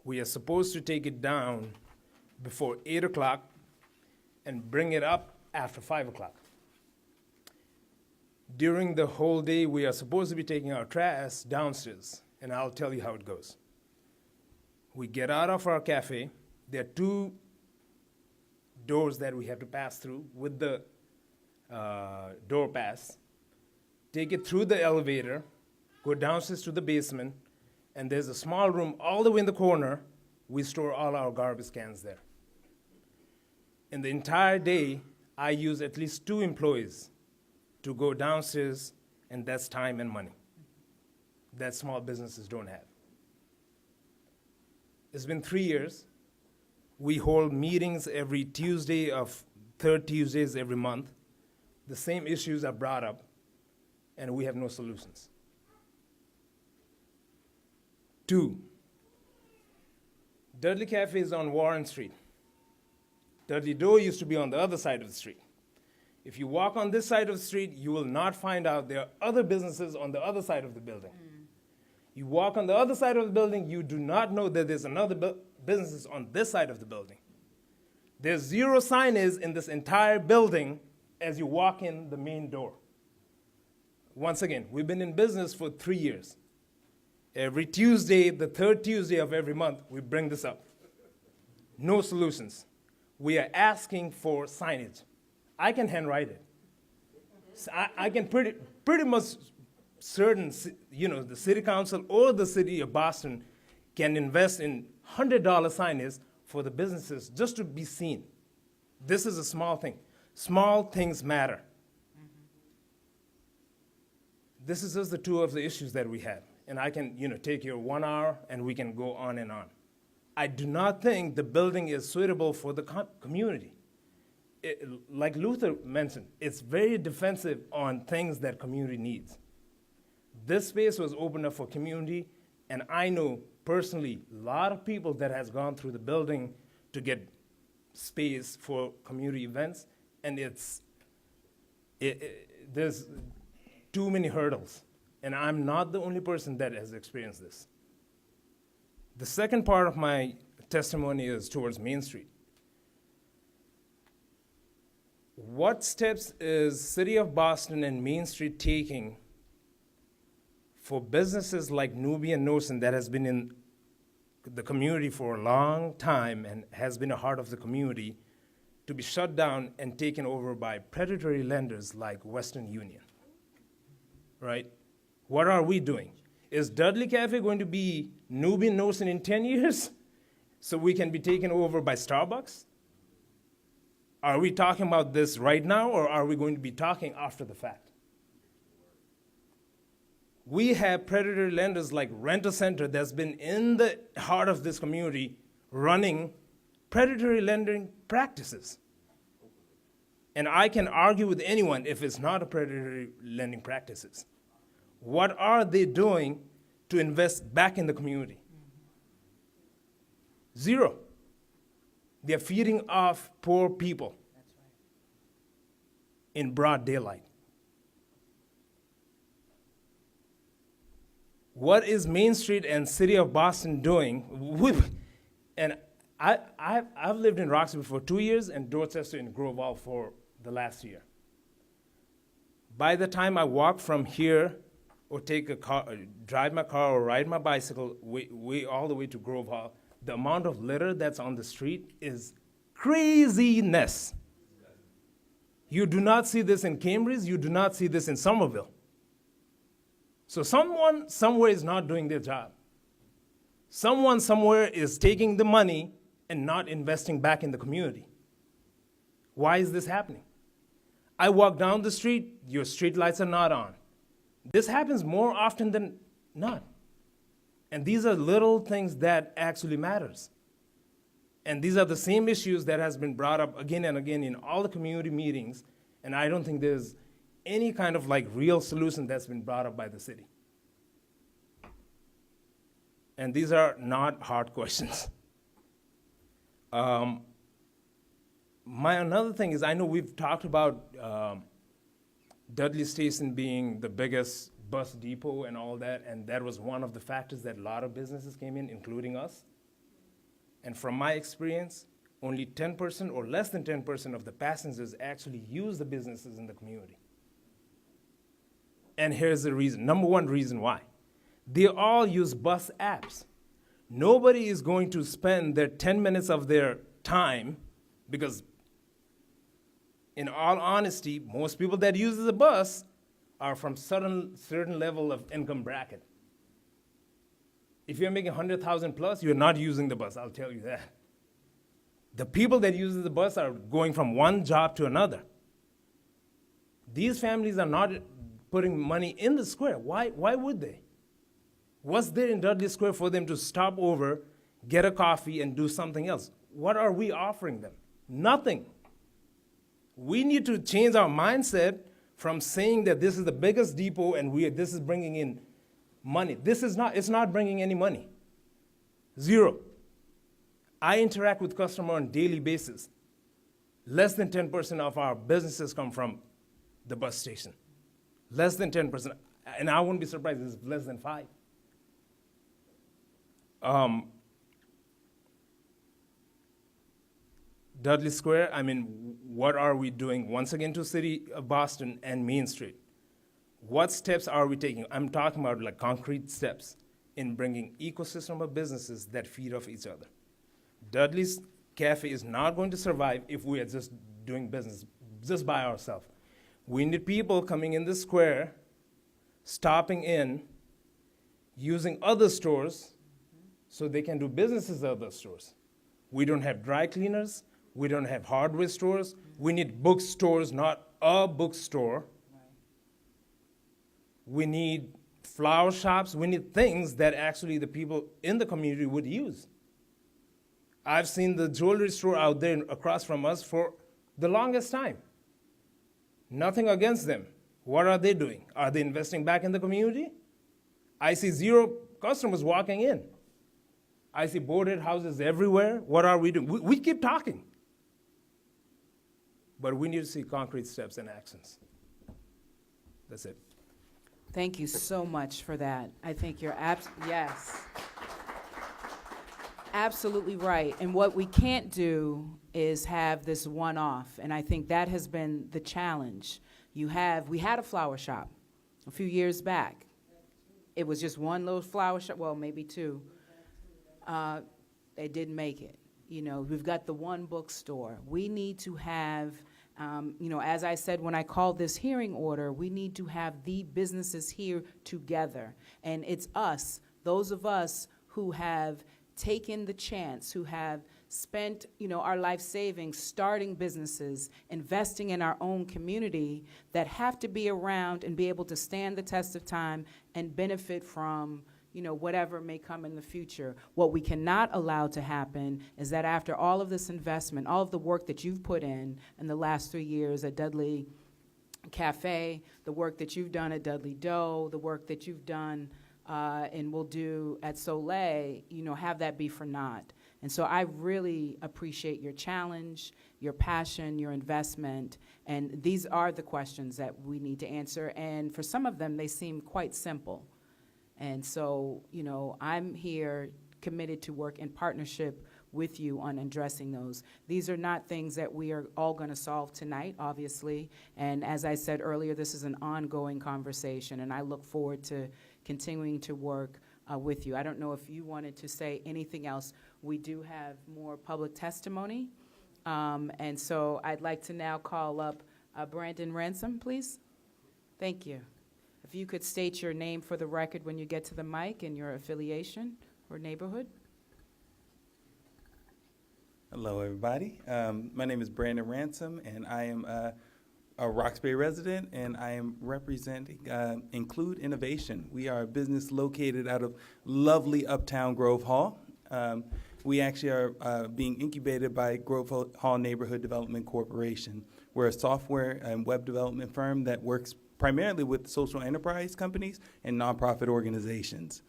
We are supposed to take it down before 8 o'clock and bring it up after 5 o'clock. During the whole day, we are supposed to be taking our trash downstairs, and I'll tell you how it goes. We get out of our cafe. There are 2 doors that we have to pass through with the door pass. Take it through the elevator, go downstairs to the basement, and there's a small room all the way in the corner. We store all our garbage cans there. In the entire day, I use at least 2 employees to go downstairs, and that's time and money that small businesses don't have. It's been 3 years. We hold meetings every Tuesday of 3rd Tuesdays every month. The same issues are brought up, and we have no solutions. 2, Dudley Cafe is on Warren Street. Dudley Door used to be on the other side of the street. If you walk on this side of the street, you will not find out there are other businesses on the other side of the building. You walk on the other side of the building, you do not know that there's another businesses on this side of the building. There's 0 signage in this entire building as you walk in the main door. Once again, we've been in business for 3 years. Every Tuesday, the 3rd Tuesday of every month, we bring this up. No solutions. We are asking for signage. I can handwrite it. So I can pretty much certain, the city council or the city of Boston can invest in $100 signage for the businesses just to be seen. This is a small thing. Small things matter. This is just the 2 of the issues that we have. And I can, take your 1 hour and we can go on and on. I do not think the building is suitable for the community. Like Luther mentioned, it's very defensive on things that community needs. This space was opened up for community, and I know personally a lot of people that has gone through the building to get space for community events, and there's too many hurdles, and I'm not the only person that has experienced this. The second part of my testimony is towards Main Street. What steps is City of Boston and Main Street taking for businesses like Nubian Notion that has been in the community for a long time and has been a heart of the community to be shut down and taken over by predatory lenders like Western Union, right? What are we doing? Is Dudley Cafe going to be Nubian Notion in 10 years so we can be taken over by Starbucks? Are we talking about this right now, or are we going to be talking after the fact? We have predatory lenders like Rent-A-Center that's been in the heart of this community running predatory lending practices. And I can argue with anyone if it's not a predatory lending practices. What are they doing to invest back in the community? 0. They're feeding off poor people in broad daylight. What is Main Street and City of Boston doing? And I've lived in Roxbury for 2 years and Dorchester and Groval for the last year. By the time I walk from here or take a car, drive my car or ride my bicycle way all the way to Grove Hall, the amount of litter that's on the street is craziness. You do not see this in Cambridge. You do not see this in Somerville. So someone somewhere is not doing their job. Someone somewhere is taking the money and not investing back in the community. Why is this happening? I walk down the street, your street lights are not on. This happens more often than not. And these are little things that actually matters. And these are the same issues that has been brought up again and again in all the community meetings, and I don't think there's any kind of like real solution that's been brought up by the city. And these are not hard questions. Another thing is, I know we've talked about Dudley Station being the biggest bus depot and all that, and that was one of the factors that a lot of businesses came in, including us. And from my experience, only 10% or less than 10% of the passengers actually use the businesses in the community. And here's the reason, number one reason why. They all use bus apps. Nobody is going to spend their 10 minutes of their time, because in all honesty, most people that use the bus are from certain level of income bracket. If you're making 100,000 plus, you're not using the bus, I'll tell you that. The people that use the bus are going from one job to another. These families are not putting money in the square. Why would they? What's there in Dudley Square for them to stop over, get a coffee, and do something else? What are we offering them? Nothing. We need to change our mindset from saying that this is the biggest depot and this is bringing in money. It's not bringing any money. Zero. I interact with customers on a daily basis. Less than 10% of our businesses come from the bus station. Less than 10%. And I wouldn't be surprised if it's less than 5%. Dudley Square, what are we doing once again to City of Boston and Main Street? What steps are we taking? I'm talking about like concrete steps in bringing ecosystem of businesses that feed off each other. Dudley's Cafe is not going to survive if we are just doing business just by ourselves. We need people coming in the square, stopping in, using other stores so they can do businesses at other stores. We don't have dry cleaners. We don't have hardware stores. We need bookstores, not a bookstore. We need flower shops. We need things that actually the people in the community would use. I've seen the jewelry store out there across from us for the longest time. Nothing against them. What are they doing? Are they investing back in the community? I see 0 customers walking in. I see boarded houses everywhere. What are we doing? We keep talking. But we need to see concrete steps and actions. That's it. Thank you so much for that. I think you're absolutely right. And what we can't do is have this one-off, and I think that has been the challenge. We had a flower shop a few years back. It was just one little flower shop, well, maybe 2. They didn't make it. We've got the one bookstore. We need to have, as I said when I called this hearing order, we need to have the businesses here together. And it's us, those of us who have taken the chance, who have spent, our life savings starting businesses, investing in our own community, that have to be around and be able to stand the test of time and benefit from whatever may come in the future. What we cannot allow to happen is that after all of this investment, all of the work that you've put in the last 3 years at Dudley Cafe, the work that you've done at Dudley Doe, the work that you've done and will do at Soleil, have that be for naught. And so I really appreciate your challenge, your passion, your investment, and these are the questions that we need to answer. And for some of them, they seem quite simple. And so, I'm here committed to work in partnership with you on addressing those. These are not things that we are all going to solve tonight, obviously. And as I said earlier, this is an ongoing conversation, and I look forward to continuing to work with you. I don't know if you wanted to say anything else. We do have more public testimony. And so I'd like to now call up Brandon Ransom, please. Thank you. If you could state your name for the record when you get to the mic and your affiliation or neighborhood. Hello, everybody. My name is Brandon Ransom, and I am a Roxbury resident, and I am representing Include Innovation. We are a business located out of lovely Uptown Grove Hall. We actually are being incubated by Grove Hall Neighborhood Development Corporation. We're a software and web development firm that works primarily with social enterprise companies and nonprofit organizations.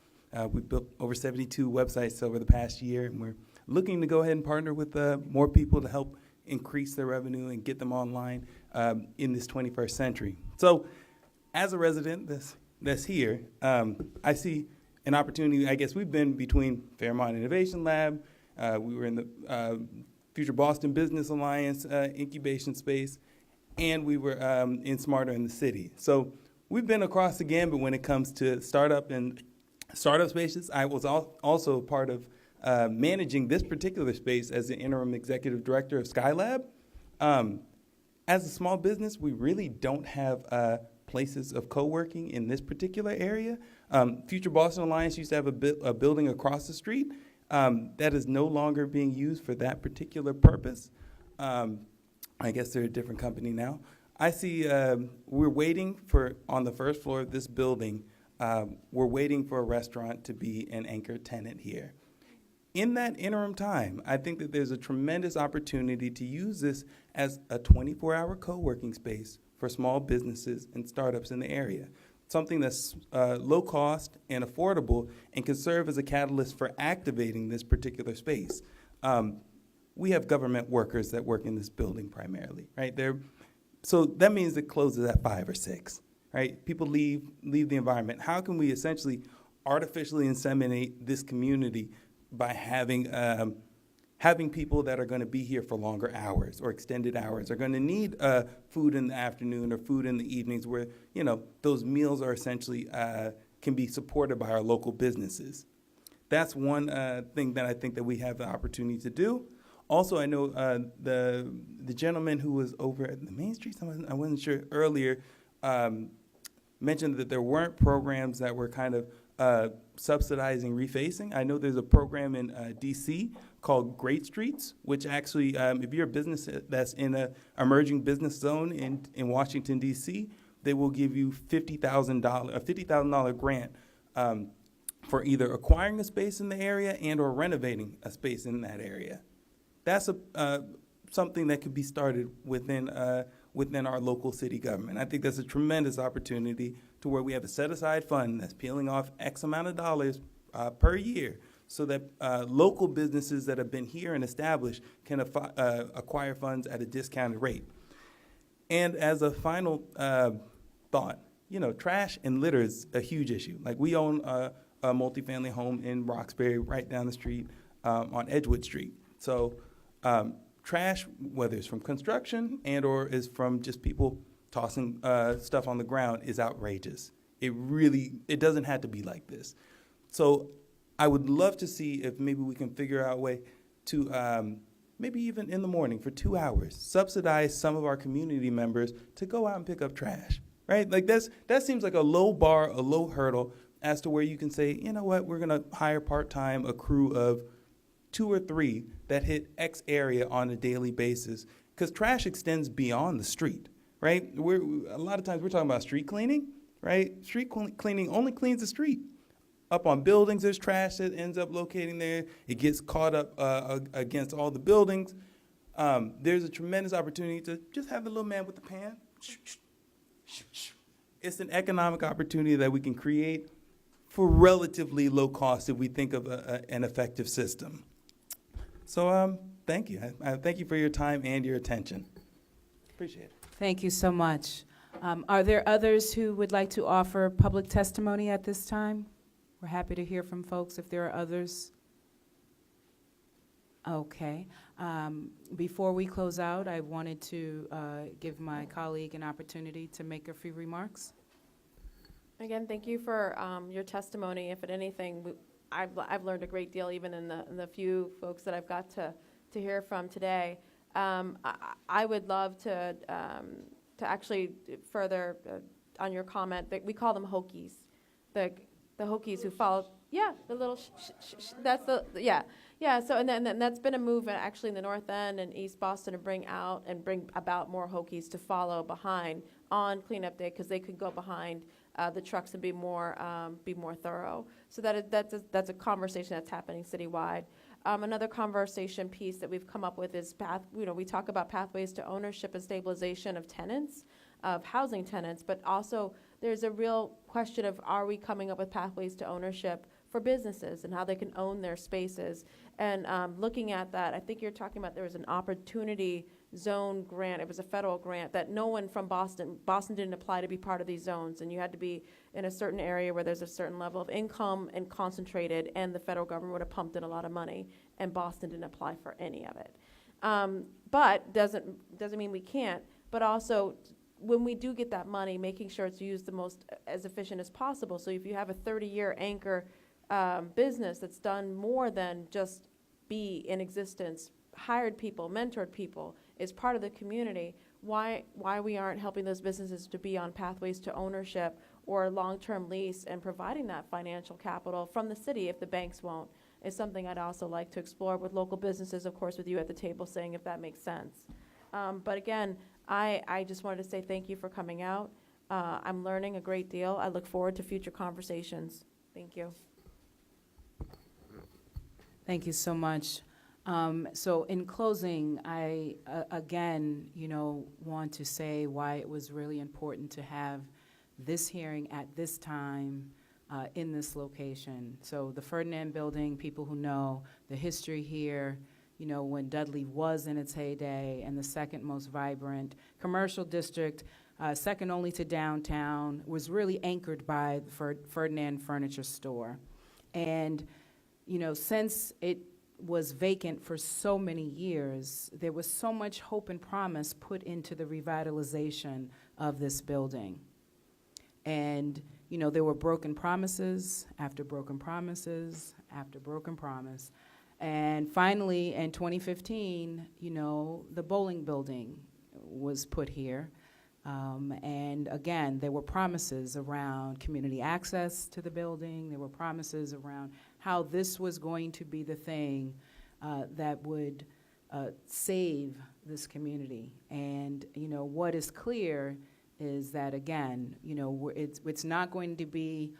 We've built over 72 websites over the past year, and we're looking to go ahead and partner with more people to help increase their revenue and get them online in this 21st century. So as a resident that's here, I see an opportunity. I guess we've been between Fairmont Innovation Lab, we were in the Future Boston Business Alliance incubation space, and we were in Smarter in the City. So we've been across the gambit when it comes to startup spaces. I was also part of managing this particular space as the interim executive director of Skylab. As a small business, we really don't have places of co-working in this particular area. Future Boston Alliance used to have a building across the street that is no longer being used for that particular purpose. I guess they're a different company now. I see we're waiting on the first floor of this building, we're waiting for a restaurant to be an anchor tenant here. In that interim time, I think that there's a tremendous opportunity to use this as a 24-hour co-working space for small businesses and startups in the area. Something that's low cost and affordable and can serve as a catalyst for activating this particular space. We have government workers that work in this building primarily, right? So that means it closes at 5 or 6, right? People leave the environment. How can we essentially artificially inseminate this community by having people that are going to be here for longer hours or extended hours, are going to need food in the afternoon or food in the evenings, where those meals are essentially can be supported by our local businesses. That's one thing that I think that we have the opportunity to do. Also, I know the gentleman who was over at the Main Street, I wasn't sure earlier, mentioned that there weren't programs that were kind of subsidizing refacing. I know there's a program in DC called Great Streets, which actually, if you're a business that's in an emerging business zone in Washington, DC, they will give you a $50,000 grant for either acquiring a space in the area and or renovating a space in that area. That's something that could be started within our local city government. I think that's a tremendous opportunity to where we have a set-aside fund that's peeling off X amount of dollars per year so that local businesses that have been here and established can acquire funds at a discounted rate. And as a final thought, trash and litter is a huge issue. Like, we own a multifamily home in Roxbury right down the street on Edgewood Street. So trash, whether it's from construction and or is from just people tossing stuff on the ground, is outrageous. It doesn't have to be like this. So I would love to see if maybe we can figure out a way to maybe even in the morning for 2 hours, subsidize some of our community members to go out and pick up trash, right? Like, that seems like a low bar, a low hurdle as to where you can say, you know what, we're gonna hire part-time a crew of 2 or 3 that hit X area on a daily basis, because trash extends beyond the street, right? A lot of times we're talking about street cleaning, right? Street cleaning only cleans the street. Up on buildings, there's trash that ends up locating there. It gets caught up against all the buildings. There's a tremendous opportunity to just have the little man with the pan. It's an economic opportunity that we can create for relatively low cost if we think of an effective system. So thank you. I thank you for your time and your attention. Appreciate it. Thank you so much. Are there others who would like to offer public testimony at this time? We're happy to hear from folks if there are others. Okay. Before we close out, I wanted to give my colleague an opportunity to make a few remarks. Again, thank you for your testimony. If at anything, I've learned a great deal, even in the few folks that I've got to hear from today. I would love to actually further on your comment that we call them Hokies, the Hokies who follow. Yeah, the little that's the yeah. So and then that's been a movement actually in the North End and East Boston to bring about more Hokies to follow behind on cleanup day, because they could go behind the trucks and be more thorough. So that's a conversation that's happening citywide. Another conversation piece that we've come up with is we talk about pathways to ownership and stabilization of tenants, of housing tenants, but also there's a real question of, are we coming up with pathways to ownership for businesses and how they can own their spaces? And looking at that, I think you're talking about there was an opportunity zone grant. It was a federal grant that no one from Boston didn't apply to be part of these zones, and you had to be in a certain area where there's a certain level of income and concentrated, and the federal government would have pumped in a lot of money, and Boston didn't apply for any of it. But doesn't mean we can't, but also when we do get that money, making sure it's used the most as efficient as possible. So if you have a 30-year anchor business that's done more than just be in existence, hired people, mentored people, is part of the community, why we aren't helping those businesses to be on pathways to ownership or long-term lease and providing that financial capital from the city if the banks won't, is something I'd also like to explore with local businesses, of course, with you at the table saying if that makes sense. But again, I just wanted to say thank you for coming out. I'm learning a great deal. I look forward to future conversations. Thank you. Thank you so much. So in closing, I, again, want to say why it was really important to have this hearing at this time in this location. So the Ferdinand Building, people who know the history here, when Dudley was in its heyday and the second most vibrant commercial district, second only to downtown, was really anchored by the Ferdinand Furniture Store. And, since it was vacant for so many years, there was so much hope and promise put into the revitalization of this building. And, there were broken promises after broken promises after broken promise. And finally, in 2015, the Bolling Building was put here. And again, there were promises around community access to the building. There were promises around how this was going to be the thing that would save this community. And, what is clear is that, again, it's not going to be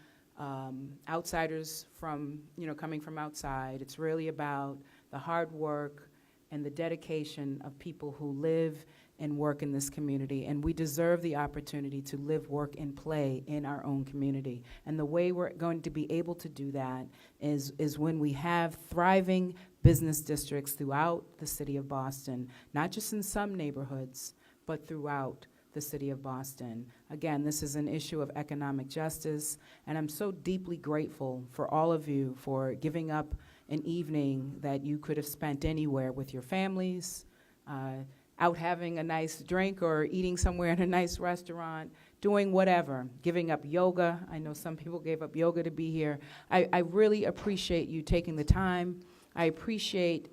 outsiders from, coming from outside. It's really about the hard work and the dedication of people who live and work in this community. And we deserve the opportunity to live, work, and play in our own community. And the way we're going to be able to do that is when we have thriving business districts throughout the city of Boston, not just in some neighborhoods, but throughout the city of Boston. Again, this is an issue of economic justice, and I'm so deeply grateful for all of you for giving up an evening that you could have spent anywhere with your families, out having a nice drink or eating somewhere in a nice restaurant, doing whatever, giving up yoga. I know some people gave up yoga to be here. I really appreciate you taking the time. I appreciate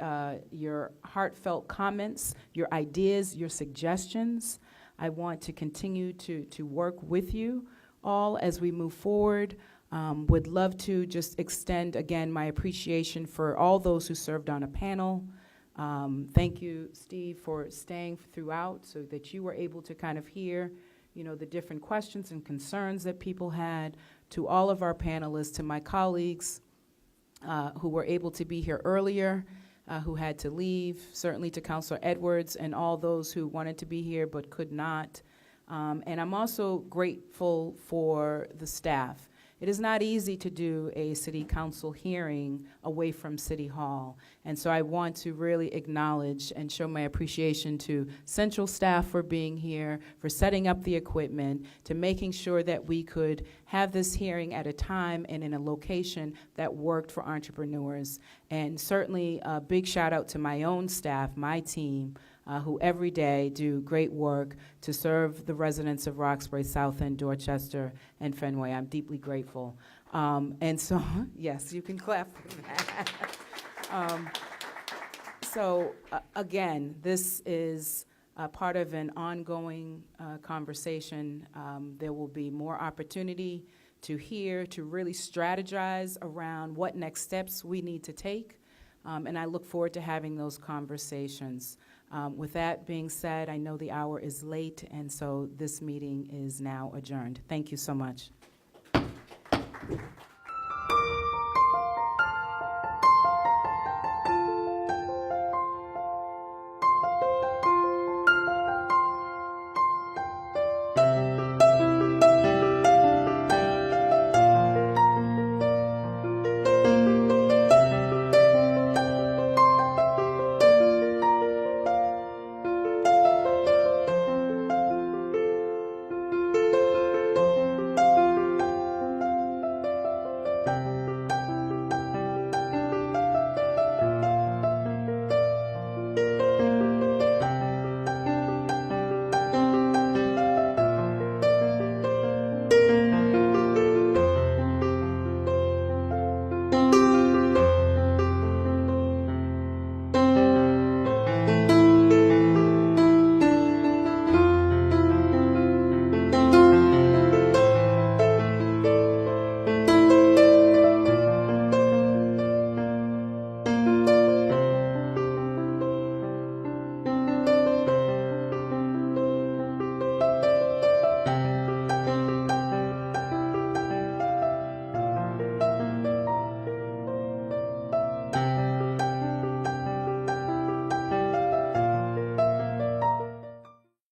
your heartfelt comments, your ideas, your suggestions. I want to continue to work with you all as we move forward. Would love to just extend, again, my appreciation for all those who served on a panel. Thank you, Steve, for staying throughout so that you were able to kind of hear, the different questions and concerns that people had. To all of our panelists, to my colleagues who were able to be here earlier, who had to leave, certainly to Councilor Edwards and all those who wanted to be here but could not. And I'm also grateful for the staff. It is not easy to do a city council hearing away from City Hall. And so I want to really acknowledge and show my appreciation to central staff for being here, for setting up the equipment, to making sure that we could have this hearing at a time and in a location that worked for entrepreneurs. And certainly a big shout out to my own staff, my team, who every day do great work to serve the residents of Roxbury, South End, Dorchester, and Fenway. I'm deeply grateful. And so, yes, you can clap for that. Again, this is part of an ongoing conversation. There will be more opportunity to hear, to really strategize around what next steps we need to take. And I look forward to having those conversations. With that being said, I know the hour is late, and so this meeting is now adjourned. Thank you so much.